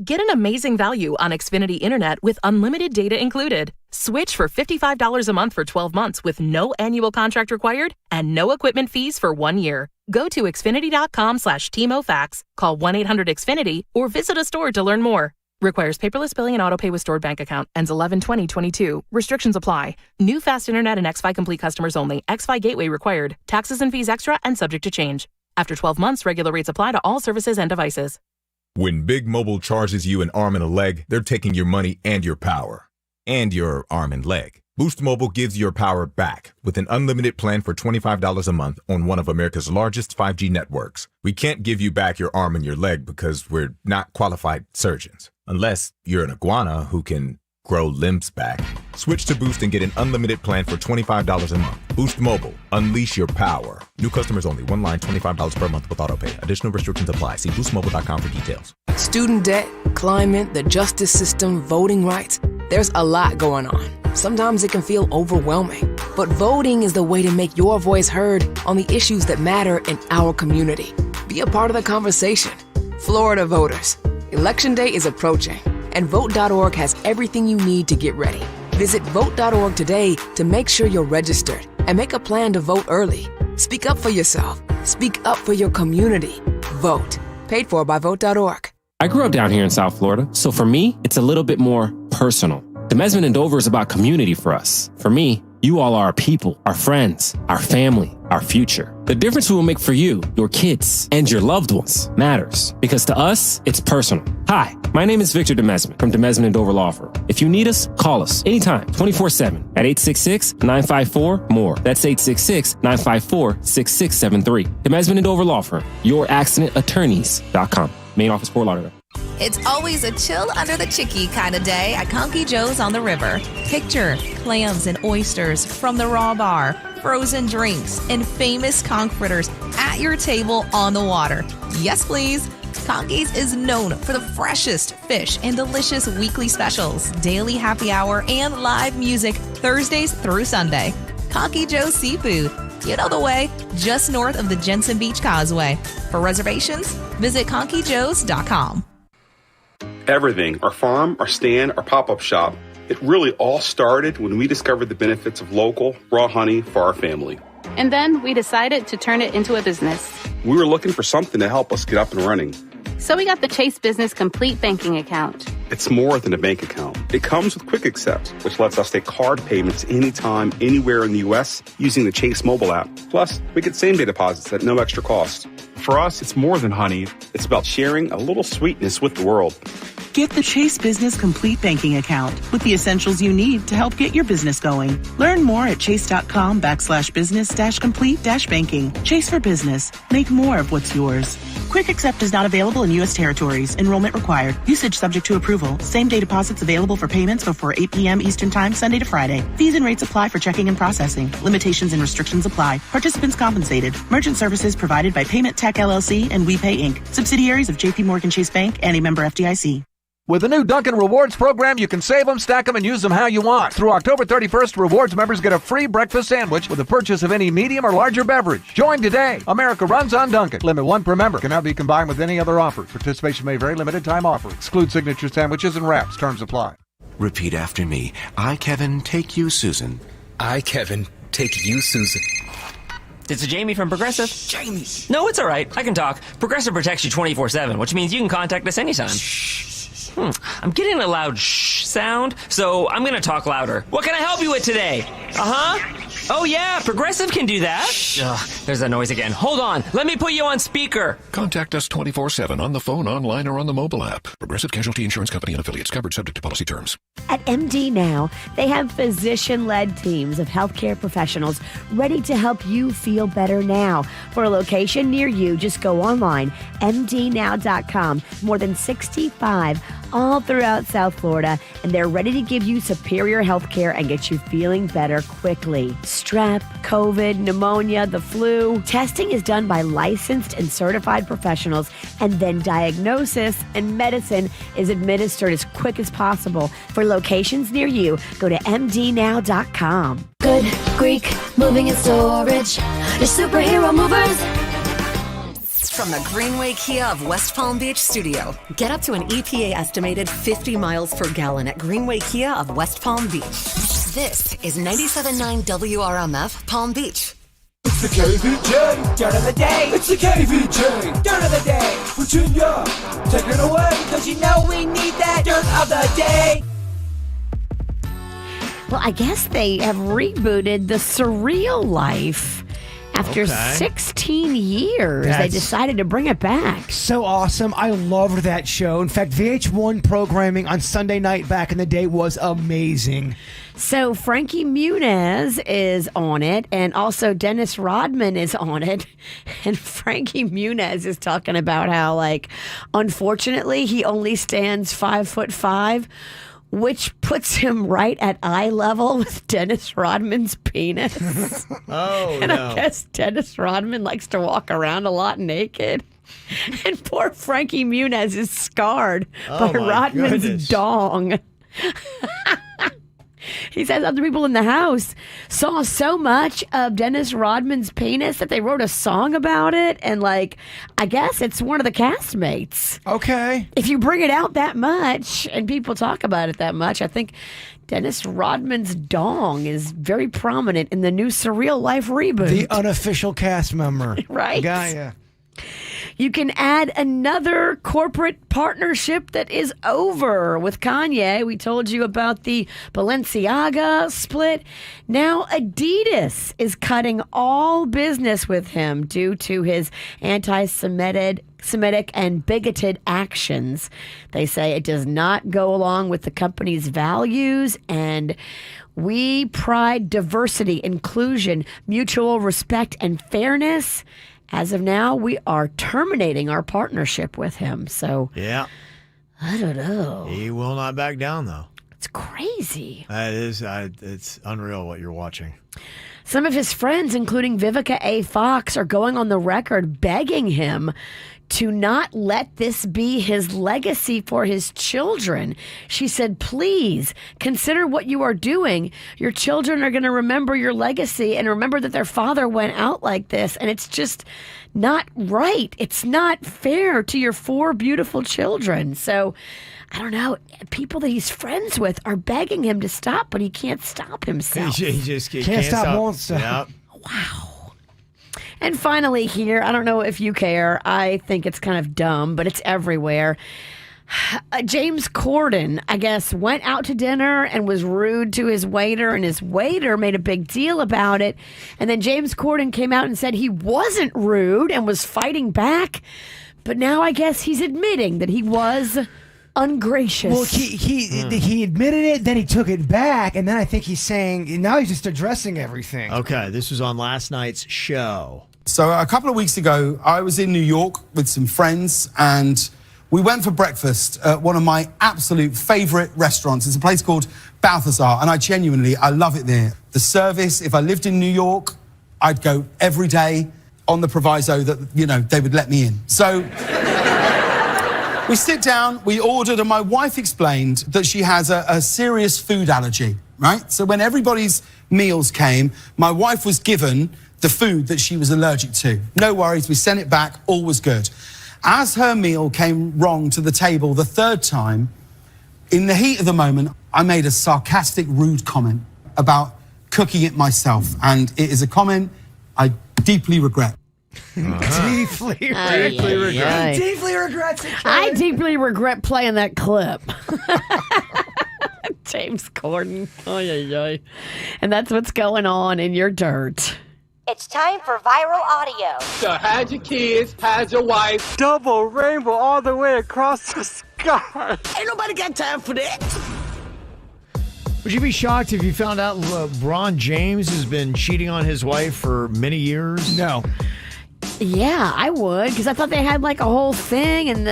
Get an amazing value on Xfinity Internet with unlimited data included. Switch for $55 a month for 12 months with no annual contract required and no equipment fees for 1 year. Go to xfinity.com/TMOFax, call 1-800-XFINITY, or visit a store to learn more. Requires paperless billing and autopay with stored bank account. Ends 11/20/22. Restrictions apply. New fast internet and XFi Complete customers only. XFi Gateway required. Taxes and fees extra and subject to change. After 12 months, regular rates apply to all services and devices. When Big Mobile charges you an arm and a leg, they're taking your money and your power. And your arm and leg. Boost Mobile gives your power back with an unlimited plan for $25 a month on one of America's largest 5G networks. We can't give you back your arm and your leg because we're not qualified surgeons. Unless you're an iguana who can grow limbs back. Switch to Boost and get an unlimited plan for $25 a month. Boost Mobile. Unleash your power. New customers only. One line, $25 per month with autopay. Additional restrictions apply. See boostmobile.com for details. Student debt, climate, the justice system, voting rights. There's a lot going on. Sometimes it can feel overwhelming. But voting is the way to make your voice heard on the issues that matter in our community. Be a part of the conversation. Florida voters. Election day is approaching, and Vote.org has everything you need to get ready. Visit Vote.org today to make sure you're registered and make a plan to vote early. Speak up for yourself. Speak up for your community. Vote. Paid for by Vote.org. I grew up down here in South Florida, so for me, it's a little bit more personal. Demesman and Dover is about community for us. For me, you all are our people, our friends, our family, our future. The difference we will make for you, your kids, and your loved ones matters, because to us, it's personal. Hi, my name is Victor Demesman from Demesman and Dover Law Firm. If you need us, call us anytime, 24/7 at 866-954-MORE. That's 866-954-6673. Demesman and Dover Law Firm, youraccidentattorneys.com. Main office, Fort Lauderdale. It's always a chill under the chicky kind of day at Conky Joe's on the river. Picture clams and oysters from the raw bar, frozen drinks, and famous conch fritters at your table on the water. Yes, please. Conky's is known for the freshest fish and delicious weekly specials, daily happy hour, and live music Thursdays through Sunday. Conky Joe's Seafood. You know the way, just north of the Jensen Beach Causeway. For reservations, visit conkyjoes.com. Everything, our farm, our stand, our pop-up shop, it really all started when we discovered the benefits of local, raw honey for our family. And then we decided to turn it into a business. We were looking for something to help us get up and running. So we got the Chase Business Complete Banking Account. It's more than a bank account. It comes with Quick Accept, which lets us take card payments anytime, anywhere in the U.S. using the Chase mobile app. Plus, we get same-day deposits at no extra cost. For us, it's more than honey. It's about sharing a little sweetness with the world. Get the Chase Business Complete Banking Account with the essentials you need to help get your business going. Learn more at chase.com/business-complete-banking. Chase for business. Make more of what's yours. Quick Accept is not available in U.S. territories. Enrollment required. Usage subject to approval. Same-day deposits available for payments before 8 p.m. Eastern Time, Sunday to Friday. Fees and rates apply for checking and processing. Limitations and restrictions apply. Participants compensated. Merchant services provided by Payment Tech LLC and WePay Inc., subsidiaries of J.P. Morgan Chase Bank and a member FDIC. With the new Dunkin' Rewards program, you can save them, stack them, and use them how you want. Through October 31st, Rewards members get a free breakfast sandwich with the purchase of any medium or larger beverage. Join today. America runs on Dunkin'. Limit 1 per member. Cannot be combined with any other offer. Participation may vary. Limited time offer. Exclude signature sandwiches and wraps. Terms apply. Repeat after me. I, Kevin, take you, Susan. I, Kevin, take you, Susan. It's Jamie from Progressive. Jamie. No, it's all right. I can talk. Progressive protects you 24/7, which means you can contact us anytime. I'm getting a loud shh sound, so I'm going to talk louder. What can I help you with today? Oh, yeah, Progressive can do that. Ugh, there's that noise again. Hold on. Let me put you on speaker. Contact us 24/7 on the phone, online, or on the mobile app. Progressive Casualty Insurance Company and affiliates, covered subject to policy terms. At MD Now, they have physician-led teams of healthcare professionals ready to help you feel better now. For a location near you, just go online, mdnow.com. More than 65 all throughout South Florida, and they're ready to give you superior health care and get you feeling better quickly. Strep, COVID, pneumonia, the flu. Testing is done by licensed and certified professionals, and then diagnosis and medicine is administered as quick as possible. For locations near you, go to mdnow.com. Good Greek moving and storage. Your superhero movers. From the Greenway Kia of West Palm Beach studio, get up to an EPA estimated 50 miles per gallon at Greenway Kia of West Palm Beach. This is 97.9 WRMF Palm Beach. It's the KVJ dirt of the day. It's the KVJ dirt of the day. Virginia, take it away, cause you know we need that dirt of the day. Well, I guess they have rebooted The Surreal Life After 16 years, they decided to bring it back. So awesome. I loved that show. In fact, VH1 programming on Sunday night back in the day was amazing. So Frankie Muniz is on it, and also Dennis Rodman is on it. And Frankie Muniz is talking about how, like, unfortunately, he only stands 5'5", which puts him right at eye level with Dennis Rodman's penis. And I guess Dennis Rodman likes to walk around a lot naked. And poor Frankie Muniz is scarred by Rodman's dong. He says other people in the house saw so much of Dennis Rodman's penis that they wrote a song about it. And, like, I guess it's one of the castmates. Okay. If you bring it out that much and people talk about it that much, I think Dennis Rodman's dong is very prominent in the new Surreal Life reboot. The unofficial cast member. Right. Gaia. You can add another corporate partnership that is over with Kanye. We told you about the Balenciaga split. Now Adidas is cutting all business with him due to his anti-Semitic and bigoted actions. They say it does not go along with the company's values, and we pride diversity, inclusion, mutual respect, and fairness. As of now, we are terminating our partnership with him. So, yeah, I don't know. He will not back down, though. It's crazy. It is. It's unreal what you're watching. Some of his friends, including Vivica A. Fox, are going on the record begging him to not let this be his legacy for his children. She said, please consider what you are doing. Your children are going to remember your legacy and remember that their father went out like this. And it's just not right. It's not fair to your 4 beautiful children. So I don't know. People that he's friends with are begging him to stop, but he can't stop himself. He just can't stop, won't stop. Yep. Wow. And finally here, I don't know if you care. I think it's kind of dumb, but it's everywhere. James Corden, I guess, went out to dinner and was rude to his waiter, and his waiter made a big deal about it. And then James Corden came out and said he wasn't rude and was fighting back. But now I guess he's admitting that he was ungracious. Well, he admitted it, then he took it back, and then I think he's saying, now he's just addressing everything. Okay, this was on last night's show. So a couple of weeks ago, I was in New York with some friends, and we went for breakfast at one of my absolute favorite restaurants. It's a place called Balthazar, and I love it there. The service, if I lived in New York, I'd go every day on the proviso that, they would let me in. So we sit down, we ordered, and my wife explained that she has a serious food allergy, right? So when everybody's meals came, my wife was given the food that she was allergic to. No worries, we sent it back, all was good. As her meal came wrong to the table the 3rd time, in the heat of the moment, I made a sarcastic, rude comment about cooking it myself. And it is a comment I deeply regret. Deeply regrets it. I deeply regret playing that clip. James Corden. And that's what's going on in your dirt. It's time for viral audio. So hide your kids, hide your wife. Double rainbow all the way across the sky. Ain't nobody got time for that. Would you be shocked if you found out LeBron James has been cheating on his wife for many years? No. Yeah, I would, because I thought they had like a whole thing and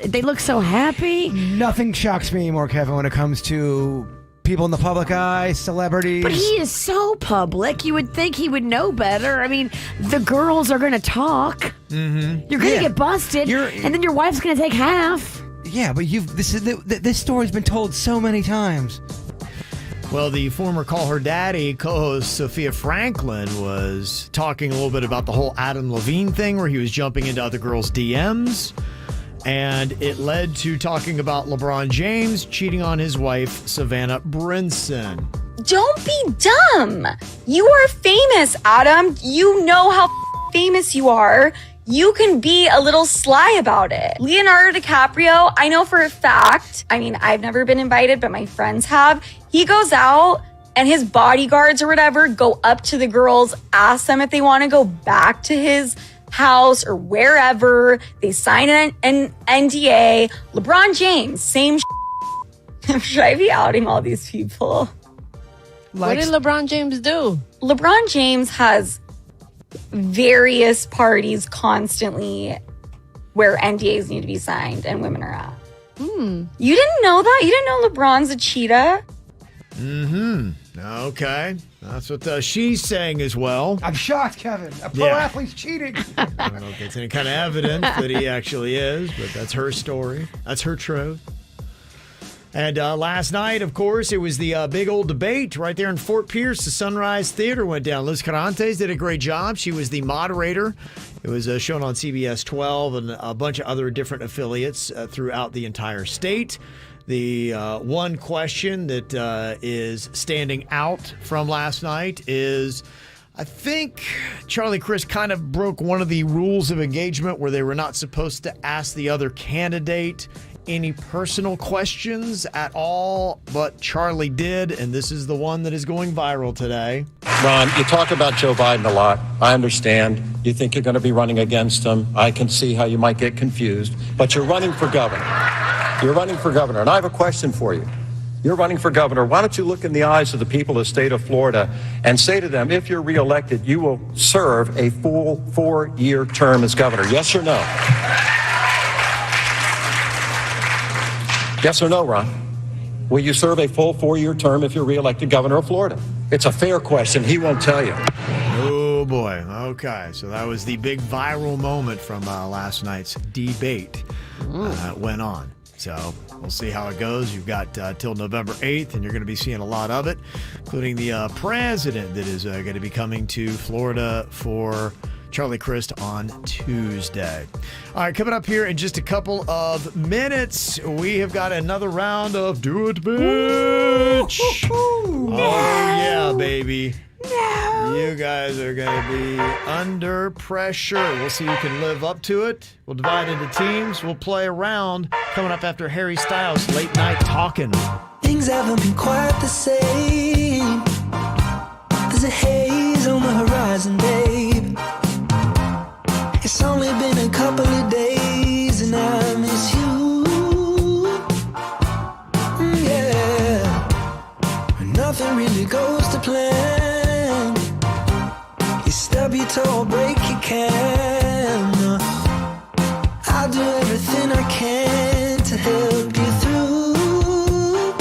they look so happy. Nothing shocks me anymore, Kevin, when it comes to people in the public eye, celebrities. But he is so public, you would think he would know better. I mean, the girls are going to talk. Mm-hmm. You're going to get busted, and then your wife's going to take half. Yeah, but this story's been told so many times. Well, the former Call Her Daddy co-host Sophia Franklin was talking a little bit about the whole Adam Levine thing where he was jumping into other girls' DMs. And it led to talking about LeBron James cheating on his wife, Savannah Brinson. Don't be dumb. You are famous, Adam. You know how famous you are. You can be a little sly about it. Leonardo DiCaprio, I know for a fact, I've never been invited, but my friends have. He goes out and his bodyguards or whatever go up to the girls, ask them if they want to go back to his house or wherever. They sign an NDA. LeBron James, same should I be outing all these people? What did LeBron James do? LeBron James has various parties constantly where NDAs need to be signed and women are at. You didn't know that? You didn't know LeBron's a cheetah? Okay. That's what she's saying as well. I'm shocked, Kevin. A pro athlete's cheating. I don't know if that's any kind of evidence that he actually is, but that's her story. That's her truth. And last night, of course, it was the big old debate right there in Fort Pierce. The Sunrise Theater went down. Liz Carantes did a great job. She was the moderator. It was shown on CBS 12 and a bunch of other different affiliates throughout the entire state. The one question that is standing out from last night is, I think Charlie Crist kind of broke one of the rules of engagement where they were not supposed to ask the other candidate any personal questions at all, but Charlie did, and this is the one that is going viral today. Ron, you talk about Joe Biden a lot. I understand. You think you're going to be running against him. I can see how you might get confused, but you're running for governor. You're running for governor, and I have a question for you. You're running for governor. Why don't you look in the eyes of the people of the state of Florida and say to them, if you're reelected, you will serve a full 4-year term as governor? Yes or no? Yes or no, Ron? Will you serve a full 4-year term if you're reelected governor of Florida? It's a fair question. He won't tell you. Oh, boy. Okay, so that was the big viral moment from last night's debate. Went on. So we'll see how it goes. You've got till November 8th, and you're going to be seeing a lot of it, including the president that is going to be coming to Florida for Charlie Crist on Tuesday. All right, coming up here in just a couple of minutes, we have got another round of Do It, Bitch. Oh, yeah, baby. No. You guys are going to be under pressure. We'll see who can live up to it. We'll divide into teams. We'll play around. Coming up after Harry Styles' Late Night Talking. Things haven't been quite the same. There's a haze on the horizon, babe. It's only been a couple of days and I miss you. Yeah. Nothing really goes to plan. You stub your toe or break your can. I'll do everything I can to help you through.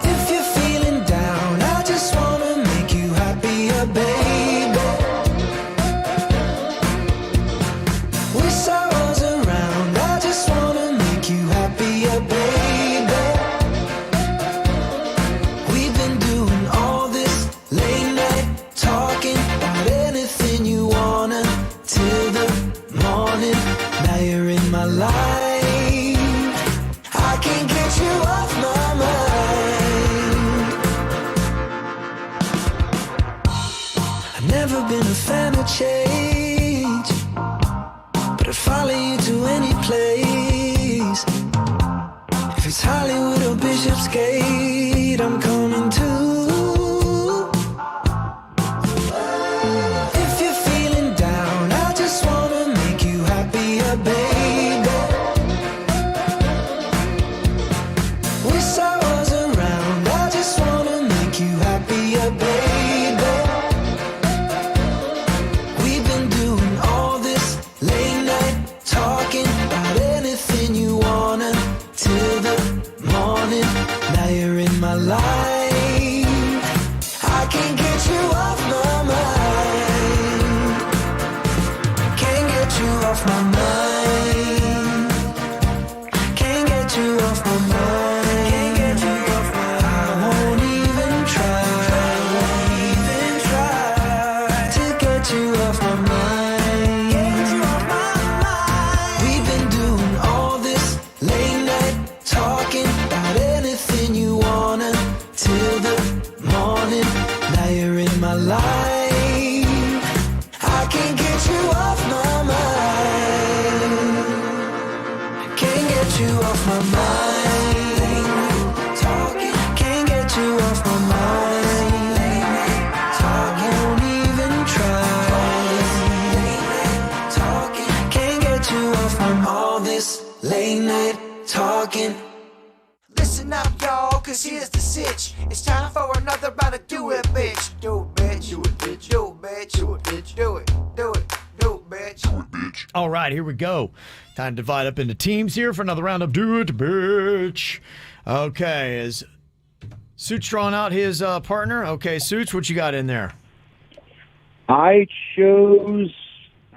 If you're feeling down, I just wanna make you happier, baby. With sorrows around, I just wanna make you happier, baby. We've been doing all this late night talking about anything you wanna till the morning. Now you're in my life. I can't get you off my mind. I've never been a fan of change, but I'd follow you to any place. If it's Hollywood or Bishopsgate, I'm coming too. If you're feeling down, I just wanna make you happier, baby. With sorrows around, I just wanna make you happier, baby. We've been doing all this late night talking about anything you wanna till the morning. Now you're in my life. I can't get you off my mind. Can't get you off my mind. Can't get you off my mind. Can't get you off my mind. I won't even try. Won't even try to get you off my mind. Get you off my mind. We've been doing all this late night talking about anything you wanna till the morning. Now you're in my life. I can't get you off my mind. It's time for another round of do it, bitch. Do it, bitch. Do it, bitch. Do it, bitch. Do it, bitch. Do it. Do it. Do it, bitch. Do it, bitch. All right, here we go. Time to divide up into teams here for another round of Do It, Bitch. Okay, is Suits drawing out his partner? Okay, Suits, what you got in there? I chose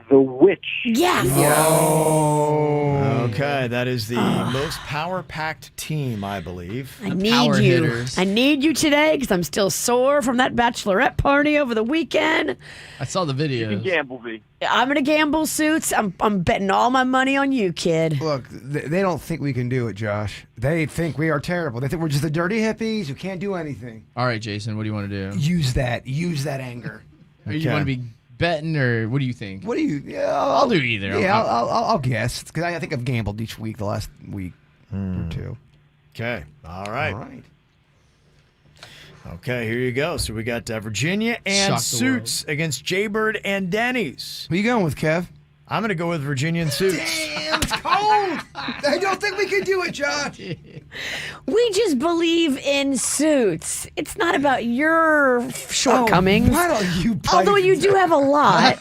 the witch. Yes. Oh. Okay, that is the most power-packed team, I believe. I need you. I need you today because I'm still sore from that bachelorette party over the weekend. I saw the video. You can gamble, V. I'm gonna gamble, Suits. I'm betting all my money on you, kid. Look, they don't think we can do it, Josh. They think we are terrible. They think we're just the dirty hippies who can't do anything. All right, Jason, what do you want to do? Use that anger. You want to be betting, or what do you think? What do you? Yeah, I'll do either. Yeah, I'll guess because I think I've gambled each week the last week or two. Okay, all right. All right. Okay, here you go. So we got Virginia and Suits against Jaybird and Denny's. Who you going with, Kev? I'm going to go with Virginia and Suits. Damn, it's cold. I don't think we can do it, Josh. We just believe in Suits. It's not about your shortcomings. Why don't you? Although you do have a lot.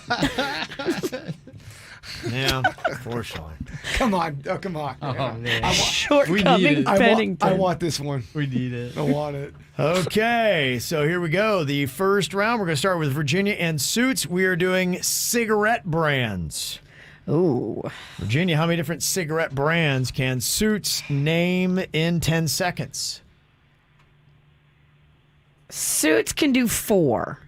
Yeah, unfortunately. Come on. Oh, come on. Oh, man. Shortcoming Bennington. I want this one. We need it. I want it. Okay, so here we go. The first round, we're going to start with Virginia and Suits. We are doing cigarette brands. Ooh. Virginia, how many different cigarette brands can Suits name in 10 seconds? Suits can do 4.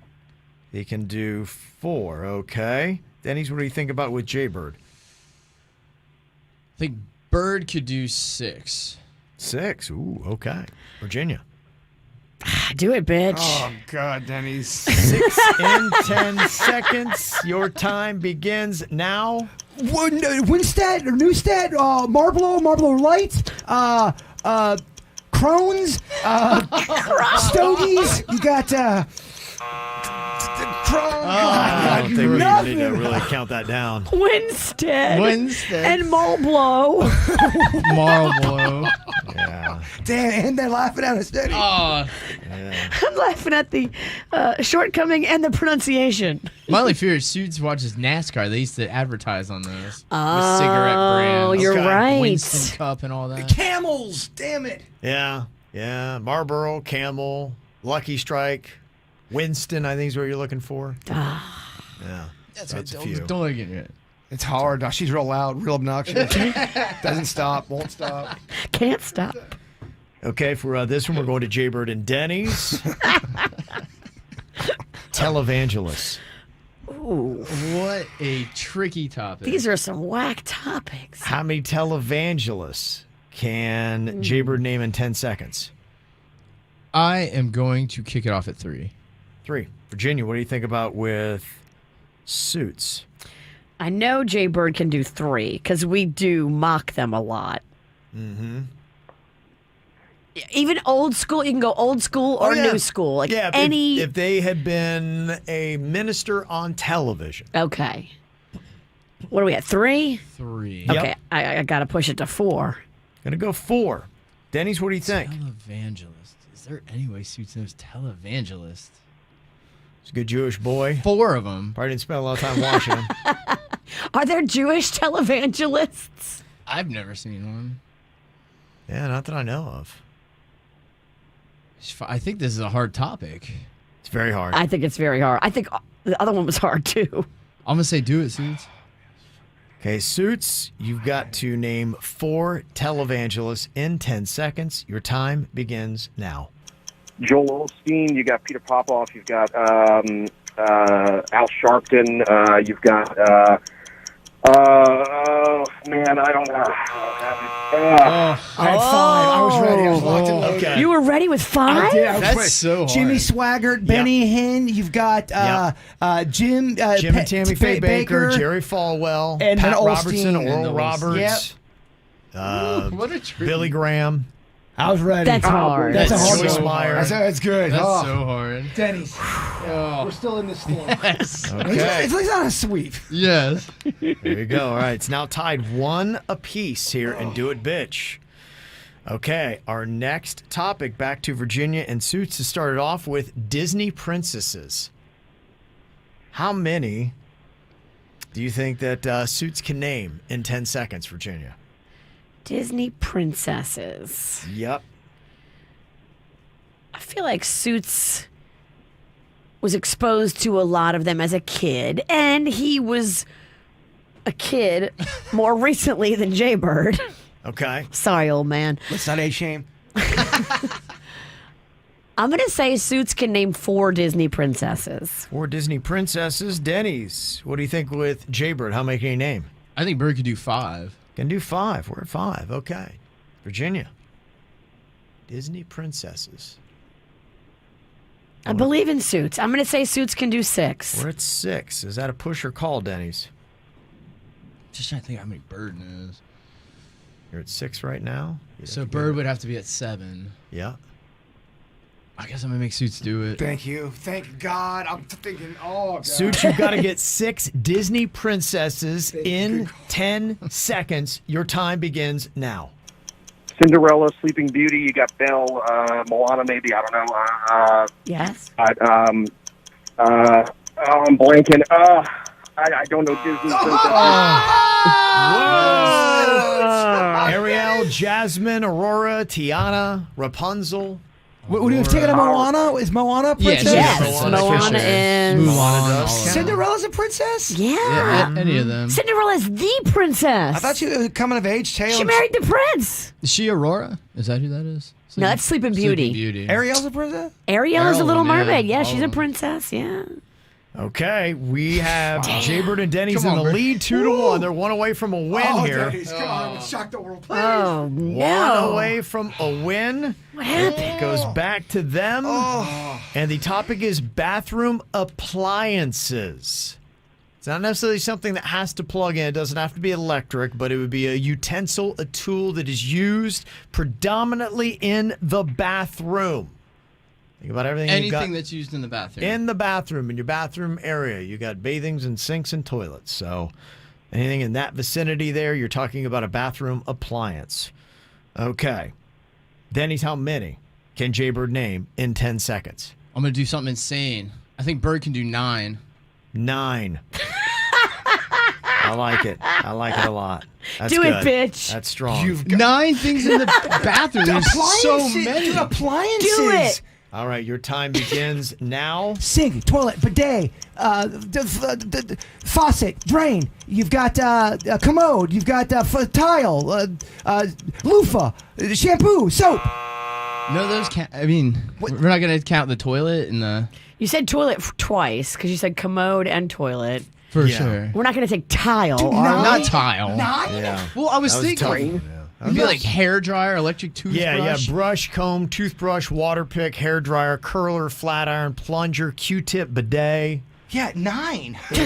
He can do 4, okay. Denny's, what do you think about with Jaybird? I think Bird could do 6. 6, ooh, okay. Virginia. Do it, bitch. Oh, God, Denny's. 6 in 10 seconds. Your time begins now. Winstead, or Newstead, Marlboro Light, Crohn's, Stogies. You got, I don't think we need to really count that down. Winstead. Winstead. And Marlboro. Marlboro. Yeah. Damn, and they're laughing at us, Denny. Oh. Yeah. I'm laughing at the shortcoming and the pronunciation. My only fear is Suits watches NASCAR. They used to advertise on those. With Oh, cigarette brands. you're right. Winston Cup and all that. Camels, damn it. Yeah. Marlboro, Camel, Lucky Strike, Winston, I think is what you're looking for. Yeah. That's a few. Don't look at it. It's hard. She's real loud, real obnoxious. Doesn't stop, won't stop. Can't stop. Okay, for this one, we're going to Jaybird and Denny's. Televangelists. Ooh. What a tricky topic. These are some whack topics. How many televangelists can Jaybird name in 10 seconds? I am going to kick it off at 3. 3. Virginia, what do you think about with Suits? I know Jay Bird can do 3 because we do mock them a lot. Mm-hmm. Even old school, you can go old school or new school. Like any. If they had been a minister on television. Okay. What are we at? 3? 3. Okay, I got to push it to 4. Gonna go 4. Denny's, what do you think? Televangelist. Is there any way Suits knows televangelist? He's a good Jewish boy. 4 of them. Probably didn't spend a lot of time watching him. Are there Jewish televangelists? I've never seen one. Yeah, not that I know of. I think this is a hard topic. It's very hard. I think it's very hard. I think the other one was hard too. I'm going to say do it, Suits. Okay, Suits, you've got to name 4 televangelists in 10 seconds. Your time begins now. Joel Osteen, you got Peter Popoff, you've got Al Sharpton, you've got man, I don't know. I had 5. I was ready. I was locked and loaded. Okay. You were ready with 5? I did. I was That's ready. so hard. Jimmy Swaggart, Benny Hinn. You've got Jim. Jim and Tammy Faye Baker, Baker, Jerry Falwell, and Pat then Robertson, Osteen. Oral Roberts, what a trick. Billy Graham. I was ready. That's hard. That's a hard Joyce one. Meyer. That's good. That's Oh. so hard. Denny's. Oh. We're still in this thing. Yes. Okay. It's not a sweep. Yes. There you go. All right, it's now tied 1 apiece here and Do It Bitch. Okay, our next topic, back to Virginia and Suits, to start it off with Disney princesses. How many do you think that Suits can name in 10 seconds, Virginia? Disney princesses. Yep. I feel like Suits was exposed to a lot of them as a kid, and he was a kid more recently than Jaybird. Okay. Sorry, old man. Let's not age shame. I'm going to say Suits can name 4 Disney princesses. 4 Disney princesses. Denny's, what do you think with Jaybird? How many can he name? I think Bird could do 5. Can do 5. We're at 5. Okay. Virginia. Disney princesses. I believe in Suits. I'm going to say Suits can do 6. We're at 6. Is that a push or call, Denny's? Just trying to think how many Bird knows. You're at 6 right now. So Bird would have to be at 7. Yeah. I guess I'm going to make Suits do it. Thank you. Thank God. I'm thinking, oh, God. Suits, you've got to get 6 Disney princesses in 10 seconds. Your time begins now. Cinderella, Sleeping Beauty. You got Belle, Moana, maybe. I don't know. Yes. I'm blanking. I don't know Disney princesses. Ariel, Jasmine, Aurora, Tiana, Rapunzel. What are you taking a Moana? Is Moana a princess? Yes, Moana is. Moana does. Cinderella's a princess? Yeah. Any of them. Cinderella's the princess. I thought she was a coming of age tale. She married the prince. Is she Aurora? Is that who that is? No, that's Sleeping Beauty. Sleeping Beauty. Ariel's a princess? Ariel is a little Ariel, yeah. mermaid. Yeah, All she's of a them. princess. Yeah. Okay, we have Jaybird and Denny's Come in on, the Bird. lead 2-1. They're 1 away from a win here. Denny's, come on. Shock the world, please. Oh, 1 no. away from a win. What happened? It goes back to them. And the topic is bathroom appliances. It's not necessarily something that has to plug in. It doesn't have to be electric, but it would be a utensil, a tool that is used predominantly in the bathroom. Think about everything you've got Anything that's used in the bathroom. in the bathroom, in your bathroom area. You got bathings and sinks and toilets. So anything in that vicinity there, you're talking about a bathroom appliance. Okay. Denny's, how many can Jaybird name in 10 seconds? I'm going to do something insane. I think Bird can do 9. 9. I like it. I like it a lot. That's Do good. it, bitch. That's strong. 9 things in the bathroom. There's so many. Appliances. Do it. All right, your time begins now. Sink, toilet, bidet, faucet, drain. You've got a commode. You've got tile, loofah, shampoo, soap. No, those can't. I mean, we're not going to count the toilet and the. You said toilet twice because you said commode and toilet. For Yeah. sure. We're not going to take tile. Dude, are we? Not tile. Yeah. Well, I was That was thinking. tough. It'd be like hair dryer, electric toothbrush. Yeah, brush, comb, toothbrush, water pick, hair dryer, curler, flat iron, plunger, Q-tip, bidet. Yeah, 9. Dude,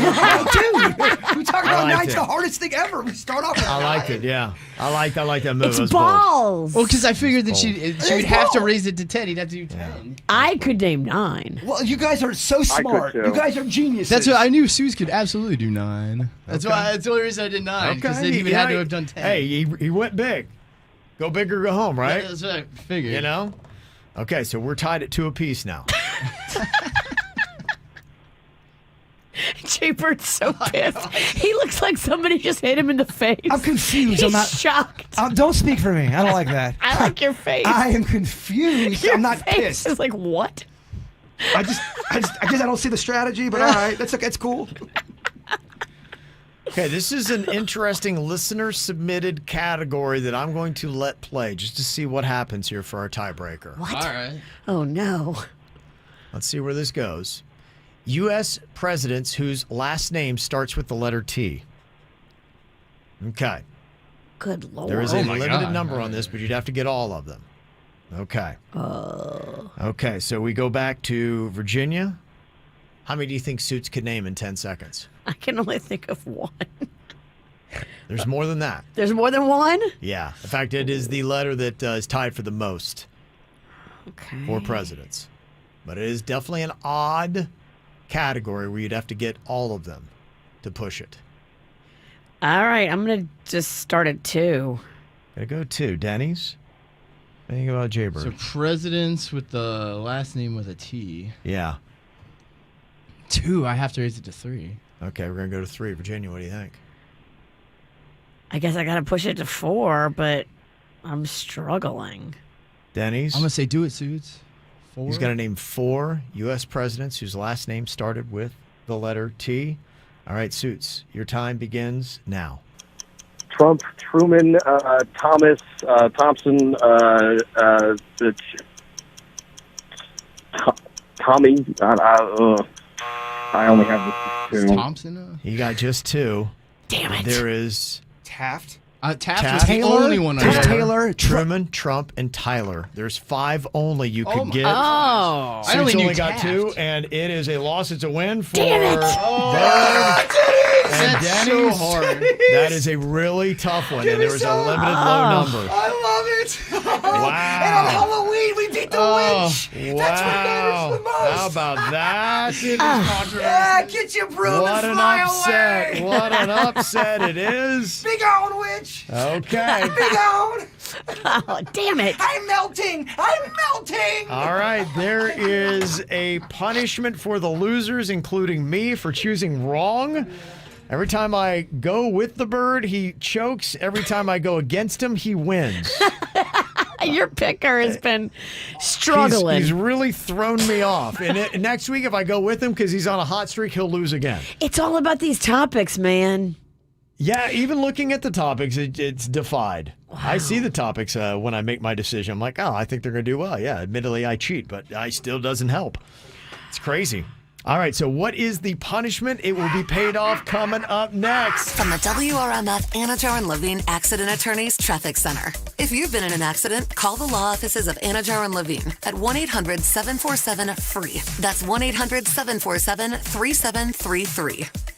we talk about liked 9's it. the hardest thing ever. We start off with I liked 9. it, yeah. I like that move. It's It was bold. balls. Well, because I figured that she It's would have to balls. raise it to 10. He'd have to do 10. I could name 9. Well, you guys are so smart. too. You guys are geniuses. That's what I knew. Suze could absolutely do 9. That's why. That's the only reason I did 9. Because then he would have to have done 10. Hey, he went big. Go big or go home, right? That's what I figured. You know? Okay, so we're tied at 2 apiece now. Jaybird's so pissed. He looks like somebody just hit him in the face. I'm confused. He's I'm not shocked. Don't speak for me. I don't like that. I like your face. I am confused. Your I'm not face pissed. is like, what? I guess I don't see the strategy, but all right, that's okay. It's cool. Okay, this is an interesting listener-submitted category that I'm going to let play just to see what happens here for our tiebreaker. What? All right. Oh, no. Let's see where this goes. U.S. presidents whose last name starts with the letter T. Okay. Good Lord. There is a Oh my limited God. number on this, but you'd have to get all of them. Okay. Okay, so we go back to Virginia. How many do you think Suits could name in 10 seconds? I can only think of one. There's more than that. There's more than one? Yeah. In fact, it is the letter that is tied for the most Okay. for presidents. But it is definitely an odd category where you'd have to get all of them to push it. All right, I'm going to just start at 2. Gotta go 2. Denny's? Think about Jaybird. So presidents with the last name with a T. Yeah. 2. I have to raise it to 3. Okay, we're going to go to 3. Virginia, what do you think? I guess I got to push it to 4, but I'm struggling. Denny's? I'm going to say do it, Suits. 4. He's going to name 4 U.S. presidents whose last name started with the letter T. All right, Suits, your time begins now. Trump, Truman, Thomas, Thompson, Tommy. I only have this 2. Thompson? He got just 2. Damn it. There is Taft. Taft was the only one I had. Taylor, Truman, Trump, and Tyler. There's 5 only you could get. Oh. Suits I only knew got Taft. 2, and it is a loss. It's a win for Damn it. Bird and That's Denny's. so hard. That is a really tough one, and there was a limited low number. I love it. Wow. And on Halloween, we beat the witch. That's what matters the most. How about that? Yeah, get your broom What and an fly upset. away. What an upset it is. Big old witch. Okay. Big old. Oh, damn it. I'm melting. All right, there is a punishment for the losers, including me, for choosing wrong. Every time I go with the bird, he chokes. Every time I go against him, he wins. Your picker has been struggling. He's really thrown me off. And next week, if I go with him because he's on a hot streak, he'll lose again. It's all about these topics, man. Yeah, even looking at the topics, it's defied. Wow. I see the topics when I make my decision. I'm like, oh, I think they're going to do well. Yeah, admittedly, I cheat, but I still doesn't help. It's crazy. All right, so what is the punishment? It will be paid off coming up next. From the WRMF Anajar and Levine Accident Attorneys Traffic Center. If you've been in an accident, call the law offices of Anajar and Levine at 1-800-747-FREE. That's 1-800-747-3733.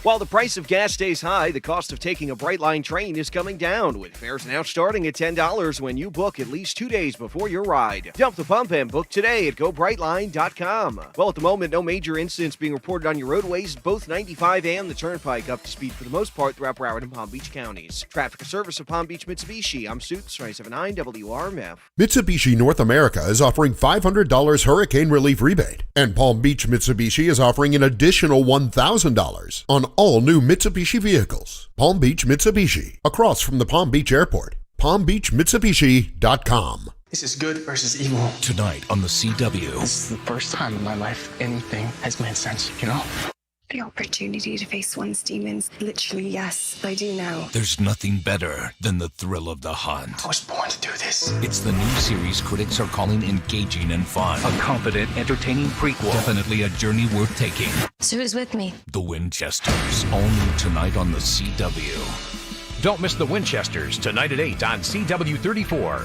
While the price of gas stays high, the cost of taking a Brightline train is coming down, with fares now starting at $10 when you book at least 2 days before your ride. Dump the pump and book today at GoBrightline.com. Well, at the moment, no major incidents being reported on your roadways, both 95 and the Turnpike up to speed for the most part throughout Broward and Palm Beach counties. Traffic service of Palm Beach Mitsubishi. I'm Suits, 979 WRMF. Mitsubishi North America is offering $500 hurricane relief rebate, and Palm Beach Mitsubishi is offering an additional $1,000 on all new Mitsubishi vehicles. Palm Beach Mitsubishi, across from the Palm Beach Airport. PalmBeachMitsubishi.com. This is good versus evil. Tonight on the CW. This is the first time in my life anything has made sense, you know? The opportunity to face one's demons. Literally, yes, I do now. There's nothing better than the thrill of the hunt. I was born to do this. It's the new series critics are calling engaging and fun. A confident, entertaining prequel. Definitely a journey worth taking. So who's with me? The Winchesters. All new tonight on the CW. Don't miss The Winchesters, tonight at 8 on CW 34.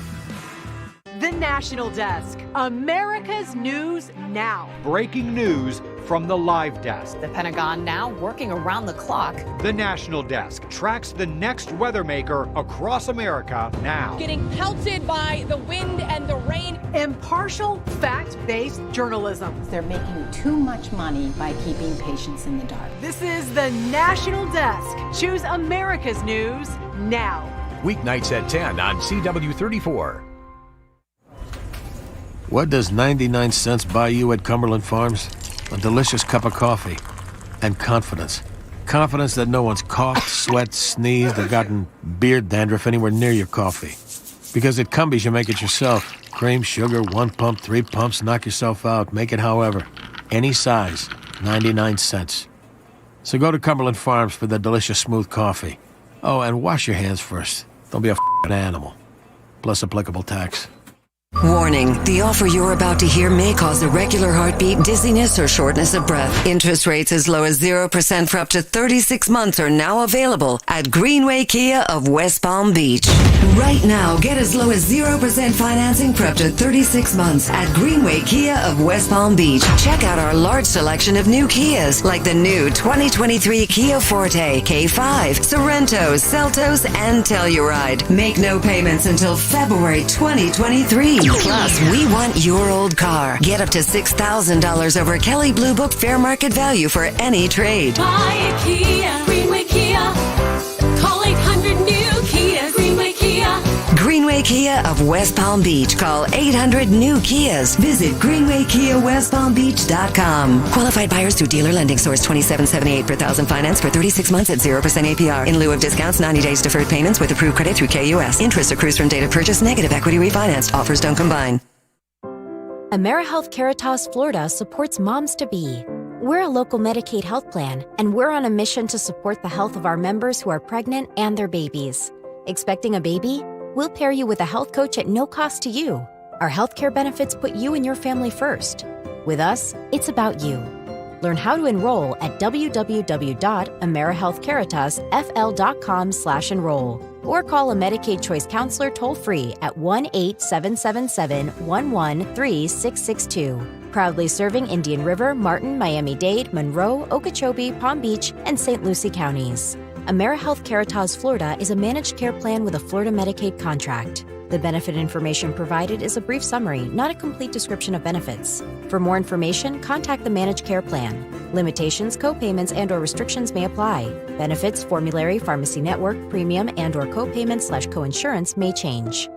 The National Desk. America's News Now. Breaking news from the live desk. The Pentagon now working around the clock. The National Desk tracks the next weather maker across America now. Getting pelted by the wind and the rain. Impartial, fact-based journalism. They're making too much money by keeping patients in the dark. This is the National Desk. Choose America's News now. Weeknights at 10 on CW 34. What does 99 cents buy you at Cumberland Farms? A delicious cup of coffee. And confidence. Confidence that no one's coughed, sweat, sneezed, or gotten beard dandruff anywhere near your coffee. Because at Cumbies, you make it yourself. Cream, sugar, 1 pump, 3 pumps, knock yourself out. Make it however. Any size. 99 cents. So go to Cumberland Farms for the delicious smooth coffee. Oh, and wash your hands first. Don't be a f***ing animal. Plus applicable tax. Warning, the offer you're about to hear may cause irregular heartbeat, dizziness, or shortness of breath. Interest rates as low as 0% for up to 36 months are now available at Greenway Kia of West Palm Beach. Right now, get as low as 0% financing for up to 36 months at Greenway Kia of West Palm Beach. Check out our large selection of new Kias, like the new 2023 Kia Forte, K5, Sorrentos, Seltos, and Telluride. Make no payments until February 2023. Plus, we want your old car. Get up to $6,000 over Kelley Blue Book fair market value for any trade. Buy a Kia, Greenway Kia. Call 800-NEW-KIA, Greenway Kia. Greenway Greenway Kia of West Palm Beach. Call 800-NEW-KIAs. Visit GreenwayKiaWestPalmBeach.com. Qualified buyers through dealer lending source $27.78 per thousand finance for 36 months at 0% APR. In lieu of discounts, 90 days deferred payments with approved credit through KUS. Interest accrues from date of purchase. Negative equity refinanced. Offers don't combine. AmeriHealth Caritas Florida supports moms-to-be. We're a local Medicaid health plan, and we're on a mission to support the health of our members who are pregnant and their babies. Expecting a baby? We'll pair you with a health coach at no cost to you. Our healthcare benefits put you and your family first. With us, it's about you. Learn how to enroll at www.amerihealthcaritasfl.com/enroll or call a Medicaid Choice Counselor toll-free at 1-877-713-6662. Proudly serving Indian River, Martin, Miami-Dade, Monroe, Okeechobee, Palm Beach, and St. Lucie counties. AmeriHealth Caritas Florida is a managed care plan with a Florida Medicaid contract. The benefit information provided is a brief summary, not a complete description of benefits. For more information, contact the managed care plan. Limitations, co-payments, and/or restrictions may apply. Benefits, formulary, pharmacy network, premium, and/or co-payment/coinsurance may change.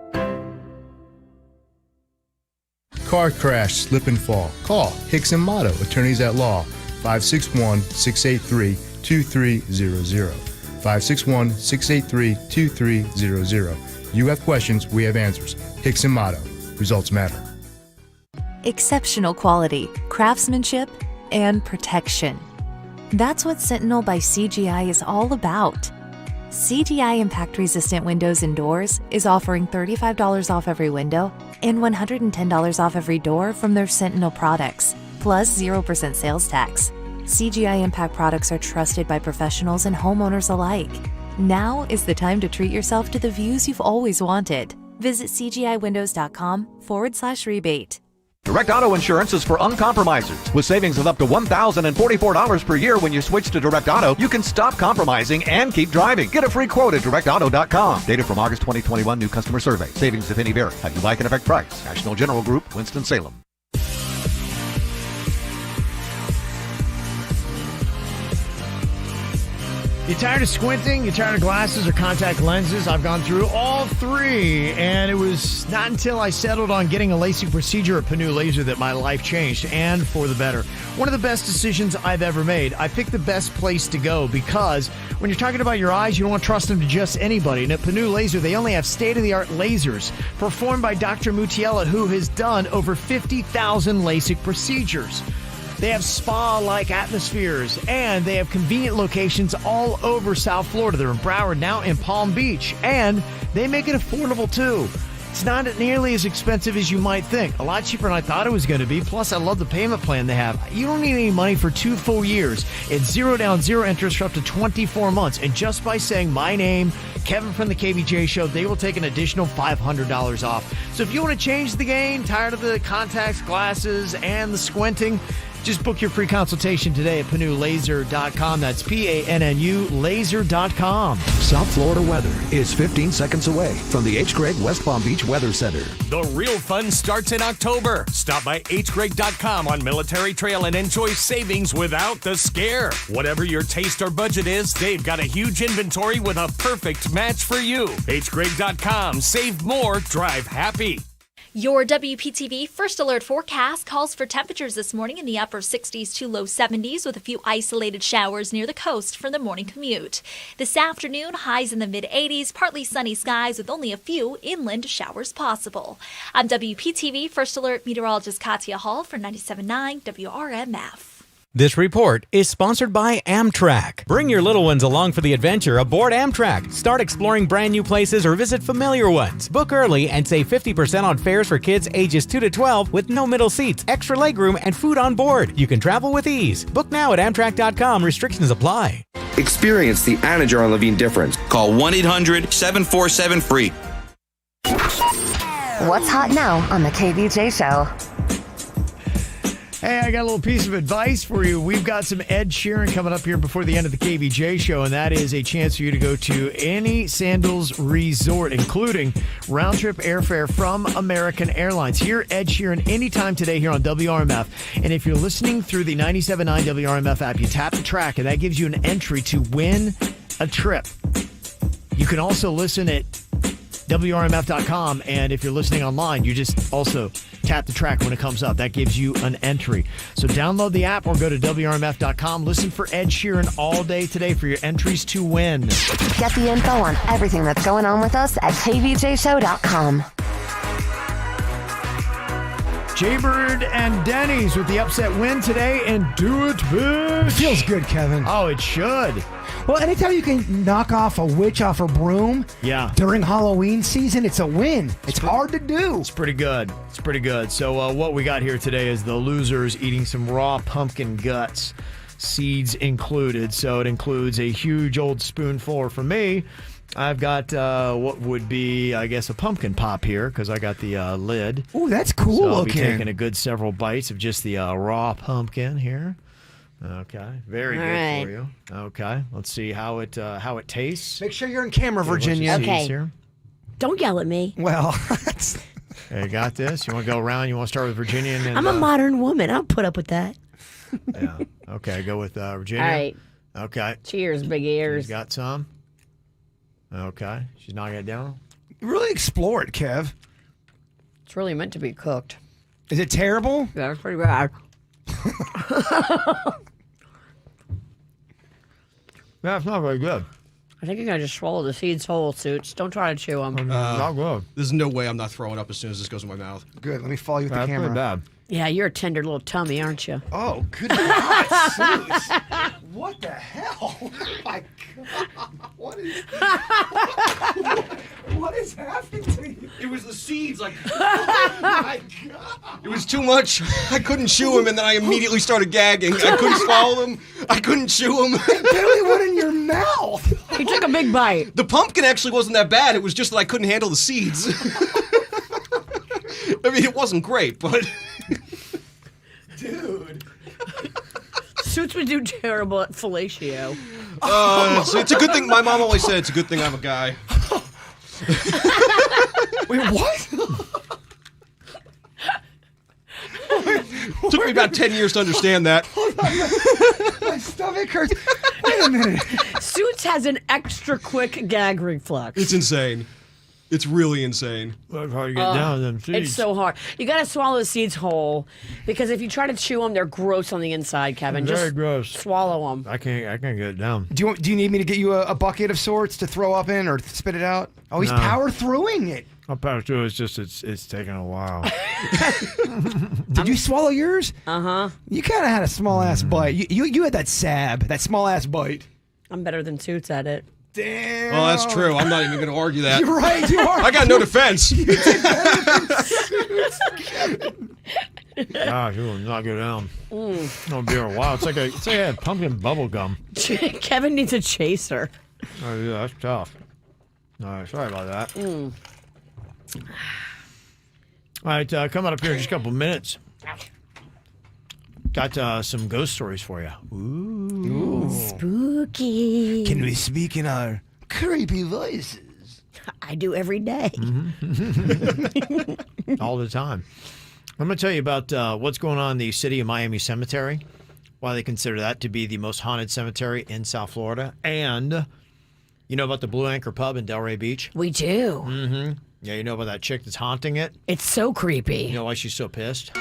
Car crash, slip and fall. Call Hicks and Motto, attorneys at law, 561-683-2300. 561-683-2300. You have questions, we have answers. Hicks and Motto. Results matter. Exceptional quality, craftsmanship, and protection. That's what Sentinel by CGI is all about. CGI impact-resistant windows and doors is offering $35 off every window and $110 off every door from their Sentinel products, plus 0% sales tax. CGI Impact products are trusted by professionals and homeowners alike. Now is the time to treat yourself to the views you've always wanted. Visit CGIWindows.com/rebate. Direct Auto Insurance is for uncompromisers. With savings of up to $1,044 per year when you switch to Direct Auto, you can stop compromising and keep driving. Get a free quote at directauto.com. Data from August 2021 new customer survey. Savings, if any, vary. How you like and affect price. National General Group, Winston-Salem. You tired of squinting? You tired of glasses or contact lenses? I've gone through all three, and it was not until I settled on getting a LASIK procedure at Panu Laser that my life changed, and for the better. One of the best decisions I've ever made. I picked the best place to go because when you're talking about your eyes, you don't want to trust them to just anybody. And at Panu Laser, they only have state-of-the-art lasers performed by Dr. Mutiella, who has done over 50,000 LASIK procedures. They have spa-like atmospheres, and they have convenient locations all over South Florida. They're in Broward, now in Palm Beach, and they make it affordable, too. It's not nearly as expensive as you might think. A lot cheaper than I thought it was going to be. Plus, I love the payment plan they have. You don't need any money for 2 full years. It's 0 down, 0 interest for up to 24 months. And just by saying my name, Kevin from the KVJ Show, they will take an additional $500 off. So if you want to change the game, tired of the contacts, glasses, and the squinting, just book your free consultation today at PanuLaser.com. That's PANNU laser.com. South Florida weather is 15 seconds away from the H. Gregg West Palm Beach Weather Center. The real fun starts in October. Stop by hgregg.com on Military Trail and enjoy savings without the scare. Whatever your taste or budget is, they've got a huge inventory with a perfect match for you. hgregg.com. Save more, drive happy. Your WPTV First Alert forecast calls for temperatures this morning in the upper 60s to low 70s with a few isolated showers near the coast for the morning commute. This afternoon, highs in the mid-80s, partly sunny skies with only a few inland showers possible. I'm WPTV First Alert meteorologist Katya Hall for 97.9 WRMF. This report is sponsored by Amtrak. Bring your little ones along for the adventure aboard Amtrak. Start exploring brand new places or visit familiar ones. Book early and save 50% on fares for kids ages 2 to 12 with no middle seats, extra legroom, and food on board. You can travel with ease. Book now at Amtrak.com. Restrictions apply. Experience the Anajar and Levine difference. Call 1-800-747-FREE. What's hot now on the KVJ Show? Hey, I got a little piece of advice for you. We've got some Ed Sheeran coming up here before the end of the KVJ Show, and that is a chance for you to go to any Sandals resort, including round-trip airfare from American Airlines. Hear Ed Sheeran anytime today here on WRMF. And if you're listening through the 97.9 WRMF app, you tap the track, and that gives you an entry to win a trip. You can also listen at WRMF.com. And if you're listening online, you just also tap the track when it comes up. That gives you an entry. So download the app or go to WRMF.com. Listen for Ed Sheeran all day today for your entries to win. Get the info on everything that's going on with us at kvjshow.com. Jaybird and Denny's with the upset win today, and do it big. It feels good, Kevin. Oh, it should. Well, anytime you can knock off a witch off her broom during Halloween season, it's a win. It's hard to do. It's pretty good. It's pretty good. So what we got here today is the losers eating some raw pumpkin guts, seeds included. So it includes a huge old spoonful for me. I've got what would be, I guess, a pumpkin pop here because I got the lid. Ooh, that's cool so I'll looking. be taking a good several bites of just the raw pumpkin here. Okay, very All good right. for you. Okay, let's see how it tastes. Make sure you're in camera, Virginia. Okay. Here. Don't yell at me. Well, Okay, got this. You want to go around? You want to start with Virginia? And then, I'm a modern woman. I'll put up with that. Yeah. Okay, go with Virginia. All right. Okay. Cheers, big ears. She's got some. Okay. She's knocking it down. really explore it, Kev. It's really meant to be cooked. Is it terrible? Yeah, it's pretty bad. Yeah, it's not very good. I think you're going to just swallow the seeds whole, Suits. Don't try to chew them. Not good. There's no way I'm not throwing up as soon as this goes in my mouth. Good. Let me follow you with the That's camera. pretty bad. Yeah, you're a tender little tummy, aren't you? Oh, good God, Suits. What the hell? Oh, my God. What is happening to you? It was the seeds. Like, oh my God. It was too much. I couldn't chew them, and then I immediately started gagging. I couldn't swallow them. I couldn't chew them. It barely went in your mouth. You took a big bite. The pumpkin actually wasn't that bad. It was just that I couldn't handle the seeds. I mean, it wasn't great, but... Dude. Suits would do terrible at fellatio. So it's a good thing. My mom always said it's a good thing I'm a guy. Wait, what? Took me about 10 years to understand that. My stomach hurts. Wait a minute. Suits has an extra quick gag reflex. It's insane. It's really insane. That's hard to get down them seeds. It's so hard. You got to swallow the seeds whole because if you try to chew them, they're gross on the inside, Kevin. Very Just gross. swallow them. I can't get it down. Do you need me to get you a bucket of sorts to throw up in or spit it out? Oh, he's No. power throughing it. I'll pass through. It's just it's taking a while. Did you swallow yours? Uh-huh. You kind of had a small ass bite. You had that sab, that small ass bite. I'm better than Suits at it. Damn. Well, that's true. I'm not even going to argue that. You're right. You are. I got no defense. Gosh, you will not go down. It'll be a while. It's like a pumpkin bubble gum. Kevin needs a chaser. Oh yeah, that's tough. All right, sorry about that. All right, coming up here in just a couple minutes. Got some ghost stories for you. Ooh. Spooky. Can we speak in our creepy voices? I do every day. All the time. I'm going to tell you about what's going on in the city of Miami Cemetery, why they consider that to be the most haunted cemetery in South Florida, and you know about the Blue Anchor Pub in Delray Beach? We do. Mm-hmm. Yeah, you know about that chick that's haunting it? It's so creepy. You know why she's so pissed?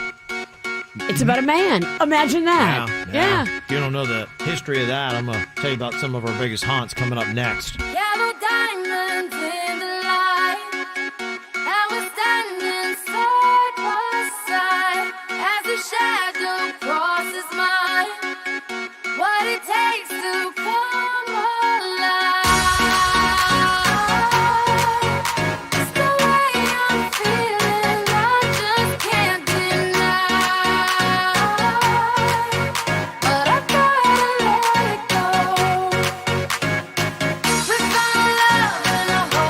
It's about a man. Imagine that. Yeah. If you don't know the history of that, I'm going to tell you about some of our biggest haunts coming up next. Yellow diamonds in the light, and we're standing side by side as the shadow crosses mine. What it takes to come alive. It's the way I'm feeling, I just can't deny. But I gotta let it go. We found love in a hole.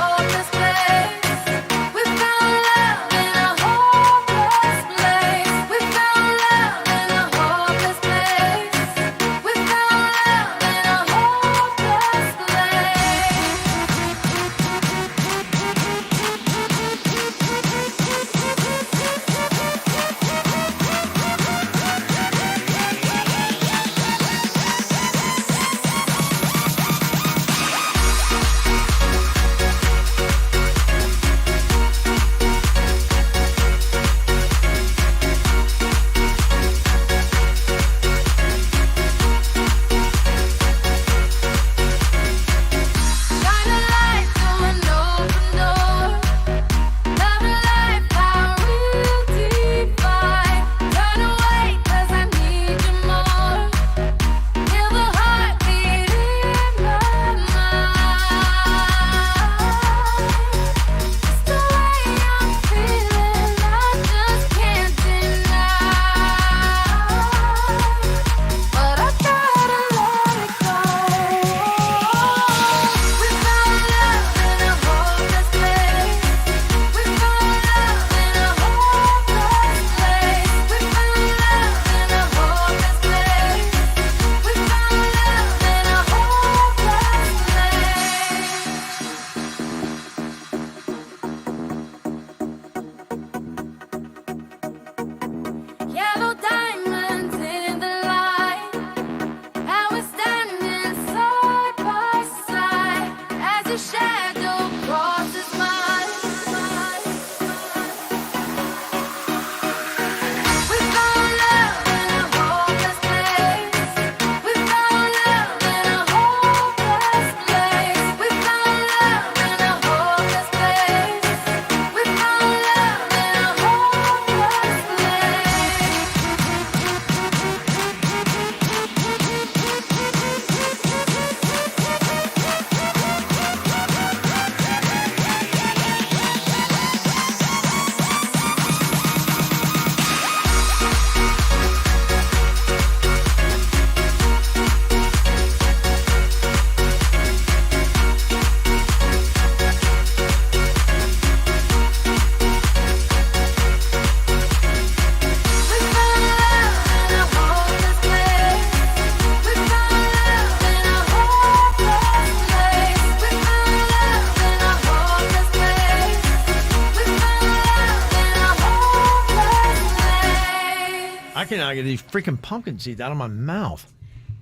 talking, I get these freaking pumpkin seeds out of my mouth.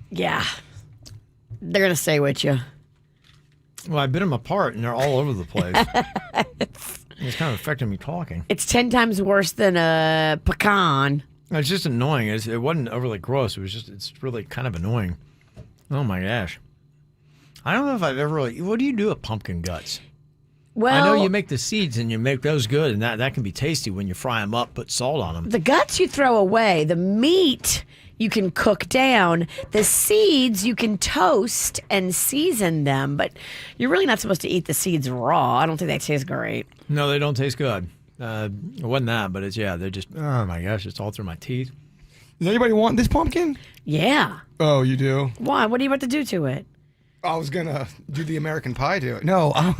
Yeah. They're going to stay with you. Well, I bit them apart, and they're all over the place. It's kind of affecting me talking. It's 10 times worse than a pecan. It's just annoying. It wasn't overly gross. It's really kind of annoying. Oh, my gosh. I don't know if I've ever really... What do you do with pumpkin guts? Well, I know you make the seeds, and you make those good, and that can be tasty when you fry them up, put salt on them. the guts you throw away. The meat you can cook down. The seeds you can toast and season them, but you're really not supposed to eat the seeds raw. I don't think they taste great. No, they don't taste good. It wasn't that, but they're just, oh my gosh, it's all through my teeth. Does anybody want this pumpkin? Yeah. Oh, you do? Why? What are you about to do to it? I was going to do the American Pie to it. No, I'm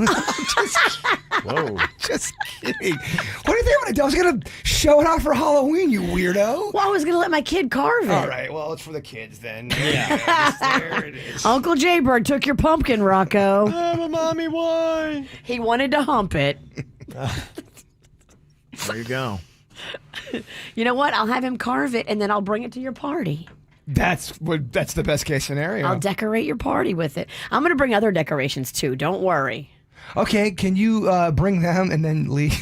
Whoa. just kidding. What do you think I'm going to do? I was going to show it off for Halloween, you weirdo. Well, I was going to let my kid carve it. All right, well, it's for the kids then. Yeah. There it is. Uncle Jaybird took your pumpkin, Rocco. But Mommy, why? He wanted to hump it. There you go. You know what? I'll have him carve it, and then I'll bring it to your party. That's the best case scenario. I'll decorate your party with it. I'm going to bring other decorations, too. Don't worry. Okay, can you bring them and then leave?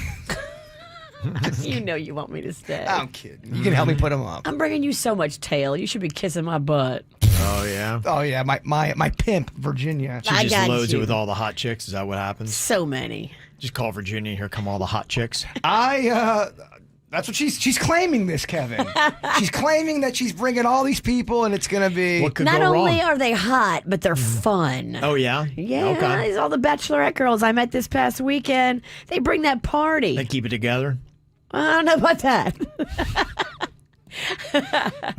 You know you want me to stay. I'm kidding. You can help me put them up. I'm bringing you so much tail. You should be kissing my butt. Oh, yeah? Oh, yeah, my pimp, Virginia. She just loads it with all the hot chicks. Is that what happens? So many. Just call Virginia. Here come all the hot chicks. That's what she's claiming this, Kevin. She's claiming that she's bringing all these people and it's going to be... What could Not go only wrong? are they hot, but they're fun. Oh, yeah? Yeah, Okay. all the bachelorette girls I met this past weekend, they bring that party. They keep it together? I don't know about that.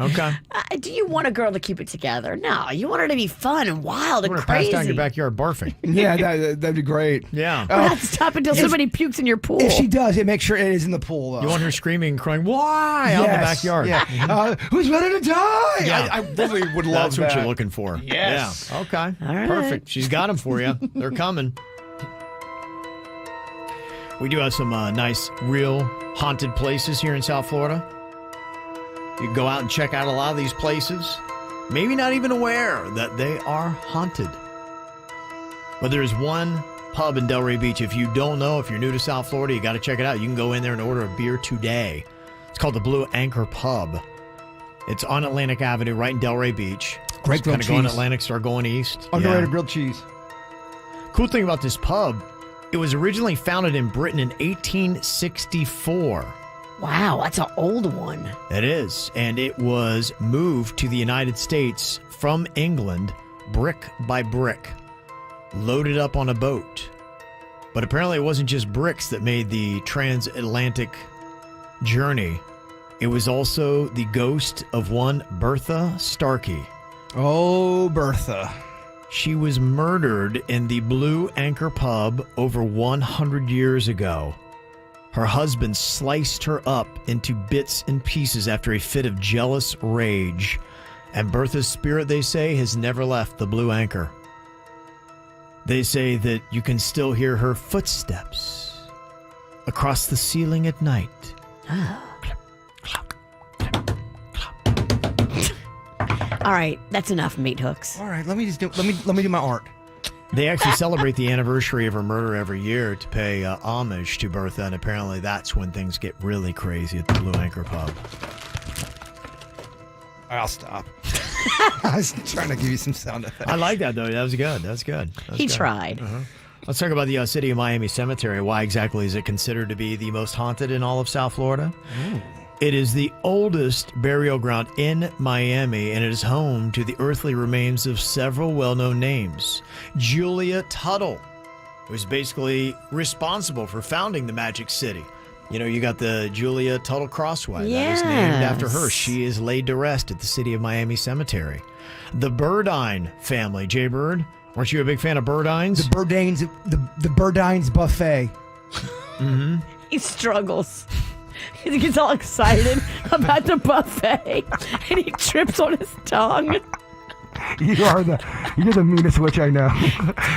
Okay. Do you want a girl to keep it together? No, you want her to be fun and wild and I'm going to crazy. pass down your backyard barfing. Yeah, that'd be great. Yeah. We're not stop until somebody pukes in your pool. If she does, make sure it is in the pool, though. You want her screaming and crying, why? Out in the backyard. Yeah. Who's ready to die? Yeah. I really would love That's that. what you're looking for. Yes. Yeah. Okay. All right. Perfect. She's got them for you. They're coming. We do have some nice, real haunted places here in South Florida. You can go out and check out a lot of these places, maybe not even aware that they are haunted. But there's one pub in Delray Beach. If you don't know, if you're new to South Florida, you got to check it out. You can go in there and order a beer today. It's called the Blue Anchor Pub. It's on Atlantic Avenue, right in Delray Beach. Great grilled cheese. Kind of going Atlantic, start going east. Underrated grilled cheese. Cool thing about this pub, it was originally founded in Britain in 1864. Wow, that's an old one. It is. And it was moved to the United States from England brick by brick, loaded up on a boat. But apparently it wasn't just bricks that made the transatlantic journey. It was also the ghost of one Bertha Starkey. Oh, Bertha. She was murdered in the Blue Anchor Pub over 100 years ago. Her husband sliced her up into bits and pieces after a fit of jealous rage. And Bertha's spirit, they say, has never left the Blue Anchor. They say that you can still hear her footsteps across the ceiling at night. Oh. All right, that's enough meat hooks. All right, let me do my art. They actually celebrate the anniversary of her murder every year to pay homage to Bertha, and apparently that's when things get really crazy at the Blue Anchor Pub. I'll stop. I was trying to give you some sound effects. I like that, though. That was good. That's good. He tried. Let's talk about the city of Miami Cemetery. Why exactly is it considered to be the most haunted in all of South Florida? Ooh. It is the oldest burial ground in Miami, and it is home to the earthly remains of several well-known names. Julia Tuttle, who's basically responsible for founding the Magic City. You know, you got the Julia Tuttle Crossway. Yes. That is named after her. She is laid to rest at the city of Miami Cemetery. The Burdine family. Jay Bird, weren't you a big fan of Burdines? The Burdines buffet. Mm-hmm. He struggles. He gets all excited about the buffet, and he trips on his tongue. You're the meanest witch I know.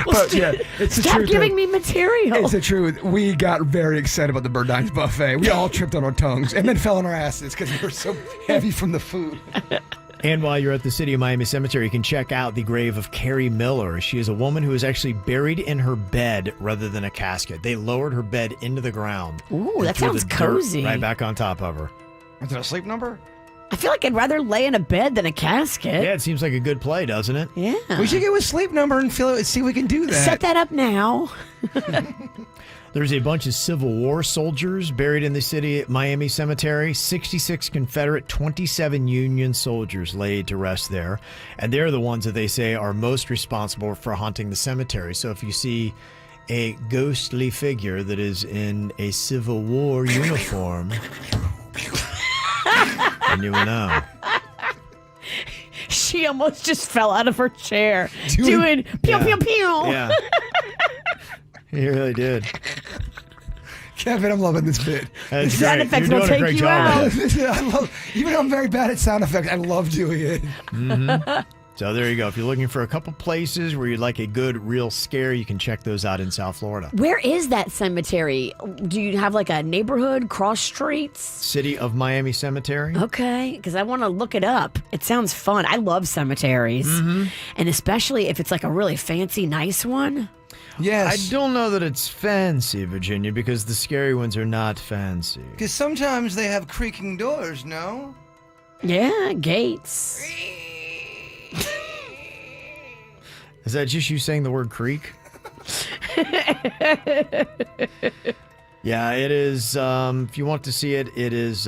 But yeah, it's the Stop truth. giving me material. It's the truth. We got very excited about the Bird Dines buffet. We all tripped on our tongues and then fell on our asses because we were so heavy from the food. And while you're at the City of Miami Cemetery, you can check out the grave of Carrie Miller. She is a woman who is actually buried in her bed rather than a casket. They lowered her bed into the ground. Ooh, and that threw sounds the dirt cozy. right back on top of her. Is it a sleep number? I feel like I'd rather lay in a bed than a casket. Yeah, it seems like a good play, doesn't it? Yeah. We should get with sleep number and see if we can do that. Set that up now. There's a bunch of Civil War soldiers buried in the City of Miami Cemetery. 66 Confederate, 27 Union soldiers laid to rest there. And they're the ones that they say are most responsible for haunting the cemetery. So if you see a ghostly figure that is in a Civil War uniform, then you will know. She almost just fell out of her chair doing pew, pew, pew. Yeah. He really did. Kevin, I'm loving this bit. That's Sound great. effects You're will doing a take great you job out. of it. I love, even though I'm very bad at sound effects, I love doing it. Mm-hmm. So there you go. If you're looking for a couple places where you'd like a good, real scare, you can check those out in South Florida. Where is that cemetery? Do you have like a neighborhood, cross streets? City of Miami Cemetery. Okay, because I want to look it up. It sounds fun. I love cemeteries. Mm-hmm. And especially if it's like a really fancy, nice one. Yes. I don't know that it's fancy, Virginia, because the scary ones are not fancy. Because sometimes they have creaking doors, no? Yeah, gates. Is that just you saying the word creek? Yeah, it is. If you want to see it, it is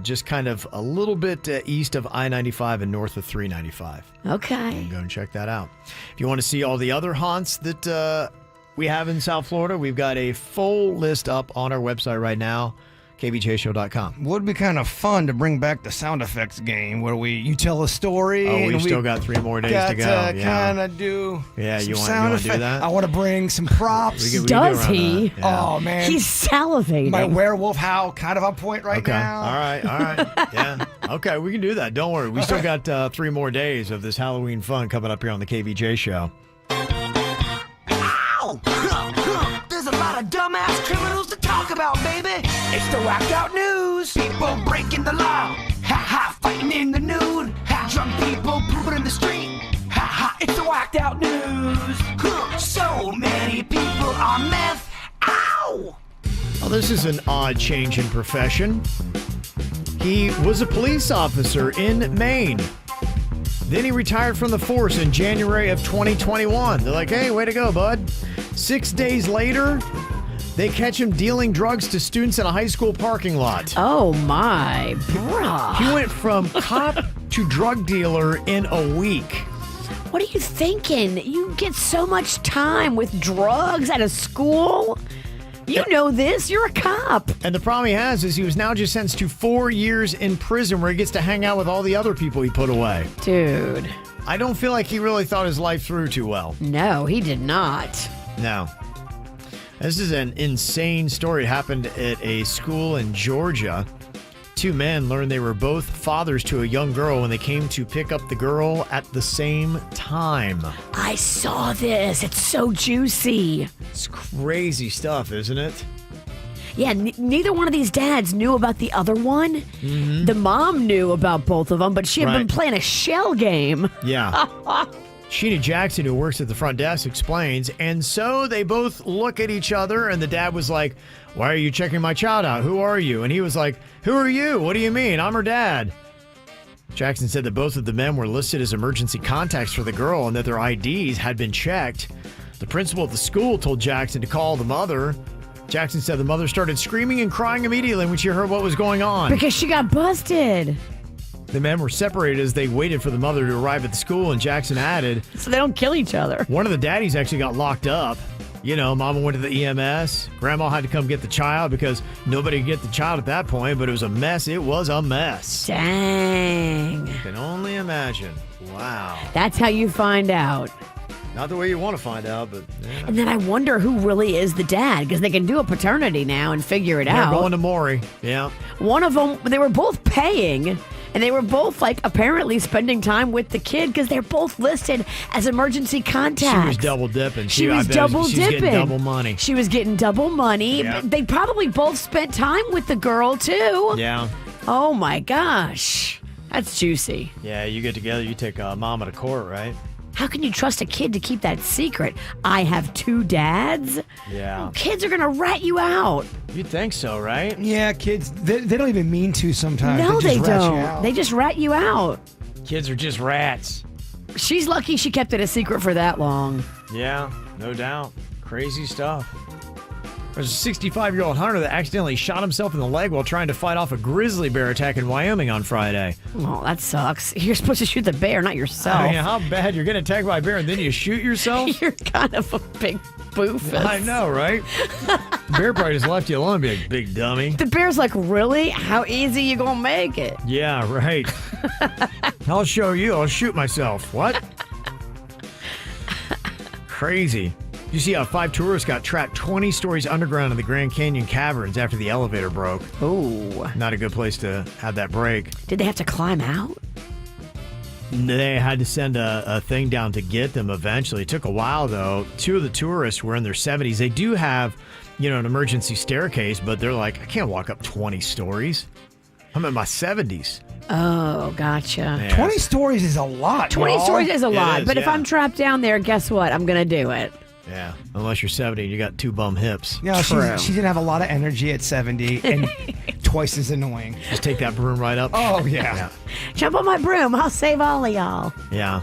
just kind of a little bit east of I-95 and north of 395. Okay. You can go and check that out. If you want to see all the other haunts that we have in South Florida, we've got a full list up on our website right now, kvjshow.com. Would be kind of fun to bring back the sound effects game where you tell a story. Oh, and we've still got 3 more days to go. Got to Yeah. kind of do You sound want to do effect. that? I want to bring some props. Does he? Oh, man. He's salivating. My werewolf howl kind of on point right Okay. now. All right. Yeah. Okay, we can do that. Don't worry. We still got 3 more days of this Halloween fun coming up here on the KVJ show. There's a lot of dumbass criminals to talk about, baby. It's the whacked out news. People breaking the law. Ha ha, fighting in the nude. Ha, drunk people pooping in the street. Ha ha, it's the whacked out news. So many people on meth. Ow! Well, this is an odd change in profession. He was a police officer in Maine. Then he retired from the force in January of 2021. They're like, hey, way to go, bud. 6 days later, they catch him dealing drugs to students in a high school parking lot. Oh, my. Bruh. He went from cop to drug dealer in a week. What are you thinking? You get so much time with drugs at a school. You know this. You're a cop. And the problem he has is he was now just sentenced to 4 years in prison where he gets to hang out with all the other people he put away. Dude. I don't feel like he really thought his life through too well. No, he did not. No. This is an insane story. It happened at a school in Georgia. 2 men learned they were both fathers to a young girl when they came to pick up the girl at the same time. I saw this. It's so juicy. It's crazy stuff, isn't it? Yeah, neither one of these dads knew about the other one. Mm-hmm. The mom knew about both of them, but she had been playing a shell game. Yeah. Sheena Jackson, who works at the front desk, explains, and so they both look at each other, and the dad was like, why are you checking my child out? Who are you? And he was like, who are you? What do you mean? I'm her dad. Jackson said that both of the men were listed as emergency contacts for the girl and that their IDs had been checked. The principal of the school told Jackson to call the mother. Jackson said the mother started screaming and crying immediately when she heard what was going on. Because she got busted. The men were separated as they waited for the mother to arrive at the school, and Jackson added, so they don't kill each other. One of the daddies actually got locked up. You know, mama went to the EMS. Grandma had to come get the child because nobody could get the child at that point, but it was a mess. It was a mess. Dang. You can only imagine. Wow. That's how you find out. Not the way you want to find out, but yeah. And then I wonder who really is the dad, because they can do a paternity now and figure it out. They're going to Maury. Yeah. One of them, they were both paying, And they were both like apparently spending time with the kid because they're both listed as emergency contacts. She was double dipping. She was double dipping. She was getting double money. She was getting double money. Yeah. They probably both spent time with the girl too. Yeah. Oh my gosh. That's juicy. Yeah, you get together, you take mama to court, right? How can you trust a kid to keep that secret? I have 2 dads? Yeah. Kids are going to rat you out. You'd think so, right? Yeah, kids, they don't even mean to sometimes. No, they they just rat you don't. out. They just rat you out. Kids are just rats. She's lucky she kept it a secret for that long. Yeah, no doubt. Crazy stuff. There's a 65-year-old hunter that accidentally shot himself in the leg while trying to fight off a grizzly bear attack in Wyoming on Friday. Oh, that sucks. You're supposed to shoot the bear, not yourself. I mean, how bad you're getting attacked by a bear and then you shoot yourself? You're kind of a big boofus. I know, right? Bear probably just left you alone, be a big dummy. The bear's like, really? How easy you gonna make it? Yeah, right. I'll show you. I'll shoot myself. What? Crazy. You see how 5 tourists got trapped 20 stories underground in the Grand Canyon caverns after the elevator broke. Oh. Not a good place to have that break. Did they have to climb out? They had to send a thing down to get them eventually. It took a while, though. 2 of the tourists were in their 70s. They do have, an emergency staircase, but they're like, I can't walk up 20 stories. I'm in my 70s. Oh, gotcha. Yeah. 20 stories is a lot. 20 y'all. stories is a lot, is, but if yeah. I'm trapped down there, guess what? I'm going to do it. Yeah, unless you're 70 and you got 2 bum hips. Yeah, she didn't have a lot of energy at 70 and twice as annoying. Just take that broom right up. Oh, yeah. Jump on my broom. I'll save all of y'all. Yeah.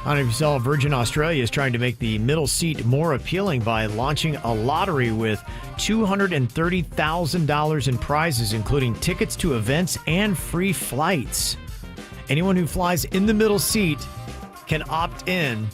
I don't know if you saw Virgin Australia is trying to make the middle seat more appealing by launching a lottery with $230,000 in prizes, including tickets to events and free flights. Anyone who flies in the middle seat can opt in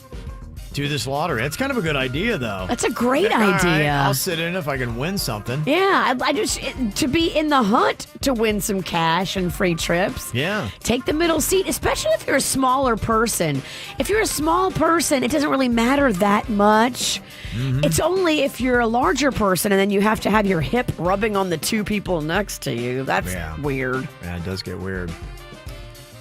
to this lottery. That's kind of a good idea, though. That's a great All idea. right, I'll sit in if I can win something. Yeah, I just to be in the hunt to win some cash and free trips. Yeah. Take the middle seat, especially if you're a smaller person. If you're a small person, it doesn't really matter that much. Mm-hmm. It's only if you're a larger person and then you have to have your hip rubbing on the 2 people next to you. That's weird. Yeah, it does get weird.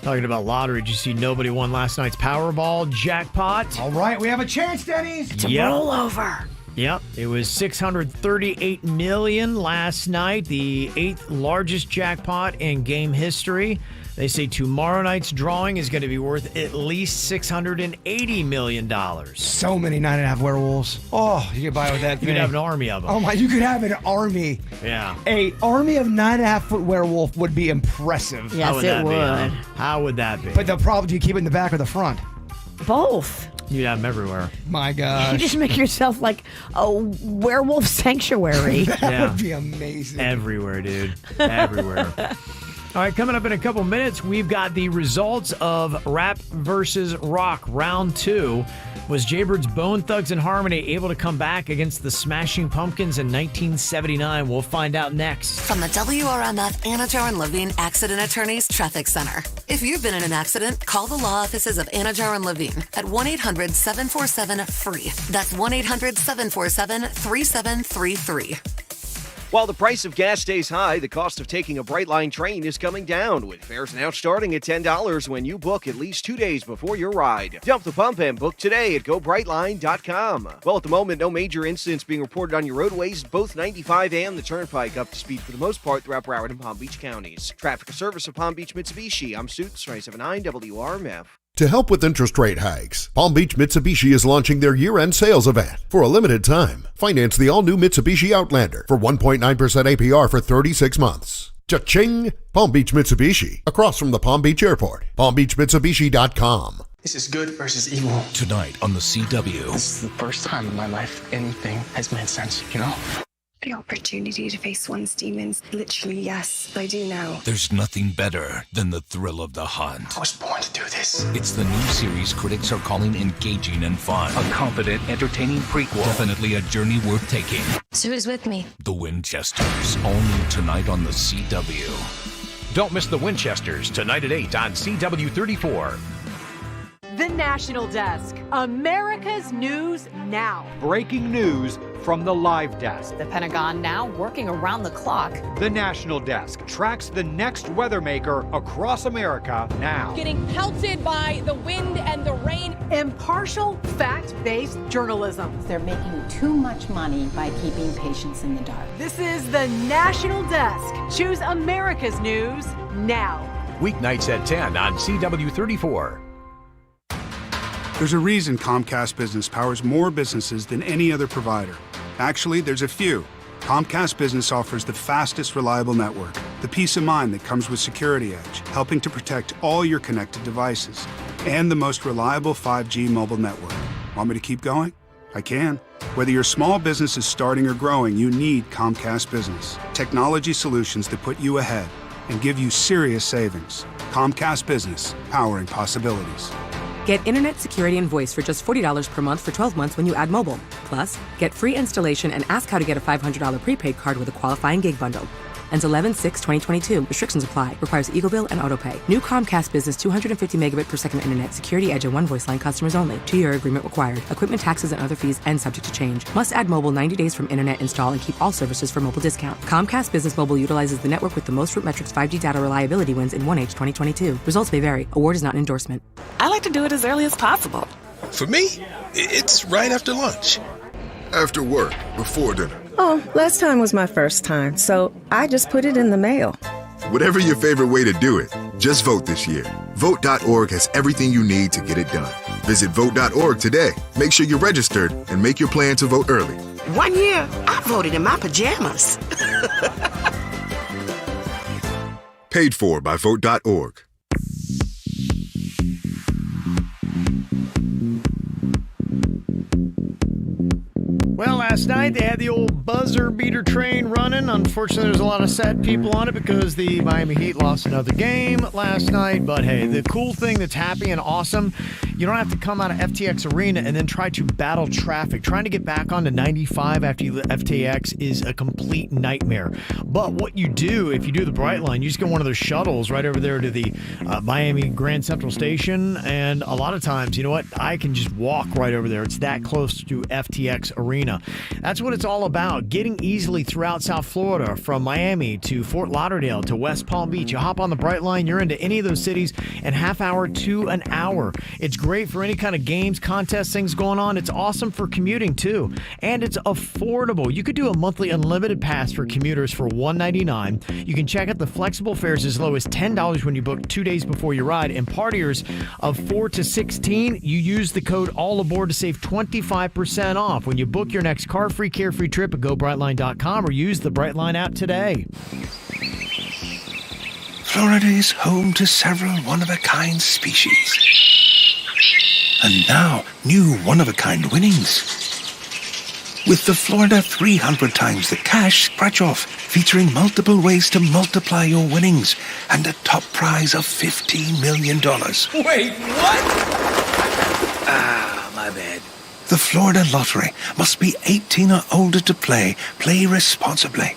Talking about lottery, did you see nobody won last night's Powerball jackpot? All right, we have a chance, Denny's. It's a rollover. Yep, it was $638 million last night, the 8th largest jackpot in game history. They say tomorrow night's drawing is going to be worth at least $680 million. So many 9.5 werewolves. Oh, you could buy with that You thing. could have an army of them. Oh my, you could have an army. Yeah. A army of 9.5-foot werewolf would be impressive. Yes, it would. How would that be? But the problem, do you keep it in the back or the front? Both. You'd have them everywhere. My You gosh. just make yourself like a werewolf sanctuary. That would be amazing. Everywhere, dude. Everywhere. All right, coming up in a couple minutes, we've got the results of Rap versus Rock Round 2. Was Jaybird's Bone Thugs and Harmony able to come back against the Smashing Pumpkins in 1979? We'll find out next. From the WRMF Anajar and Levine Accident Attorneys Traffic Center. If you've been in an accident, call the law offices of Anajar and Levine at 1-800-747-FREE. That's 1-800-747-3733. While the price of gas stays high, the cost of taking a Brightline train is coming down, with fares now starting at $10 when you book at least 2 days before your ride. Dump the pump and book today at GoBrightline.com. Well, at the moment, no major incidents being reported on your roadways, both 95 and the Turnpike up to speed for the most part throughout Broward and Palm Beach counties. Traffic service of Palm Beach Mitsubishi. I'm Suits, 279 WRMF. To help with interest rate hikes, Palm Beach Mitsubishi is launching their year-end sales event. For a limited time, finance the all-new Mitsubishi Outlander for 1.9% APR for 36 months. Cha-ching! Palm Beach Mitsubishi, across from the Palm Beach Airport. PalmBeachMitsubishi.com. This is good versus evil. Tonight on the CW. This is the first time in my life anything has made sense, you know? The opportunity to face one's demons. Literally, yes, I do now. There's nothing better than the thrill of the hunt. I was born to do this. It's the new series critics are calling engaging and fun. A confident, entertaining prequel. Definitely a journey worth taking. So who's with me? The Winchesters. All new tonight on the CW. Don't miss The Winchesters tonight at 8 on CW34. The National Desk, America's News Now. Breaking news from the live desk. The Pentagon now working around the clock. The National Desk tracks the next weather maker across America now. Getting pelted by the wind and the rain. Impartial, fact-based journalism. They're making too much money by keeping patients in the dark. This is the National Desk. Choose America's News now. Weeknights at 10 on CW 34. There's a reason Comcast Business powers more businesses than any other provider. Actually, there's a few. Comcast Business offers the fastest, reliable network, the peace of mind that comes with Security Edge, helping to protect all your connected devices, and the most reliable 5G mobile network. Want me to keep going? I can. Whether your small business is starting or growing, you need Comcast Business. Technology solutions that put you ahead and give you serious savings. Comcast Business, powering possibilities. Get internet, security, and voice for just $40 per month for 12 months when you add mobile. Plus, get free installation and ask how to get a $500 prepaid card with a qualifying gig bundle. Ends 11/6/2022. Restrictions apply. Requires Eagle Bill and autopay. New Comcast Business 250 megabit per second internet. Security Edge and one voice line customers only. 2-year agreement required. Equipment taxes and other fees and subject to change. Must add mobile 90 days from internet install and keep all services for mobile discount. Comcast Business Mobile utilizes the network with the most RootMetrics 5G data reliability wins in 1H 2022. Results may vary. Award is not an endorsement. I like to do it as early as possible. For me, it's right after lunch. After work, before dinner. Oh, last time was my first time, so I just put it in the mail. Whatever your favorite way to do it, just vote this year. Vote.org has everything you need to get it done. Visit vote.org today. Make sure you're registered and make your plan to vote early. 1 year, I voted in my pajamas. Paid for by vote.org. Well, last night they had the old buzzer beater train running. Unfortunately, there's a lot of sad people on it because the Miami Heat lost another game last night. But hey, the cool thing that's happy and awesome, you don't have to come out of FTX Arena and then try to battle traffic. Trying to get back onto 95 after you FTX is a complete nightmare. But what you do, if you do the Bright Line, you just get one of those shuttles right over there to the Miami Grand Central Station. And a lot of times, you know what? I can just walk right over there. It's that close to FTX Arena. That's what it's all about, getting easily throughout South Florida, from Miami to Fort Lauderdale to West Palm Beach. You hop on the Bright Line, you're into any of those cities in half hour to an hour. It's great for any kind of games, contests, things going on. It's awesome for commuting too, and it's affordable. You could do a monthly unlimited pass for commuters for $199. You can check out the flexible fares as low as $10 when you book 2 days before your ride, and partiers of 4 to 16, you use the code ALLABOARD to save 25% off when you book your next car-free, carefree trip at GoBrightline.com or use the Brightline app today. Florida is home to several one-of-a-kind species. And now, new one-of-a-kind winnings. With the Florida 300 times the cash scratch-off, featuring multiple ways to multiply your winnings and a top prize of $15 million. Wait, what? Ah, my bad. The Florida Lottery. Must be 18 or older to play. Play responsibly.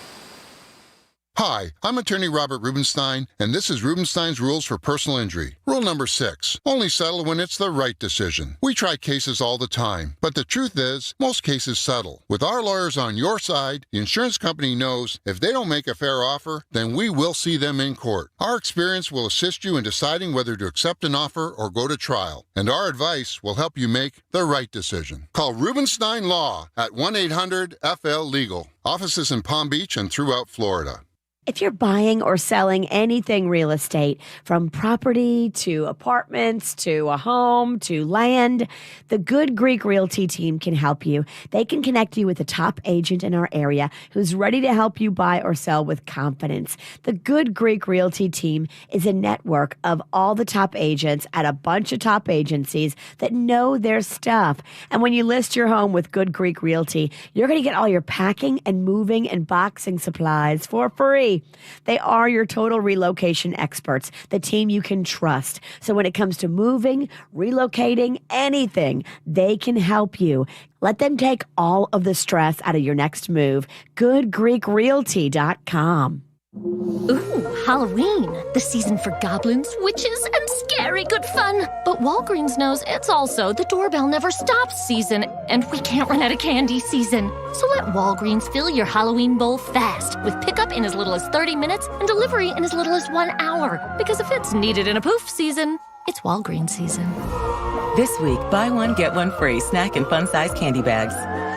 Hi, I'm attorney Robert Rubenstein, and this is Rubenstein's Rules for Personal Injury. Rule number 6, only settle when it's the right decision. We try cases all the time, but the truth is, most cases settle. With our lawyers on your side, the insurance company knows if they don't make a fair offer, then we will see them in court. Our experience will assist you in deciding whether to accept an offer or go to trial, and our advice will help you make the right decision. Call Rubenstein Law at 1-800-FL-LEGAL. Offices in Palm Beach and throughout Florida. If you're buying or selling anything real estate, from property to apartments to a home to land, the Good Greek Realty team can help you. They can connect you with a top agent in our area who's ready to help you buy or sell with confidence. The Good Greek Realty team is a network of all the top agents at a bunch of top agencies that know their stuff. And when you list your home with Good Greek Realty, you're going to get all your packing and moving and boxing supplies for free. They are your total relocation experts, the team you can trust. So when it comes to moving, relocating, anything, they can help you. Let them take all of the stress out of your next move. GoodGreekRealty.com. Ooh, Halloween. The season for goblins, witches, and scary good fun. But Walgreens knows it's also the doorbell never stops season, and we can't run out of candy season. So let Walgreens fill your Halloween bowl fast with pickup in as little as 30 minutes and delivery in as little as 1 hour. Because if it's needed in a poof season, it's Walgreens season. This week, buy one, get one free snack and fun-sized candy bags.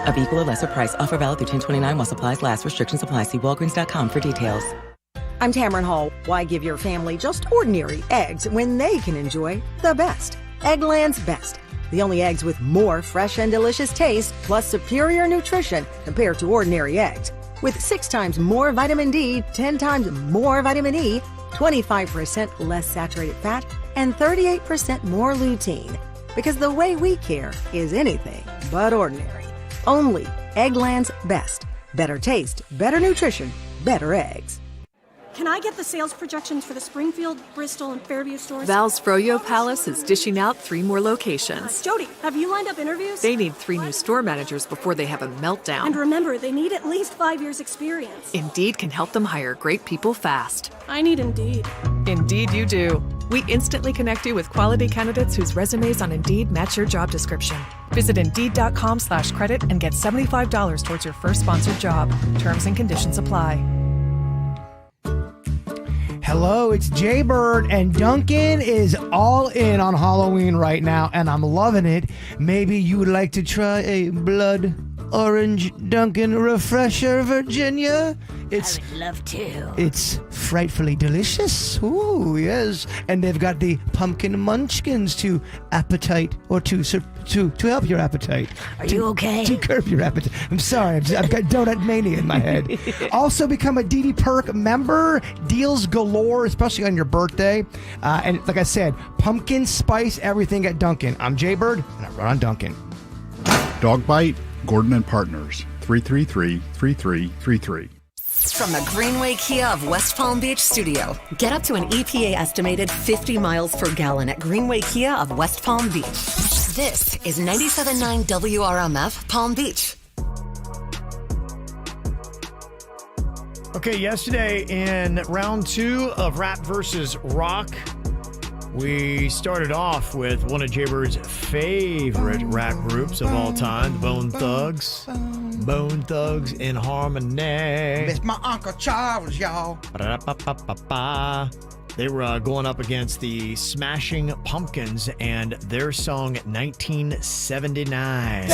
Of equal or lesser price. Offer valid through 10/29 while supplies last. Restrictions apply. See Walgreens.com for details. I'm Tamron Hall. Why give your family just ordinary eggs when they can enjoy the best? Eggland's Best. The only eggs with more fresh and delicious taste, plus superior nutrition compared to ordinary eggs. With 6 times more vitamin D, 10 times more vitamin E, 25% less saturated fat, and 38% more lutein. Because the way we care is anything but ordinary. Only Eggland's Best. Better taste, better nutrition, better eggs. Can I get the sales projections for the Springfield, Bristol, and Fairview stores? Val's Froyo Palace is dishing out 3 more locations. Jody, have you lined up interviews? They need 3 new store managers before they have a meltdown. And remember, they need at least 5 years experience. Indeed can help them hire great people fast. I need Indeed. Indeed you do. We instantly connect you with quality candidates whose resumes on Indeed match your job description. Visit Indeed.com/credit and get $75 towards your first sponsored job. Terms and conditions apply. Hello, it's Jaybird, and Dunkin' is all in on Halloween right now, and I'm loving it. Maybe you would like to try a blood orange Dunkin' Refresher, Virginia? I would love to. It's frightfully delicious. Ooh, yes. And they've got the pumpkin munchkins to appetite, or to help your appetite. Are you okay? To curb your appetite. I'm sorry. I've got donut mania in my head. Also become a DD Perk member. Deals galore, especially on your birthday. And like I said, pumpkin spice everything at Dunkin'. I'm Jaybird, and I run on Dunkin'. Dog Bite, Gordon and Partners, 333-3333. From the Greenway Kia of West Palm Beach studio, get up to an EPA estimated 50 miles per gallon at Greenway Kia of West Palm Beach. This is 97.9 WRMF Palm Beach. Okay, yesterday in round 2 of Rap versus Rock, we started off with one of Jaybird's favorite rap groups of all time, the Bone Thugs. Bone Thugs in Harmony. It's my Uncle Charles, y'all. They were going up against the Smashing Pumpkins and their song 1979.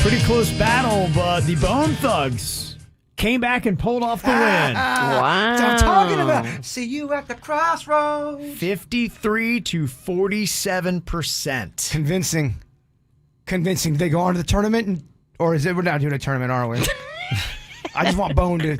Pretty close battle, but the Bone Thugs came back and pulled off the win. Wow. That's what I'm talking about. See you at the crossroads. 53 to 47%. Convincing. Did they go on to the tournament? Or is it, we're not doing a tournament, are we? I just want Bone to.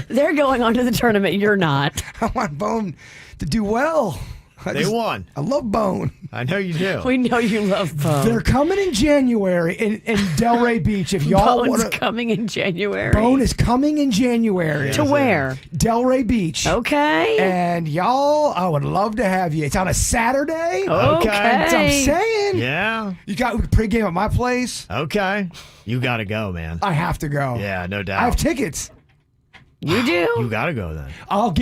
They're going on to the tournament. You're not. I want Bone to do well. They won. I love Bone. I know you do. We know you love Bone. They're coming in January in Delray Beach. If y'all Bone's coming in January. Bone is coming in January. To where? Delray Beach. Okay. And y'all, I would love to have you. It's on a Saturday. Okay. That's what I'm saying. Yeah. You got pregame at my place. Okay. You got to go, man. I have to go. Yeah, no doubt. I have tickets. You do? You got to go then. I'll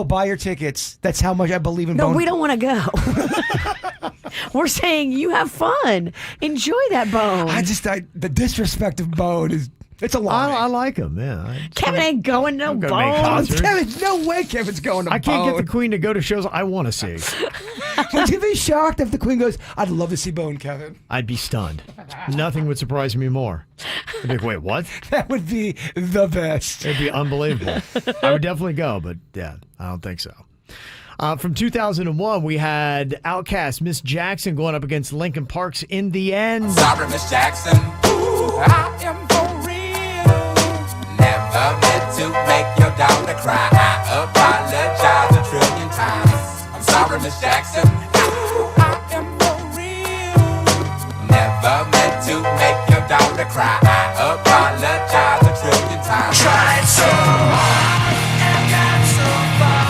buy your tickets. That's how much I believe in Bone. No, we don't want to go. We're saying you have fun. Enjoy that Bone. The disrespect of Bone is, it's a lot. I like him, yeah. Kevin ain't going no Bone. Kevin's no way Kevin's going to Bone. I can't get the Queen to go to shows I want to see. Would you be shocked if the Queen goes, I'd love to see Bone, Kevin? I'd be stunned. Nothing would surprise me more. I'd be like, wait, what? That would be the best. It'd be unbelievable. I would definitely go, but yeah, I don't think so. From 2001, we had Outkast, Miss Jackson going up against Linkin Park's In the End. Sorry, Miss Jackson. Ooh, I am for real. Never meant to make your daughter cry. I apologize. Miss Jackson. Ooh, I am for real. Never meant to make your daughter cry. I apologize 1,000,000,000 times. Tried so hard and got so far.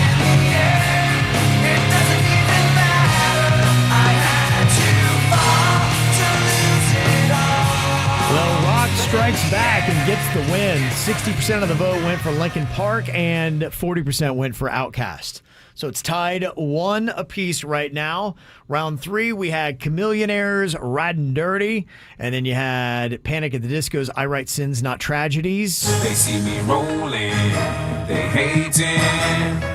In the end, it doesn't even matter. I had to fall to lose it all. Well, Rock strikes back and gets the win. 60% of the vote went for Linkin Park and 40% went for Outkast. So it's tied 1 apiece right now. Round 3, we had Chameleonaires, Riding Dirty. And then you had Panic at the Disco's I Write Sins, Not Tragedies. They see me rolling, they hating,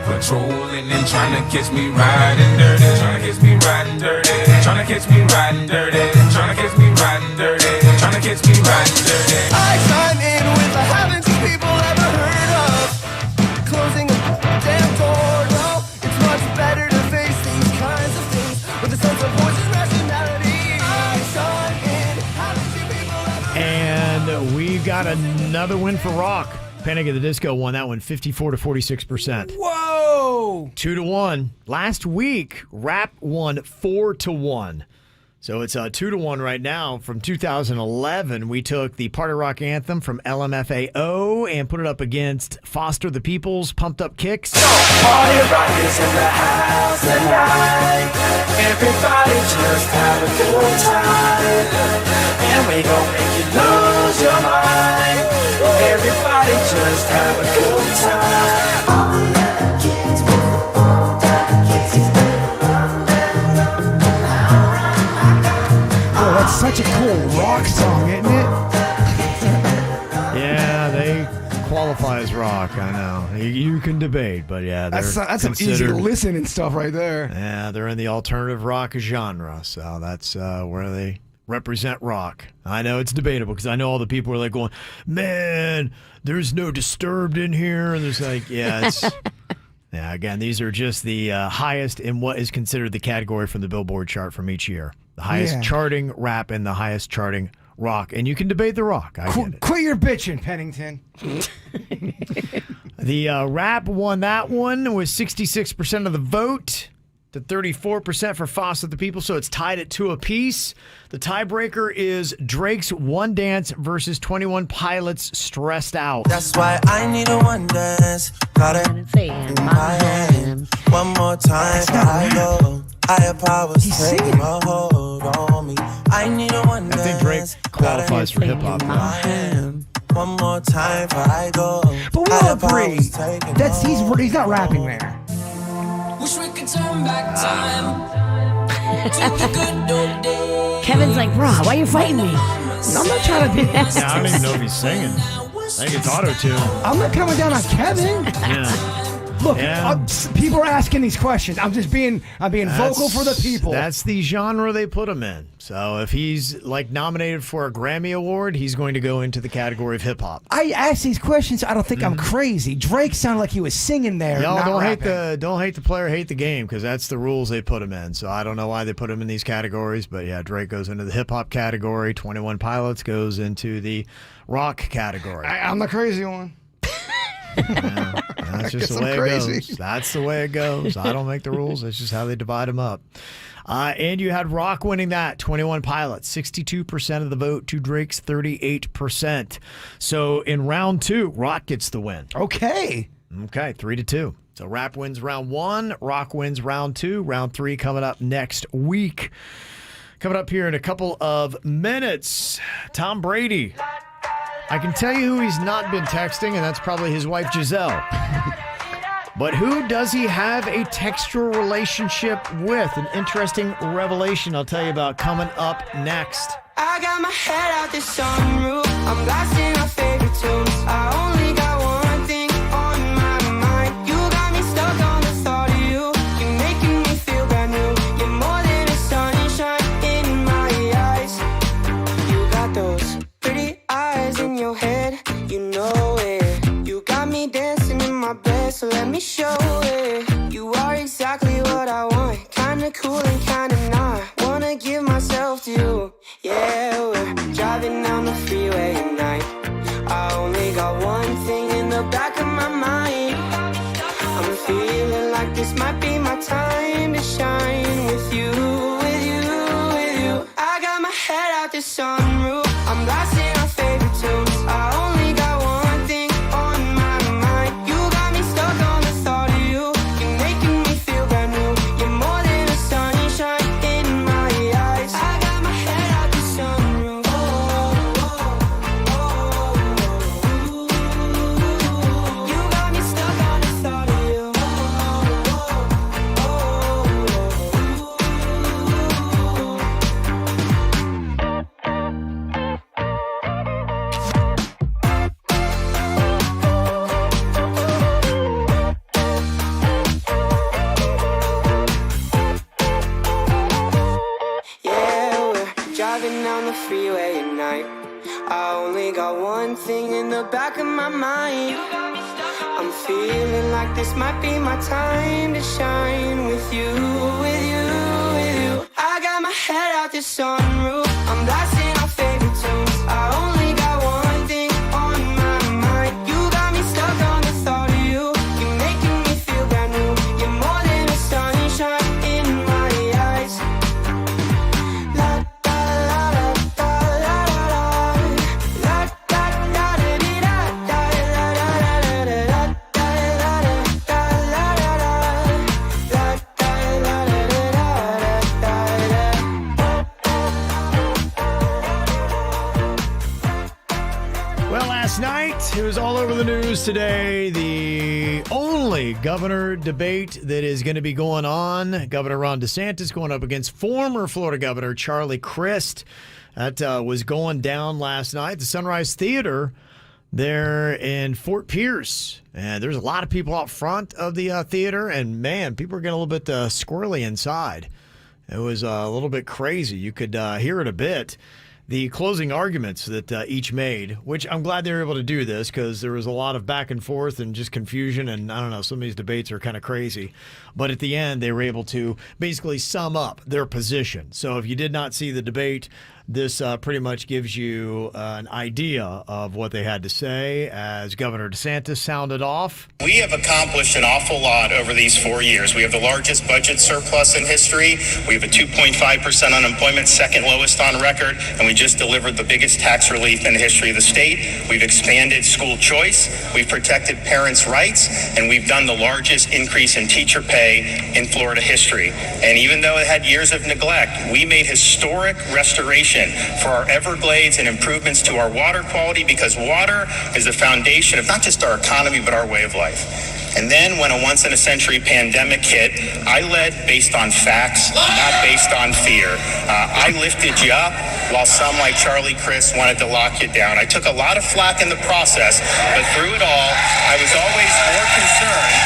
patrolling and trying to catch me riding dirty. Trying to catch me riding dirty. Trying to catch me riding dirty. Trying to catch me riding dirty. Trying to catch me riding dirty. I chime in with a haven't you people ever heard of closing a damn door? No, it's much better to face these kinds of things with a sense of voice and rationality. I chime in, haven't you people ever And we got another win for Rock. Panic at the Disco won that one 54 to 46%. Whoa! 2-1. Last week, Rap won 4-1. So it's 2-1 right now. From 2011, we took the Party Rock anthem from LMFAO and put it up against Foster the People's Pumped Up Kicks. Party rock is in the house tonight. Everybody just have a good time. And we gon' make you lose your mind. Everybody just have a good time. All the kids with all the kids. Oh, that's such a cool rock song, isn't it? Yeah, they qualify as rock. I know. You can debate, but yeah, That's easy to considered- listen and stuff right there. Yeah, they're in the alternative rock genre, so that's where they represent rock. I know it's debatable because I know all the people are like going, man, there's no Disturbed in here, and there's like, yeah, it's yeah. Again, these are just the highest in what is considered the category from the Billboard chart from each year. The highest charting rap and the highest charting rock, and you can debate the rock. I get it. Quit your bitching, Pennington. The rap won that one with 66% of the vote to 34% for Foster the People, so it's tied at 2 apiece. The tiebreaker is Drake's One Dance versus 21 Pilots' Stressed Out. That's why I need a one dance. Got it in my hand. One more time before I go. Higher powers taking a hold on me. I need a one dance. I think Drake qualifies for hip hop. One more time before I go. But we all agree that's he's not rapping there. Wish we could turn back time to the good old days. Kevin's like, bro, why are you fighting me? I'm not trying to be nasty. Yeah, I don't even know if he's singing. I think it's auto-tune. I'm not coming down on Kevin. Yeah. Look, people are asking these questions. I'm being vocal for the people. That's the genre they put him in. So if he's like nominated for a Grammy Award, he's going to go into the category of hip hop. I ask these questions. I don't think I'm crazy. Drake sounded like he was singing there. Y'all not don't rapping. hate the player, hate the game, because that's the rules they put him in. So I don't know why they put him in these categories, but yeah, Drake goes into the hip hop category. 21 Pilots goes into the rock category. I'm the crazy one. Yeah, that's just the way it goes. That's the way it goes. I don't make the rules. That's just how they divide them up. And you had Rock winning that, 21 Pilots, 62% of the vote to Drake's 38%. So in round 2, Rock gets the win. Okay, 3-2. So Rap wins round 1, Rock wins round 2. Round 3 coming up next week. Coming up here in a couple of minutes, Tom Brady. I can tell you who he's not been texting, and that's probably his wife, Giselle. But who does he have a textual relationship with? An interesting revelation I'll tell you about coming up next. I got my head out the sunroof. I'm blasting our favorite tunes. I only got one thing on my mind. You got me stuck on the thought of you. You're making me feel brand new. You're more than a sunshine in my eyes. You got those pretty eyes in your head. You know it. You got me dancing in my bed, so let me show it. You are exactly what I want. Kinda cool and kinda not. Wanna give myself to you. Yeah, we're driving down the freeway at night. I only got one thing in the back of my mind. I'm feeling like this might be I only got one thing in the back of my mind. I'm feeling like this might be my time to shine with you, with you, with you. I got my head out the sunroof. I'm blasting our favorite tunes. I only got one thing on my mind. You got me stuck on the thought of you. You're making me feel brand new. You're more than a sunshine in my eyes. La da la da da la la la da da da dee da da la la la la la da la la da la la la la da la la Well, last night, it was all over the news today. The only governor debate that is going to be going on. Governor Ron DeSantis going up against former Florida Governor Charlie Crist. That was going down last night. The Sunrise Theater there in Fort Pierce. And there's a lot of people out front of the theater. And, man, people are getting a little bit squirrely inside. It was a little bit crazy. You could hear it a bit. The closing arguments that each made, which I'm glad they were able to do this because there was a lot of back and forth and just confusion. And I don't know, some of these debates are kind of crazy. But at the end, they were able to basically sum up their position. So if you did not see the debate, this pretty much gives you an idea of what they had to say as Governor DeSantis sounded off. We have accomplished an awful lot over these 4 years. We have the largest budget surplus in history. We have a 2.5% unemployment, second lowest on record, and we just delivered the biggest tax relief in the history of the state. We've expanded school choice, we've protected parents' rights, and we've done the largest increase in teacher pay in Florida history. And even though it had years of neglect, we made historic restoration for our Everglades and improvements to our water quality, because water is the foundation of not just our economy, but our way of life. And then when a once-in-a-century pandemic hit, I led based on facts, not based on fear. I lifted you up while some like Charlie Crist wanted to lock you down. I took a lot of flack in the process, but through it all, I was always more concerned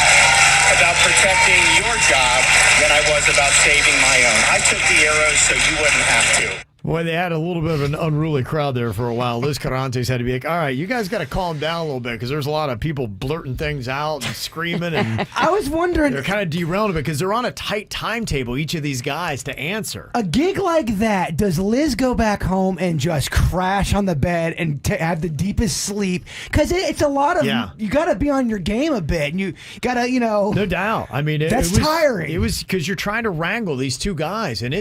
about protecting your job than I was about saving my own. I took the arrows so you wouldn't have to. Boy, they had a little bit of an unruly crowd there for a while. Liz Carantes had to be like, all right, you guys got to calm down a little bit because there's a lot of people blurting things out and screaming. And I was wondering. They're kind of derailing it because they're on a tight timetable, each of these guys, to answer. A gig like that, does Liz go back home and just crash on the bed and have the deepest sleep? Because it's a lot of, you got to be on your game a bit. And you got to, No doubt. I mean, that's tiring. It was because you're trying to wrangle these two guys. And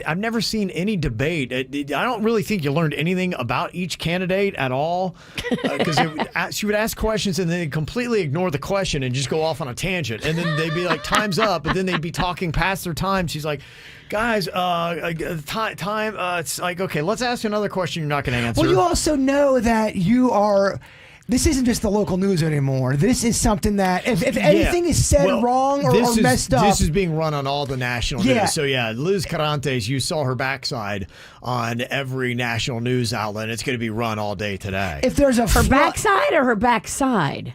I've never seen any debate. I don't really think you learned anything about each candidate at all, because she would ask questions and then they'd completely ignore the question and just go off on a tangent, and then they'd be like, time's up, but then they'd be talking past their time. She's like, guys, time, it's like, okay, let's ask you another question you're not going to answer. Well, you also know that this isn't just the local news anymore. This is something that if anything is said wrong or messed up. This is being run on all the national news. So, Liz Carantes, you saw her backside on every national news outlet. It's going to be run all day today. If there's her backside or her backside?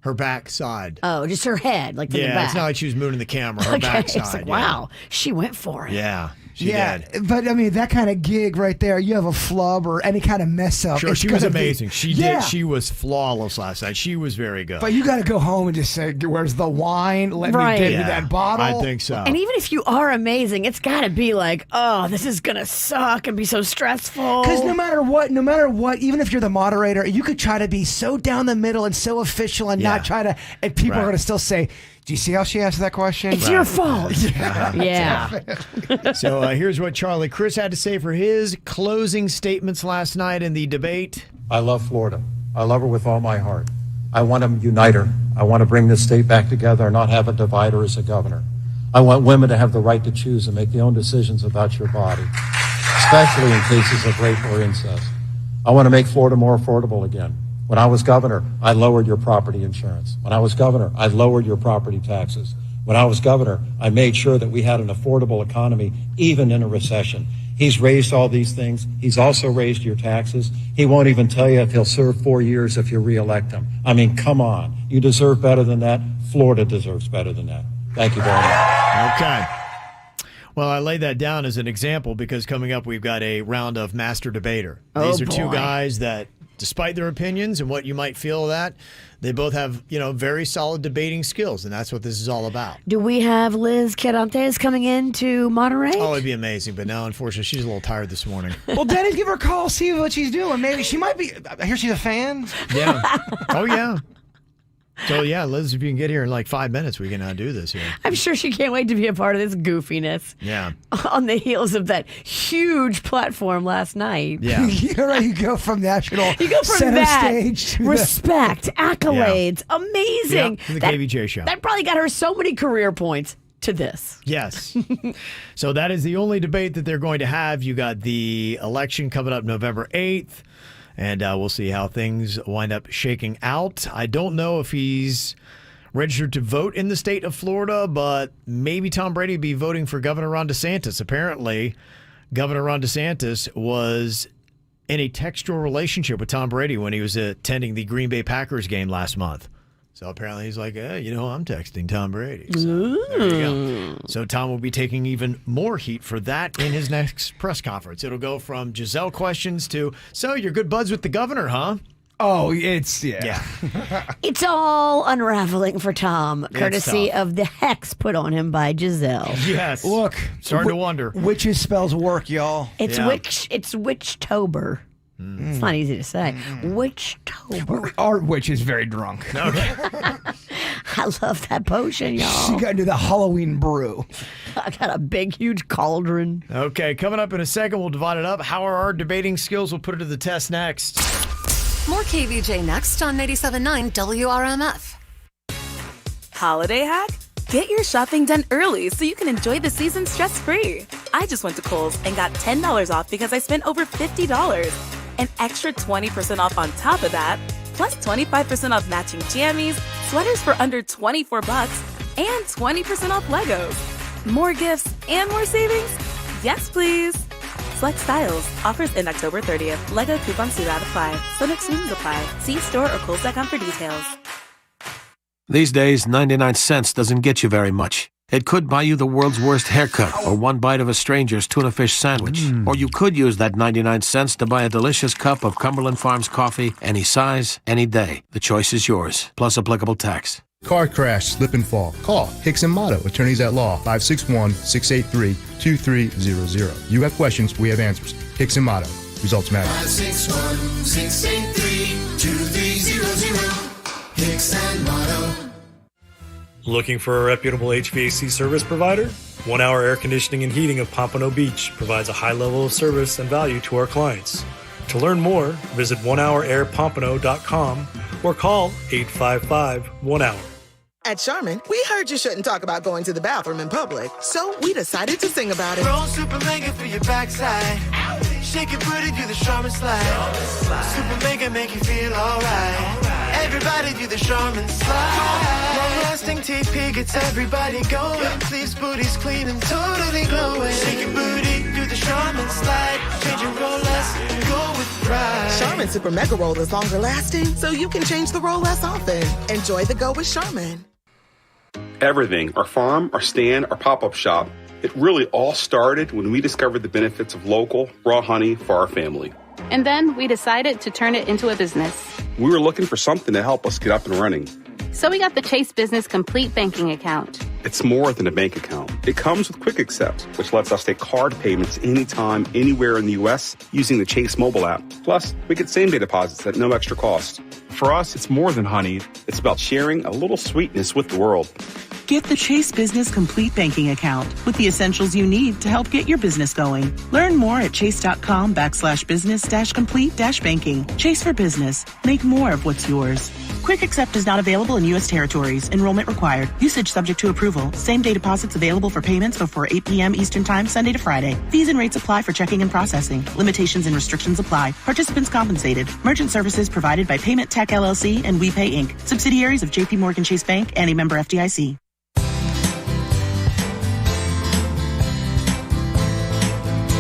Her backside. Oh, just her head, like from the back. It's not like she was mooning the camera. Her backside. It's like, wow, she went for it. Yeah. She did. But I mean, that kind of gig right there, you have a flub or any kind of mess up. Sure, she was amazing. She was flawless last night. She was very good. But you got to go home and just say, where's the wine? Let me get you that bottle. I think so. And even if you are amazing, it's got to be like, oh, this is going to suck and be so stressful. Because no matter what, even if you're the moderator, you could try to be so down the middle and so official and not try to, and people are going to still say, do you see how she answered that question? It's your fault. Yeah. So here's what Charlie Crist had to say for his closing statements last night in the debate. I love Florida. I love her with all my heart. I want to unite her. I want to bring this state back together and not have a divider as a governor. I want women to have the right to choose and make their own decisions about your body, especially in cases of rape or incest. I want to make Florida more affordable again. When I was governor, I lowered your property insurance. When I was governor, I lowered your property taxes. When I was governor, I made sure that we had an affordable economy, even in a recession. He's raised all these things. He's also raised your taxes. He won't even tell you if he'll serve 4 years if you reelect him. I mean, come on. You deserve better than that. Florida deserves better than that. Thank you very much. Okay. Well, I laid that down as an example because coming up, we've got a round of Master Debater. Oh, These are two boy. guys that, despite their opinions and what you might feel of that, they both have, very solid debating skills, and that's what this is all about. Do we have Liz Querantes coming in to moderate? Oh, it'd be amazing, but now, unfortunately, she's a little tired this morning. Well, Dennis, give her a call, see what she's doing. Maybe she might be. I hear she's a fan. Yeah. Oh, yeah. So, yeah, Liz, if you can get here in like 5 minutes, we can do this here. I'm sure she can't wait to be a part of this goofiness. Yeah. On the heels of that huge platform last night. Yeah. You're right. You go from national You go from center that, stage to respect, accolades, Yeah, amazing. to the That- KVJ show. That probably got her so many career points to this. Yes. So that is the only debate that they're going to have. You got the election coming up November 8th, and we'll see how things wind up shaking out. I don't know if he's registered to vote in the state of Florida, but maybe Tom Brady will be voting for Governor Ron DeSantis. Apparently, Governor Ron DeSantis was in a textual relationship with Tom Brady when he was attending the Green Bay Packers game last month. So apparently he's like, I'm texting Tom Brady. So there you go. So Tom will be taking even more heat for that in his next press conference. It'll go from Giselle questions to, so you're good buds with the governor, huh? Oh, it's, yeah. It's all unraveling for Tom, courtesy tough. of the hex put on him by Giselle. Yes. Look. Starting to wonder. Witches spells work, y'all. It's Yeah. Witchtober. It's not easy to say. Witchtober. Our witch is very drunk. Okay. I love that potion, She y'all. got into the Halloween brew. I got a big, huge cauldron. Okay, coming up in a second, we'll divide it up. How are our debating skills? We'll put it to the test next. More KVJ next on 97.9 WRMF. Holiday hack? Get your shopping done early so you can enjoy the season stress-free. I just went to Kohl's and got $10 off because I spent over $50. An extra 20% off on top of that, plus 25% off matching jammies, sweaters for under $24, and 20% off Legos. More gifts and more savings? Yes, please. Select styles. Offers end October 30th. Lego coupon SURAD apply. Some exclusions apply. See store or Kohl's.com for details. These days, 99 cents doesn't get you very much. It could buy you the world's worst haircut or one bite of a stranger's tuna fish sandwich. Or you could use that 99 cents to buy a delicious cup of Cumberland Farms coffee, any size, any day. The choice is yours, plus applicable tax. Car crash, slip and fall. Call Hicks and Motto, attorneys at law, 561-683-2300. You have questions, we have answers. Hicks and Motto. Results matter. 561-683-2300. Hicks and Motto. Looking for a reputable HVAC service provider? 1 Hour Air Conditioning and Heating of Pompano Beach provides a high level of service and value to our clients. To learn more, visit onehourairpompano.com or call 855-1HOUR. At Charmin, we heard you shouldn't talk about going to the bathroom in public, so we decided to sing about it. Roll super mega for your backside. Shake your booty, do the Charmin slide. Super mega make you feel alright. Everybody do the Charmin slide. Long-lasting TP gets everybody going. Leaves booties clean and totally glowing. Shake your booty, do the Charmin slide. Change your roll less and go with pride. Charmin Super Mega Roll is longer lasting, so you can change the roll less often. Enjoy the go with Charmin. Everything, our farm, our stand, our pop-up shop, it really all started when we discovered the benefits of local, raw honey for our family. And then we decided to turn it into a business. We were looking for something to help us get up and running. So we got the Chase Business Complete Banking Account. It's more than a bank account. It comes with Quick Accept, which lets us take card payments anytime, anywhere in the U.S. using the Chase mobile app. Plus, we get same-day deposits at no extra cost. For us, it's more than honey. It's about sharing a little sweetness with the world. Get the Chase Business Complete Banking Account with the essentials you need to help get your business going. Learn more at chase.com/business-complete-banking. Chase for business. Make more of what's yours. Quick Accept is not available in U.S. territories. Enrollment required. Usage subject to approval. Same-day deposits available for payments before 8 p.m. Eastern Time, Sunday to Friday. Fees and rates apply for checking and processing. Limitations and restrictions apply. Participants compensated. Merchant services provided by Payment Tech LLC and WePay Inc. Subsidiaries of J.P. Morgan Chase Bank and a member FDIC.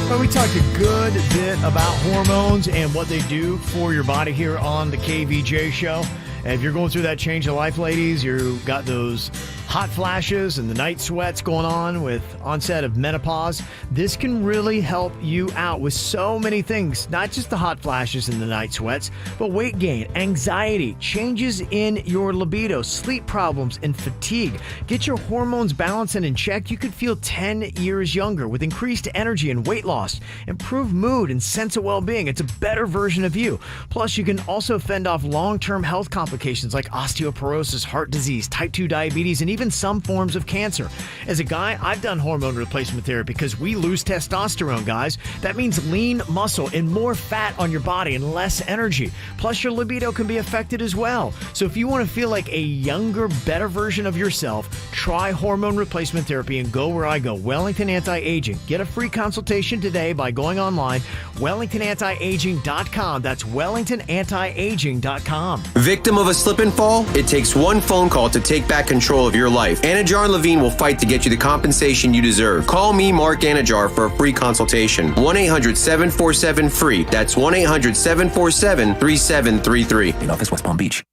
Well, we talked a good bit about hormones and what they do for your body here on the KVJ show. And if you're going through that change of life, ladies, you got those hot flashes and the night sweats going on with onset of menopause, this can really help you out with so many things. Not just the hot flashes and the night sweats, but weight gain, anxiety, changes in your libido, sleep problems, and fatigue. Get your hormones balanced and in check. You could feel 10 years younger with increased energy and weight loss, improved mood and sense of well-being. It's a better version of you. Plus, you can also fend off long-term health complications like osteoporosis, heart disease, type 2 diabetes, and even some forms of cancer. As a guy, I've done hormone replacement therapy because we lose testosterone, guys. That means lean muscle and more fat on your body and less energy. Plus, your libido can be affected as well. So if you want to feel like a younger, better version of yourself, try hormone replacement therapy and go where I go, Wellington Anti-Aging. Get a free consultation today by going online, WellingtonAntiAging.com. That's WellingtonAntiAging.com. Victim of a slip and fall? It takes one phone call to take back control of your life. Anajar and Levine will fight to get you the compensation you deserve. Call me, Mark Anajar, for a free consultation. 1-800-747-FREE. That's 1-800-747-3733. In office, West Palm Beach.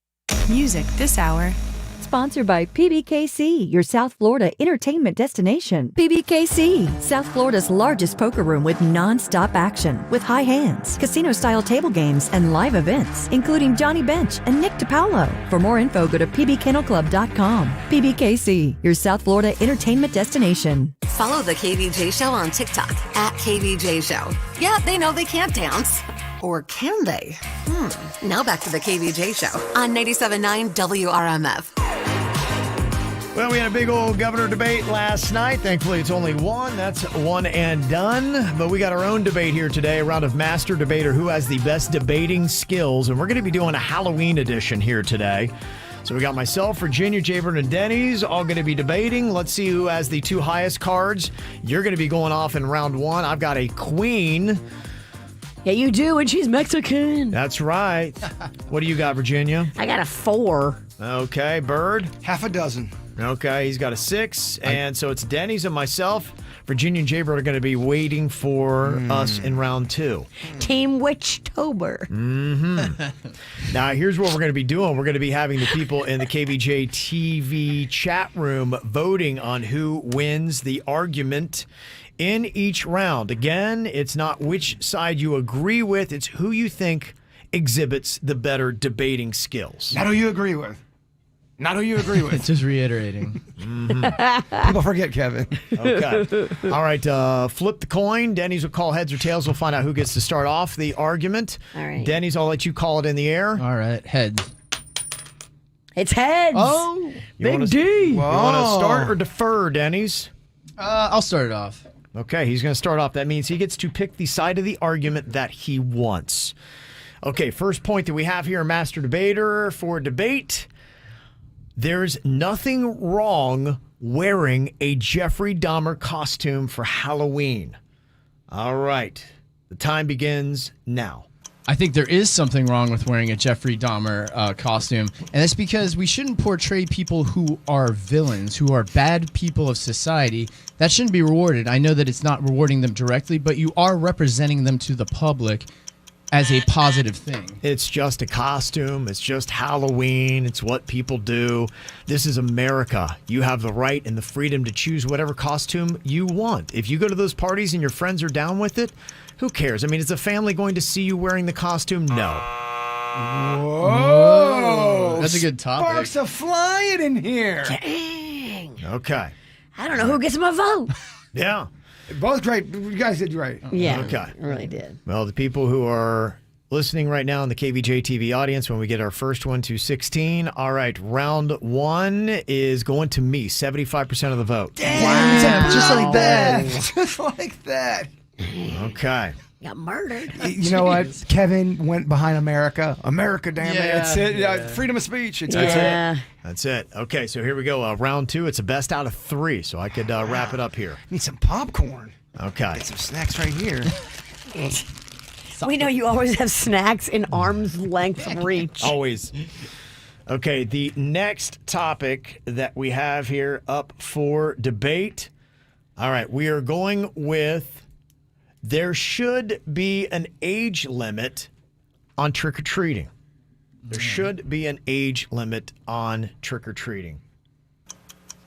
Music this hour. Sponsored by PBKC, your South Florida entertainment destination. PBKC, South Florida's largest poker room with non-stop action, with high hands, casino-style table games, and live events, including Johnny Bench and Nick DiPaolo. For more info, go to pbkennelclub.com. PBKC, your South Florida entertainment destination. Follow the KVJ Show on TikTok at KVJ Show. Yeah, they know they can't dance. Or can they? Now back to the KVJ Show on 97.9 WRMF. Well, we had a big old governor debate last night. Thankfully, it's only one. That's one and done. But we got our own debate here today, a round of Master Debater, who has the best debating skills. And we're going to be doing a Halloween edition here today. So we got myself, Virginia, Jaybird, and Denny's all going to be debating. Let's see who has the two highest cards. You're going to be going off in round one. I've got a queen. Yeah, you do, and she's Mexican. That's right. What do you got, Virginia? I got a 4. Okay, Bird? Half a dozen. Okay, he's got a 6. And so it's Denny's and myself. Virginia and Jaybird are going to be waiting for us in round 2. Team Witchtober. Now, here's what we're going to be doing. We're going to be having the people in the KVJ TV chat room voting on who wins the argument in each round. Again, it's not which side you agree with, it's who you think exhibits the better debating skills. Not who you agree with. Not who you agree with. It's just reiterating. People forget, Kevin. Okay. All right. Flip the coin. Denny's will call heads or tails. We'll find out who gets to start off the argument. All right. Denny's, I'll let you call it in the air. All right. Heads. It's heads. Oh, Big D. You want to start or defer, Denny's? I'll start it off. Okay, he's going to start off. That means he gets to pick the side of the argument that he wants. Okay, first point that we have here, Master Debater for debate. There's nothing wrong wearing a Jeffrey Dahmer costume for Halloween. All right, the time begins now. I think there is something wrong with wearing a Jeffrey Dahmer costume, and that's because we shouldn't portray people who are villains, who are bad people of society. That shouldn't be rewarded. I know that it's not rewarding them directly, but you are representing them to the public as a positive thing. It's just a costume. It's just Halloween. It's what people do. This is America. You have the right and the freedom to choose whatever costume you want. If you go to those parties and your friends are down with it, who cares? I mean, is the family going to see you wearing the costume? No. Whoa. That's a good topic. Sparks are flying in here. Dang. Okay. I don't know who gets my vote. Yeah. Both great. You guys did right. Yeah. Okay. I really did. Well, the people who are listening right now in the KVJ TV audience, when we get our first one to 16, all right, round 1 is going to me, 75% of the vote. Damn, just like that. Just like that. Okay. Got murdered. You know what? Kevin went behind America. America, damn it. It's it. Yeah. Freedom of speech. It's That's it. Okay, so here we go. Round 2, it's a best out of 3, so I could wrap it up here. Need some popcorn. Okay. Get some snacks right here. We know you always have snacks in arm's length reach. Always. Okay, the next topic that we have here up for debate. All right, we are going with there should be an age limit on trick-or-treating. There should be an age limit on trick-or-treating.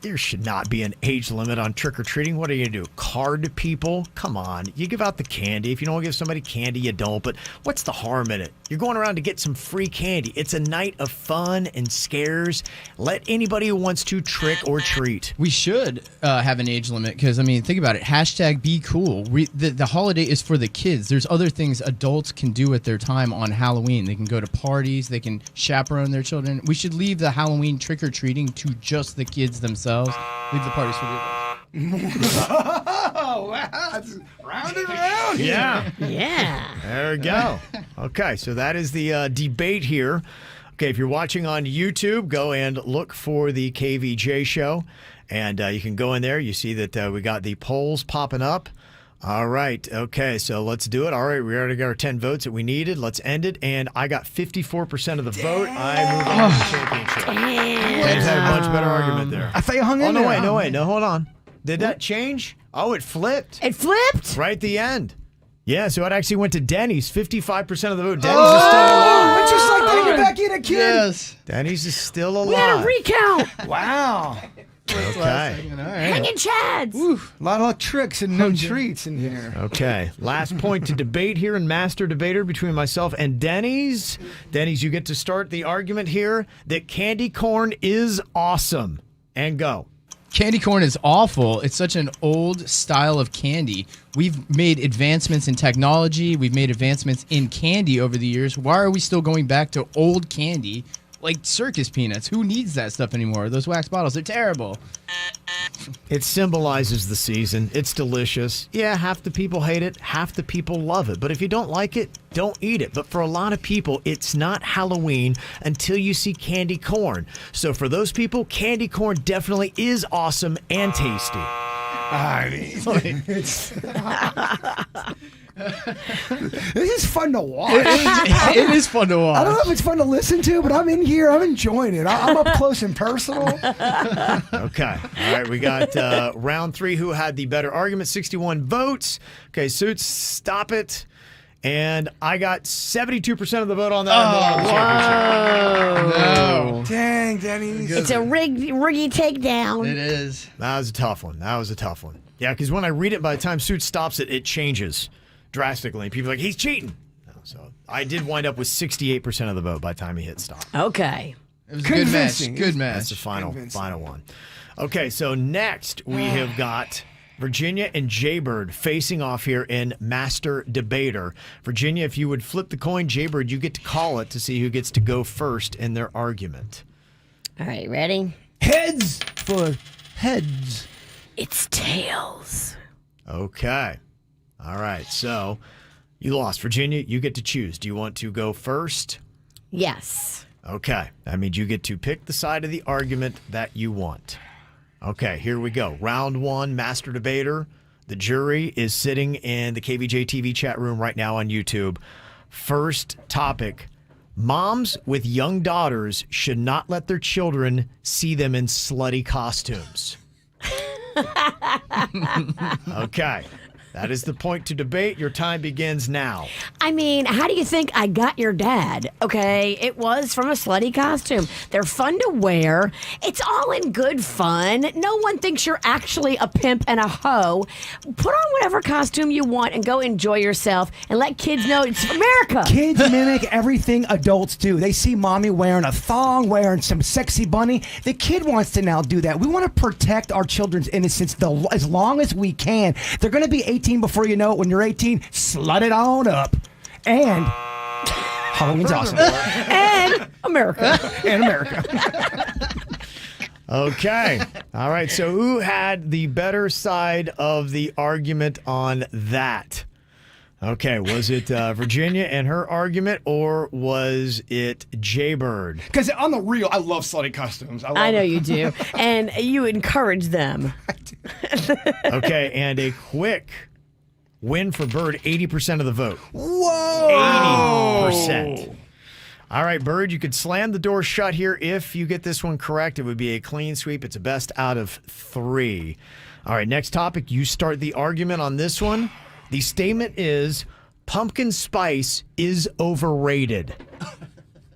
There should not be an age limit on trick-or-treating. What are you going to do? Card people? Come on. You give out the candy. If you don't want to give somebody candy, you don't. But what's the harm in it? You're going around to get some free candy. It's a night of fun and scares. Let anybody who wants to trick or treat. We should have an age limit because, I mean, think about it. Hashtag be cool. The holiday is for the kids. There's other things adults can do with their time on Halloween. They can go to parties. They can chaperone their children. We should leave the Halloween trick-or-treating to just the kids themselves. Leave the parties for the adults. Oh, wow. That's round and round. Yeah. Yeah. There we go. Okay, so that is the debate here. Okay, if you're watching on YouTube, go and look for the KVJ show. And you can go in there. You see that we got the polls popping up. All right. Okay, so let's do it. All right, we already got our 10 votes that we needed. Let's end it. And I got 54% of the vote. I move on to the championship. Dan's had a much better argument there. I thought you hung in there. No, hold on. Did that change? Oh, it flipped. It flipped? Right at the end. Yeah, so it actually went to Denny's. 55% of the vote. Denny's is still alive. It's just like taking back in a kid. Yes. Denny's is still alive. We had a recount. Wow. Okay. Hanging chads. A lot of tricks and no treats in here. Okay. Last point to debate here in Master Debater between myself and Denny's. Denny's, you get to start the argument here that candy corn is awesome. And go. Candy corn is awful. It's such an old style of candy. We've made advancements in technology. We've made advancements in candy over the years. Why are we still going back to old candy like circus peanuts? Who needs that stuff anymore? Those wax bottles, they're terrible. It symbolizes the season. It's delicious. Yeah, half the people hate it, half the people love it. But if you don't like it, don't eat it. But for a lot of people, it's not Halloween until you see candy corn. So for those people, candy corn definitely is awesome and tasty. I mean, it's this is fun to watch. It is fun to watch. I don't know if it's fun to listen to, but I'm in here. I'm enjoying it. I'm up close and personal. Okay. All right. We got round 3. Who had the better argument? 61 votes. Okay. Suits, stop it. And I got 72% of the vote on that. No. Dang, Denny's. It's a riggy takedown. It is. That was a tough one. Yeah, because when I read it, by the time Suits stops it, it changes drastically. People are like, he's cheating. No, so I did wind up with 68% of the vote by the time he hit stop. Okay. It was a good match. Good match. That's the final one. Okay, so next we have got Virginia and Jaybird facing off here in Master Debater. Virginia, if you would flip the coin, Jaybird, you get to call it to see who gets to go first in their argument. All right, ready? Heads for heads. It's tails. Okay. All right, so you lost. Virginia, you get to choose. Do you want to go first? Yes. Okay. That means you get to pick the side of the argument that you want. Okay, here we go. Round 1, Master Debater. The jury is sitting in the KVJ TV chat room right now on YouTube. First topic. Moms with young daughters should not let their children see them in slutty costumes. Okay. That is the point to debate. Your time begins now. I mean, how do you think I got your dad? Okay, it was from a slutty costume. They're fun to wear. It's all in good fun. No one thinks you're actually a pimp and a hoe. Put on whatever costume you want and go enjoy yourself and let kids know it's America. Kids mimic everything adults do. They see mommy wearing a thong, wearing some sexy bunny. The kid wants to now do that. We want to protect our children's innocence as long as we can. They're going to be 18 before you know it. When you're 18, slut it on up. And Halloween's awesome. And America. And America. Okay. All right. So who had the better side of the argument on that? Okay. Was it Virginia and her argument, or was it Jaybird? Because on the real, I love slutty costumes. I know you do. And you encourage them. Okay. And a quick win for Bird, 80% of the vote. Whoa! 80%. All right, Bird, you could slam the door shut here. If you get this one correct, it would be a clean sweep. It's a best out of 3. All right, next topic. You start the argument on this one. The statement is pumpkin spice is overrated.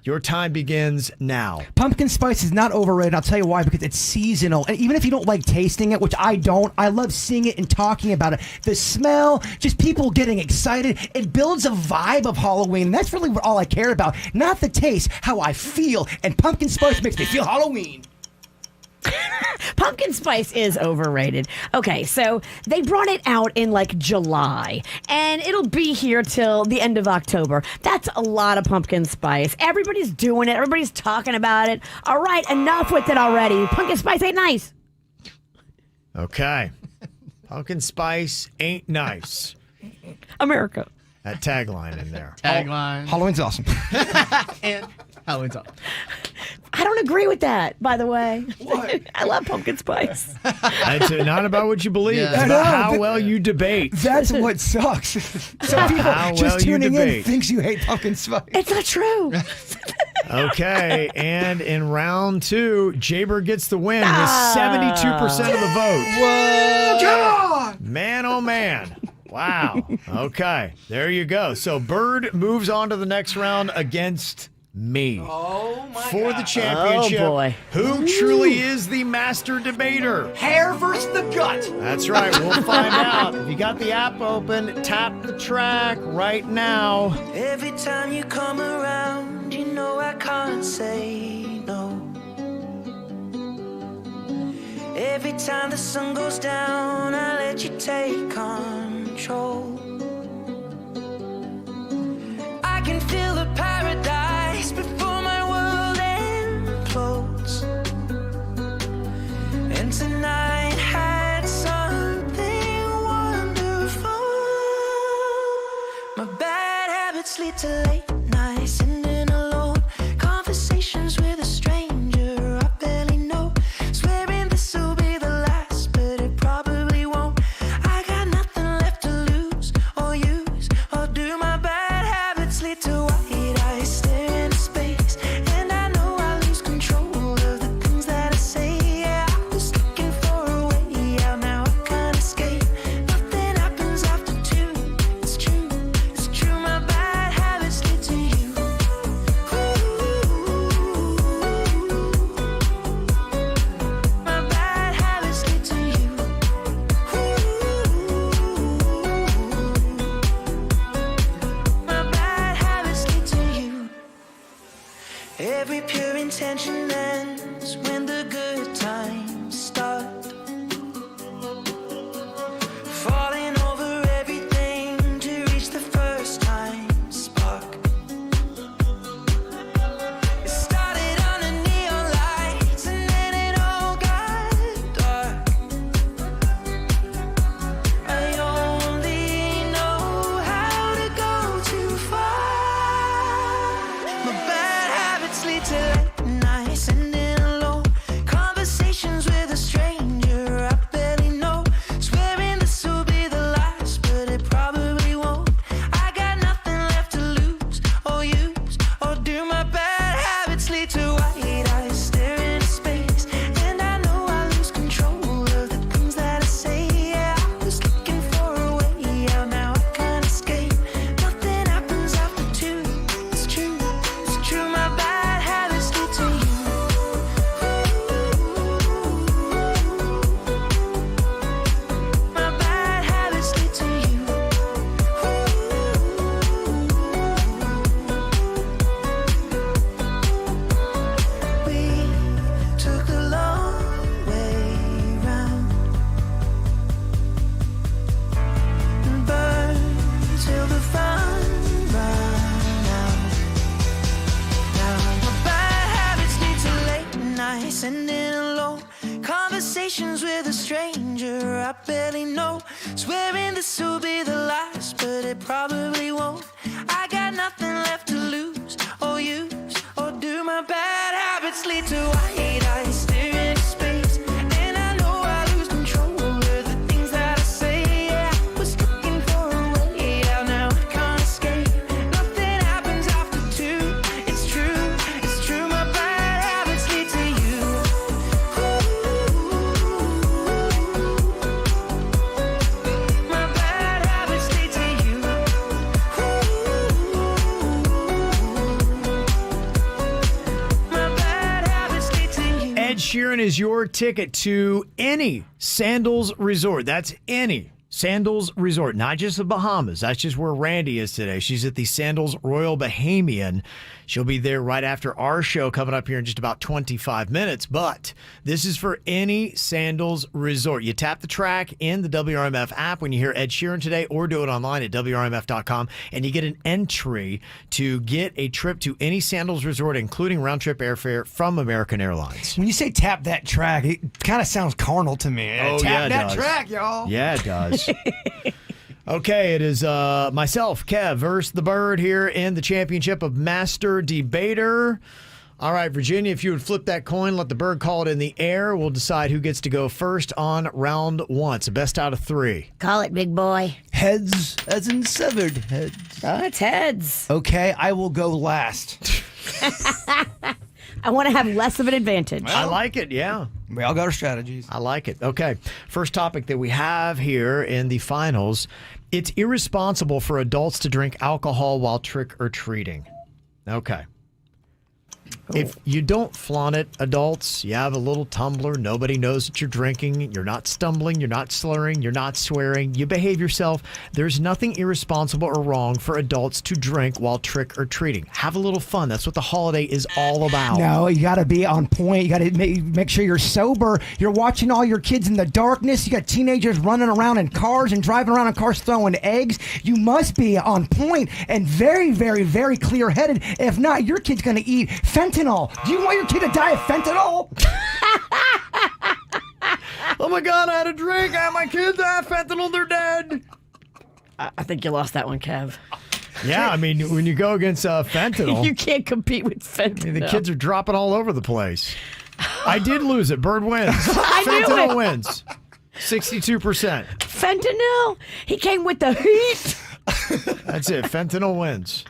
Your time begins now. Pumpkin spice is not overrated. I'll tell you why, because it's seasonal. And even if you don't like tasting it, which I don't, I love seeing it and talking about it. The smell, just people getting excited. It builds a vibe of Halloween. And that's really all I care about. Not the taste, how I feel. And pumpkin spice makes me feel Halloween. Pumpkin spice is overrated. Okay, so they brought it out in like July, and it'll be here till the end of October. That's a lot of pumpkin spice. Everybody's doing it. Everybody's talking about it. All right, enough with it already. Pumpkin spice ain't nice. Okay. Pumpkin spice ain't nice. America. That tagline in there. Tagline. Halloween's awesome. And Halloween's awesome. I don't agree with that, by the way. What? I love pumpkin spice. It's not about what you believe. Yeah. It's about how well you debate. That's what sucks. Some people How just well you tuning in debate. thinks you hate pumpkin spice. It's not true. Okay, and in round 2, Jaber gets the win with 72% of the vote. Whoa! Come on! Man, oh man. Wow. Okay, there you go. So Bird moves on to the next round against me. Oh my For the championship. Oh, boy. Who truly is the master debater? Hair versus the gut. That's right. We'll find out. If you got the app open, tap the track right now. Every time you come around, you know I can't say no. Every time the sun goes down, I let you take control. I can feel the paradise before my world implodes. And tonight had something wonderful. My bad habits lead to late nights, sitting alone. Conversations with a stranger I barely know. Swearing this will be the last, but it probably won't. I got nothing left to lose or use or do. My bad habits lead to white eyes stare into space, and I know I lose control of the things that I say. Yeah, I was looking for a way out, now I can't escape. Nothing happens after 2. It's true, it's true. My bad habits lead to you. My bad habits lead to you. My bad habits lead to you. Every pure intention ends when the good times start. Falling over everything to reach the first time spark. It started under neon lights and then it all got dark. I only know how to go too far. My bad habits lead to late nights, sitting alone. Conversations with a stranger I barely know. Swearing this will be the last, but it probably won't. I got nothing left to lose or use or do. My bad habits lead to white eyes stare into space, and I know I lose control of the things that I say. Yeah, I was looking for a way out, now I can't escape. Nothing happens after 2. It's true, it's true. My bad habits lead to you. My bad habits lead to you. We took the long way round and burned till the fun ran out. Now my bad habits lead to late nights, sitting alone. Conversations with a stranger I barely know. Swearing this will be the last, but it probably won't. I got nothing left to lose or use or do. My bad habits lead to white eyes stare into space, and I know I lose control of the things that I say. Yeah, I was looking for a way out, now I can't escape. Nothing happens after 2. It's true, it's true. My bad habits lead to you. My bad habits lead to you. Sheeran is your ticket to any Sandals Resort. That's any Sandals Resort, not just the Bahamas. That's just where Randy is today. She's at the Sandals Royal Bahamian. She'll be there right after our show coming up here in just about 25 minutes. But this is for any Sandals Resort. You tap the track in the WRMF app when you hear Ed Sheeran today, or do it online at WRMF.com, and you get an entry to get a trip to any Sandals Resort, including round-trip airfare from American Airlines. When you say tap that track, it kind of sounds carnal to me. Tap that track, y'all. Yeah, it does. Okay, it is myself, Kev, versus the Bird here in the championship of Master Debater. All right, Virginia, if you would flip that coin, let the Bird call it in the air. We'll decide who gets to go first on round one. It's the best out of three. Call it, big boy. Heads, as in severed heads. Oh, it's heads. Okay, I will go last. I want to have less of an advantage. I like it, yeah. We all got our strategies. I like it. Okay, first topic that we have here in the finals. It's irresponsible for adults to drink alcohol while trick-or-treating. Okay. If you don't flaunt it, adults, you have a little tumbler, nobody knows that you're drinking, you're not stumbling, you're not slurring, you're not swearing, you behave yourself. There's nothing irresponsible or wrong for adults to drink while trick-or-treating. Have a little fun. That's what the holiday is all about. No, you got to be on point. You got to make sure you're sober. You're watching all your kids in the darkness. You got teenagers running around in cars and driving around in cars throwing eggs. You must be on point and very, very, very clear-headed. If not, your kid's going to eat fentanyl. Do you want your kid to die of fentanyl? Oh my God, I had a drink. I had my kids have fentanyl. They're dead. I think you lost that one, Kev. Yeah, I mean, when you go against fentanyl. You can't compete with fentanyl. I mean, the kids are dropping all over the place. I did lose it. Bird wins. I knew Fentanyl it. wins. 62%. Fentanyl? He came with the heat. That's it. Fentanyl wins.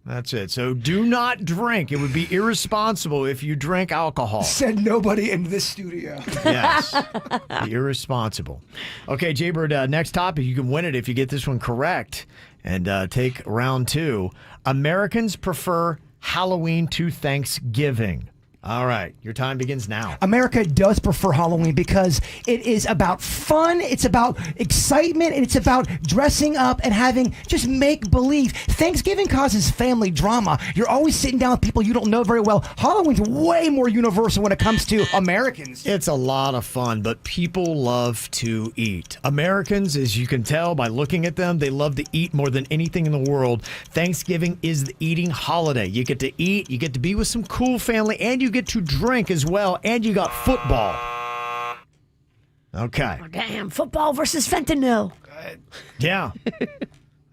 That's it. So do not drink. It would be irresponsible if you drink alcohol. Said nobody in this studio. Yes. Be irresponsible. Okay, Jaybird, next topic. You can win it if you get this one correct and take round two. Americans prefer Halloween to Thanksgiving. All right, your time begins now. America does prefer Halloween because it is about fun, it's about excitement, and it's about dressing up and having just make-believe. Thanksgiving causes family drama. You're always sitting down with people you don't know very well. Halloween's way more universal when it comes to Americans. It's a lot of fun, but people love to eat. Americans, as you can tell by looking at them, they love to eat more than anything in the world. Thanksgiving is the eating holiday. You get to eat, you get to be with some cool family, and you get to drink as well, and you got football. Okay. Oh, damn, football versus fentanyl. Yeah.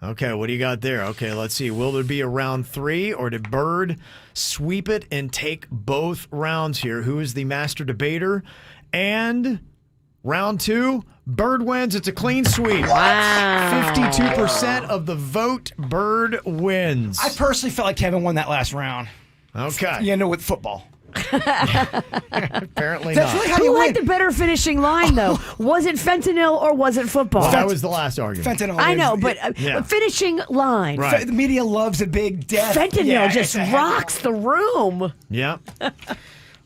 Okay, what do you got there? Okay, let's see. Will there be a round three, or did Bird sweep it and take both rounds here? Who is the master debater? And round two, Bird wins. It's a clean sweep. Wow. 52% of the vote, Bird wins. I personally felt like Kevin won that last round. Okay. Yeah, no, with football. Apparently That's not. really how you Who win. had the better finishing line, though? Was it fentanyl or was it football? Well, that was the last argument. Fentanyl. I is- know, but Yeah. finishing line. Right. The media loves a big death. Fentanyl Yeah, just it's a rocks the room. Yeah.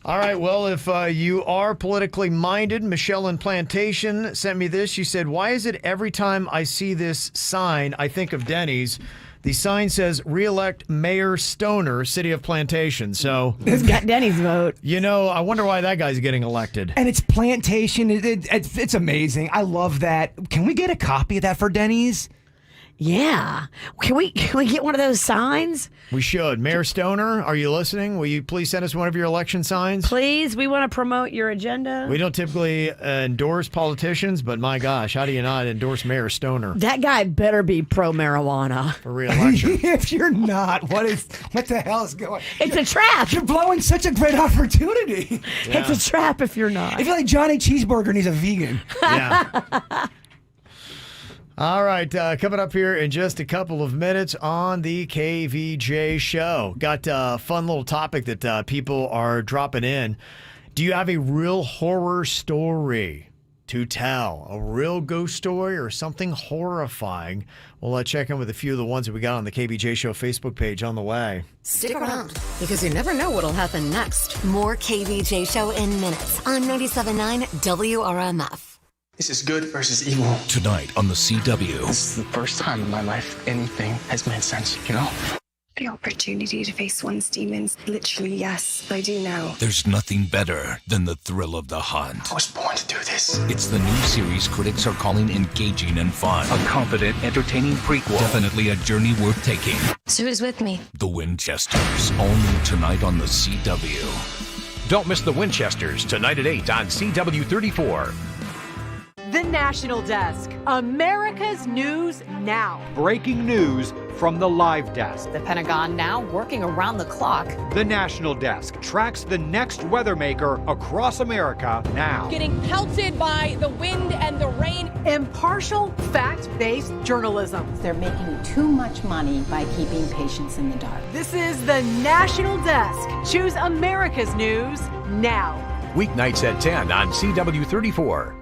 All right. Well, if you are politically minded, Michelle in Plantation sent me this. She said, "Why is it every time I see this sign, I think of Denny's? The sign says, re-elect Mayor Stoner, City of Plantation." So, It's got Denny's vote. I wonder why that guy's getting elected. And it's plantation. It's amazing. I love that. Can we get a copy of that for Denny's? Yeah. Can we get one of those signs? We should. Mayor Stoner, are you listening? Will you please send us one of your election signs? Please, we want to promote your agenda. We don't typically endorse politicians, but my gosh, how do you not endorse Mayor Stoner That guy better be pro-marijuana. for re-election? If you're not, what the hell is going? It's a trap. You're blowing such a great opportunity. It's a trap if you're not. If you're like Johnny Cheeseburger and he's a vegan. Yeah. All right, coming up here in just a couple of minutes on the KVJ show. Got a fun little topic that people are dropping in. Do you have a real horror story to tell. A real ghost story or something horrifying. We'll check in with a few of the ones that we got on the KVJ Show Facebook page on the way. Stick around, because you never know what'll happen next. More KVJ Show in minutes on 97.9 WRMF. This is good versus evil. Tonight on the CW. This is the first time in my life anything has made sense, you know? The opportunity to face one's demons. Literally, yes, I do now. There's nothing better than the thrill of the hunt. I was born to do this. It's the new series critics are calling engaging and fun. A confident, entertaining prequel. Definitely a journey worth taking. So who's with me? The Winchesters. All new tonight on the CW. Don't miss The Winchesters tonight at 8 on CW 34. The National Desk. America's News Now. Breaking news from the live desk. The Pentagon now working around the clock. The National Desk tracks the next weather maker across America now. Getting pelted by the wind and the rain. Impartial, fact-based journalism. They're making too much money by keeping patients in the dark. This is the National Desk. Choose America's News now. Weeknights at 10 on CW 34.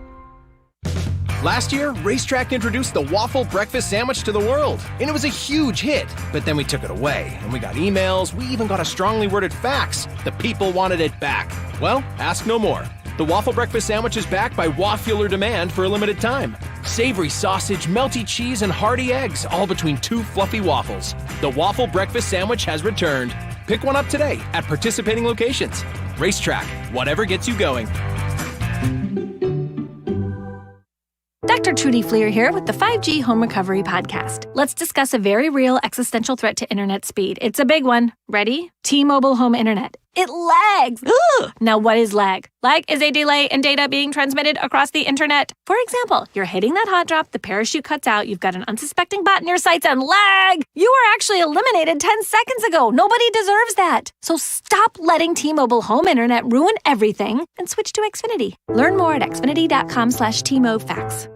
Last year, Racetrack introduced the waffle breakfast sandwich to the world, and it was a huge hit. But then we took it away, and we got emails, we even got a strongly worded fax. The people wanted it back. Well, ask no more. The waffle breakfast sandwich is back by Waffular Demand for a limited time. Savory sausage, melty cheese, and hearty eggs, all between two fluffy waffles. The waffle breakfast sandwich has returned. Pick one up today at participating locations. Racetrack, whatever gets you going. Dr. Trudy Fleer here with the 5G Home Recovery Podcast. Let's discuss a very real existential threat to internet speed. It's a big one. Ready? T-Mobile Home Internet. It lags. Ugh. Now, what is lag? Lag is a delay in data being transmitted across the internet. For example, you're hitting that hot drop, the parachute cuts out, you've got an unsuspecting bot in your sights, and lag! You were actually eliminated 10 seconds ago. Nobody deserves that. So stop letting T-Mobile Home Internet ruin everything and switch to Xfinity. Learn more at xfinity.com/TMOFax.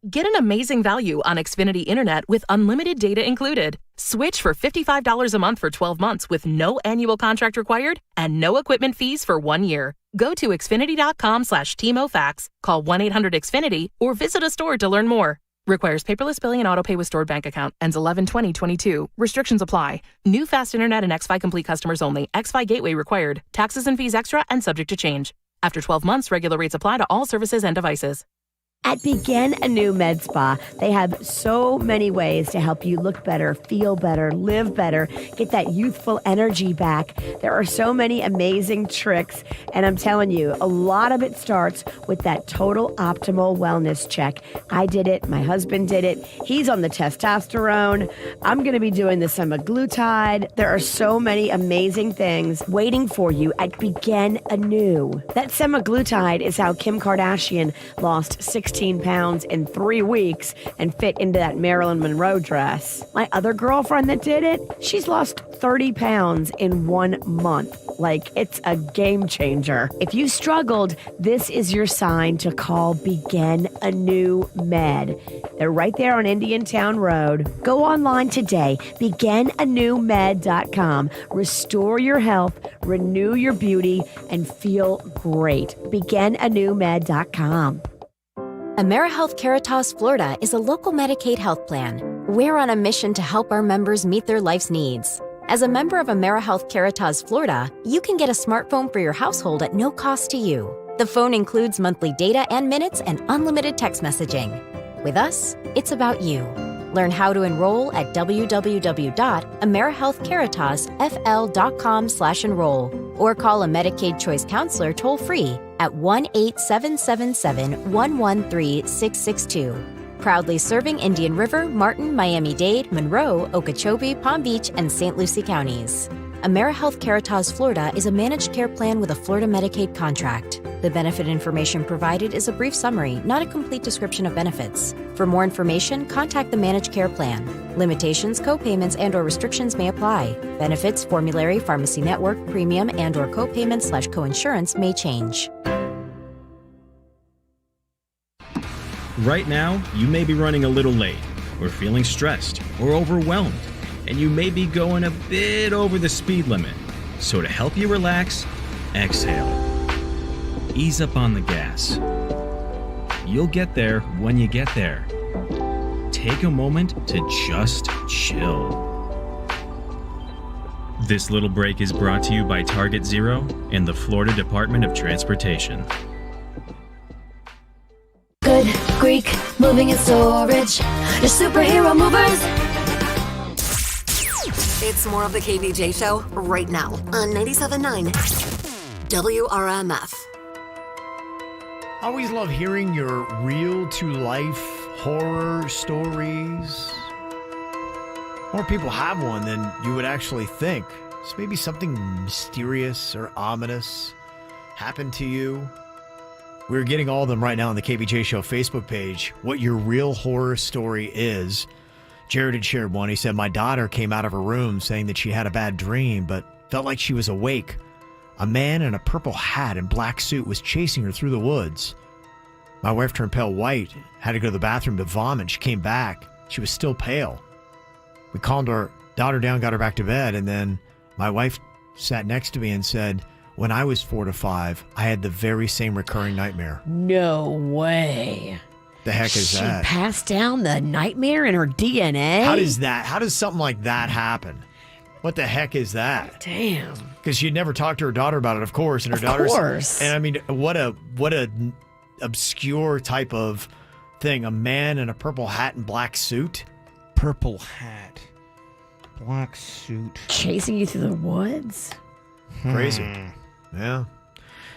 Get an amazing value on Xfinity Internet with unlimited data included. Switch for $55 a month for 12 months with no annual contract required and no equipment fees for 1 year. Go to xfinity.com/TMOFax, call 1-800-XFINITY, or visit a store to learn more. Requires paperless billing and autopay with stored bank account. Ends 11/20/22. Restrictions apply. New fast internet and XFi Complete customers only. XFi Gateway required. Taxes and fees extra and subject to change. After 12 months, regular rates apply to all services and devices. At Begin a New Med Spa, they have so many ways to help you look better, feel better, live better, get that youthful energy back. There are so many amazing tricks, and I'm telling you, a lot of it starts with that total optimal wellness check. I did it. My husband did it. He's on the testosterone. I'm going to be doing the semaglutide. There are so many amazing things waiting for you at Begin Anew. That semaglutide is how Kim Kardashian lost 16 pounds in 3 weeks and fit into that Marilyn Monroe dress. My other girlfriend that did it, she's lost 30 pounds in 1 month. Like, it's a game changer. If you struggled, this is your sign to call Begin Anew Med. They're right there on Indiantown Road. Go online today, beginanewmed.com. Restore your health, renew your beauty, and feel great. beginanewmed.com. AmeriHealth Caritas Florida is a local Medicaid health plan. We're on a mission to help our members meet their life's needs. As a member of AmeriHealth Caritas Florida, you can get a smartphone for your household at no cost to you. The phone includes monthly data and minutes and unlimited text messaging. With us, it's about you. Learn how to enroll at www.amerihealthcaritasfl.com/enroll or call a Medicaid Choice Counselor toll-free at 1-877-713-662. Proudly serving Indian River, Martin, Miami-Dade, Monroe, Okeechobee, Palm Beach, and St. Lucie counties. AmeriHealth Caritas Florida is a managed care plan with a Florida Medicaid contract. The benefit information provided is a brief summary, not a complete description of benefits. For more information, contact the managed care plan. Limitations, co-payments, and/or restrictions may apply. Benefits, formulary, pharmacy network, premium, and/or co-payment/coinsurance may change. Right now, you may be running a little late, or feeling stressed, or overwhelmed, and you may be going a bit over the speed limit. So to help you relax, exhale. Ease up on the gas. you'll get there when you get there. Take a moment to just chill. This little break is brought to you by Target Zero and the Florida Department of Transportation. Good Greek, moving and storage. Your superhero movers. It's more of the KVJ Show right now on 97.9 WRMF. I always love hearing your real-to-life horror stories. More people have one than you would actually think. So maybe something mysterious or ominous happened to you. We're getting all of them right now on the KVJ Show Facebook page. What your real horror story is. Jared had shared one. He said, my daughter came out of her room saying that she had a bad dream, but felt like she was awake. A man in a purple hat and black suit was chasing her through the woods. My wife turned pale white, had to go to the bathroom to vomit. She came back. She was still pale. We calmed our daughter down, got her back to bed, and then my wife sat next to me and said, when I was 4 to 5, I had the very same recurring nightmare. No way. The heck is that? She passed down the nightmare in her DNA? How does something like that happen? What the heck is that? Damn. Because she'd never talked to her daughter about it, of course. And her daughter's, and I mean, what a obscure type of thing. A man in a purple hat and black suit. Purple hat, black suit. Chasing you through the woods? Crazy. Yeah.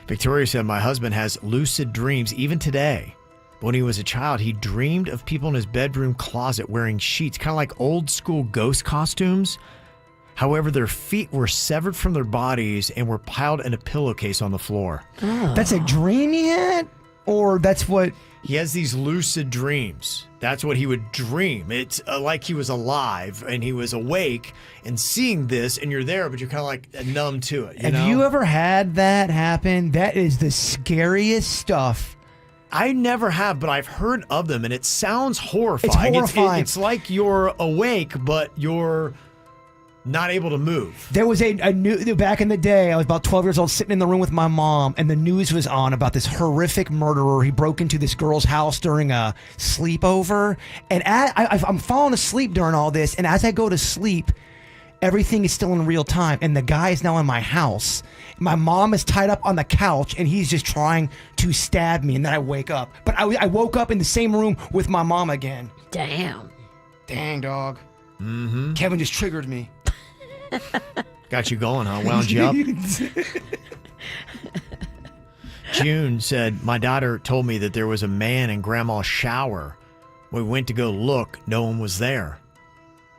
Victoria said, my husband has lucid dreams even today. When he was a child, he dreamed of people in his bedroom closet wearing sheets, kind of like old school ghost costumes. However, their feet were severed from their bodies and were piled in a pillowcase on the floor. Oh. That's a dream he had? Or that's what... He has these lucid dreams. That's what he would dream. It's like he was alive and he was awake and seeing this, and you're there, but you're kind of like numb to it. Have you ever had that happen? That is the scariest stuff. I never have, but I've heard of them, and it sounds horrifying. It's horrifying. It's like you're awake, but you're not able to move. There was a new back in the day. I was about 12 years old, sitting in the room with my mom, and the news was on about this horrific murderer. He broke into this girl's house during a sleepover, and I'm falling asleep during all this. And as I go to sleep, everything is still in real time, and the guy is now in my house. My mom is tied up on the couch, and he's just trying to stab me, and then I wake up. But I woke up in the same room with my mom again. Damn. Dang, dog. Mm-hmm. Kevin just triggered me. Got you going, huh? Wound you up? June said, my daughter told me that there was a man in Grandma's shower. When we went to go look, no one was there.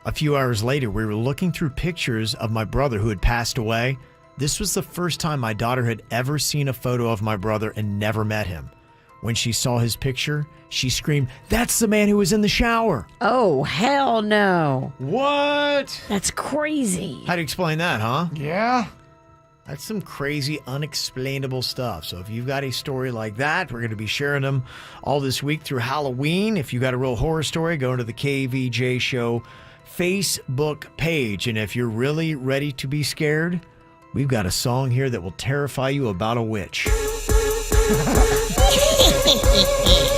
A few hours later, we were looking through pictures of my brother who had passed away. This was the first time my daughter had ever seen a photo of my brother and never met him. When she saw his picture, she screamed, that's the man who was in the shower. Oh, hell no. What? That's crazy. How do you explain that, huh? Yeah. That's some crazy, unexplainable stuff. So if you've got a story like that, we're going to be sharing them all this week through Halloween. If you got a real horror story, go into the KVJ Show Facebook page. And if you're really ready to be scared, we've got a song here that will terrify you about a witch.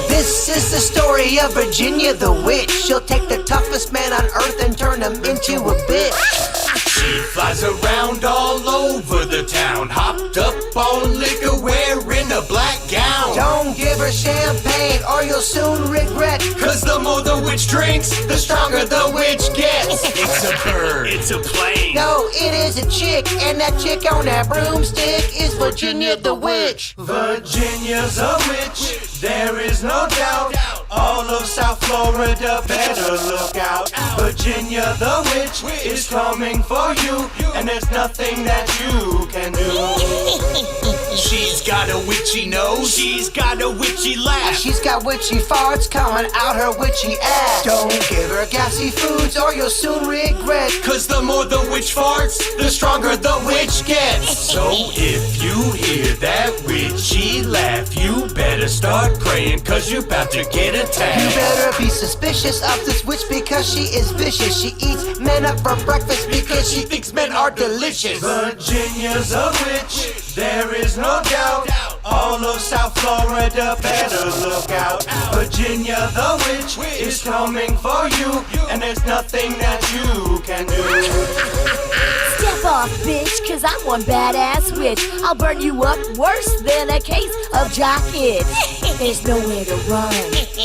This is the story of Virginia the witch. She'll take the toughest man on earth and turn him into a bitch. She flies around all over the town, hopped up on liquor, wearing a black gown. Don't give her champagne or you'll soon regret. Cause the more the witch drinks, the stronger the witch gets. It's a bird, it's a plane. No, it is a chick, and that chick on that broomstick is Virginia the witch. Virginia's a witch, there is no doubt. All of South Florida better look out. Virginia the witch is coming for you, and there's nothing that you can do. She's got a witchy nose, she's got a witchy laugh, she's got witchy farts coming out her witchy ass. Don't give her gassy foods or you'll soon regret. Cause the more the witch farts, the stronger the witch gets. So if you hear that witchy laugh, you better start praying, cause you're about to get attacked. You better be suspicious of this witch because she is vicious. She eats men up for breakfast because she thinks men are delicious. Virginia's a witch, there is no doubt. All of South Florida better look out. Virginia the witch is coming for you, and there's nothing that you can do. Step off, bitch, cause I'm one badass witch. I'll burn you up worse than a case of jock itch. There's nowhere to run,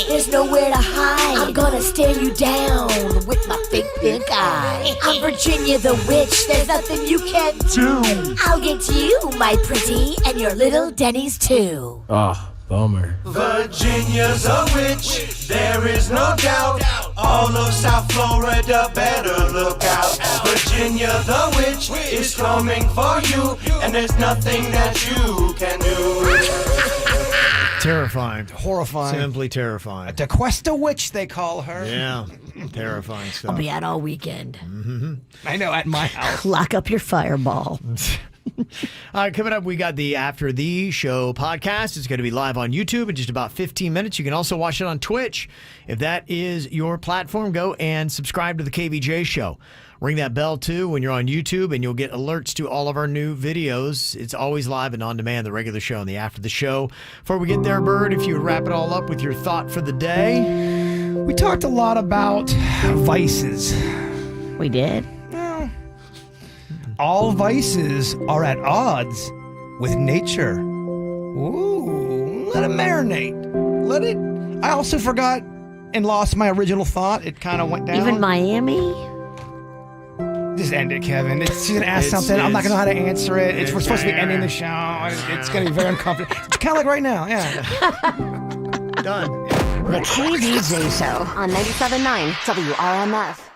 there's nowhere to hide. I'm gonna stare you down with my big pink eye. I'm Virginia the witch, there's nothing you can do. I'll get you, my pretty, and your little Denny's too. Oh, bummer. Virginia's a witch, there is no doubt. All of South Florida better look out. Virginia the witch is coming for you, and there's nothing that you can do. Terrifying. Horrifying. Simply terrifying. The Cuesta Witch, they call her. Yeah. Terrifying stuff. I'll be out all weekend. I know, at my house. Lock up your fireball. All right, coming up, we got the After the Show podcast. It's going to be live on YouTube in just about 15 minutes. You can also watch it on Twitch. If that is your platform, go and subscribe to the KVJ Show. Ring that bell, too, when you're on YouTube, and you'll get alerts to all of our new videos. It's always live and on demand, the regular show and the After the Show. Before we get there, Bird, if you would wrap it all up with your thought for the day. We talked a lot about vices. We did? All vices are at odds with nature. Ooh, let it marinate. Let it. I also forgot and lost my original thought. It kind of went down. Even Miami? Just end it, Kevin. She's going to ask something. I'm not going to know how to answer it. We're supposed to be ending the show. It's going to be very uncomfortable. It's kind of like right now, yeah. Done. The KVJ Show on 97.9 WRMF.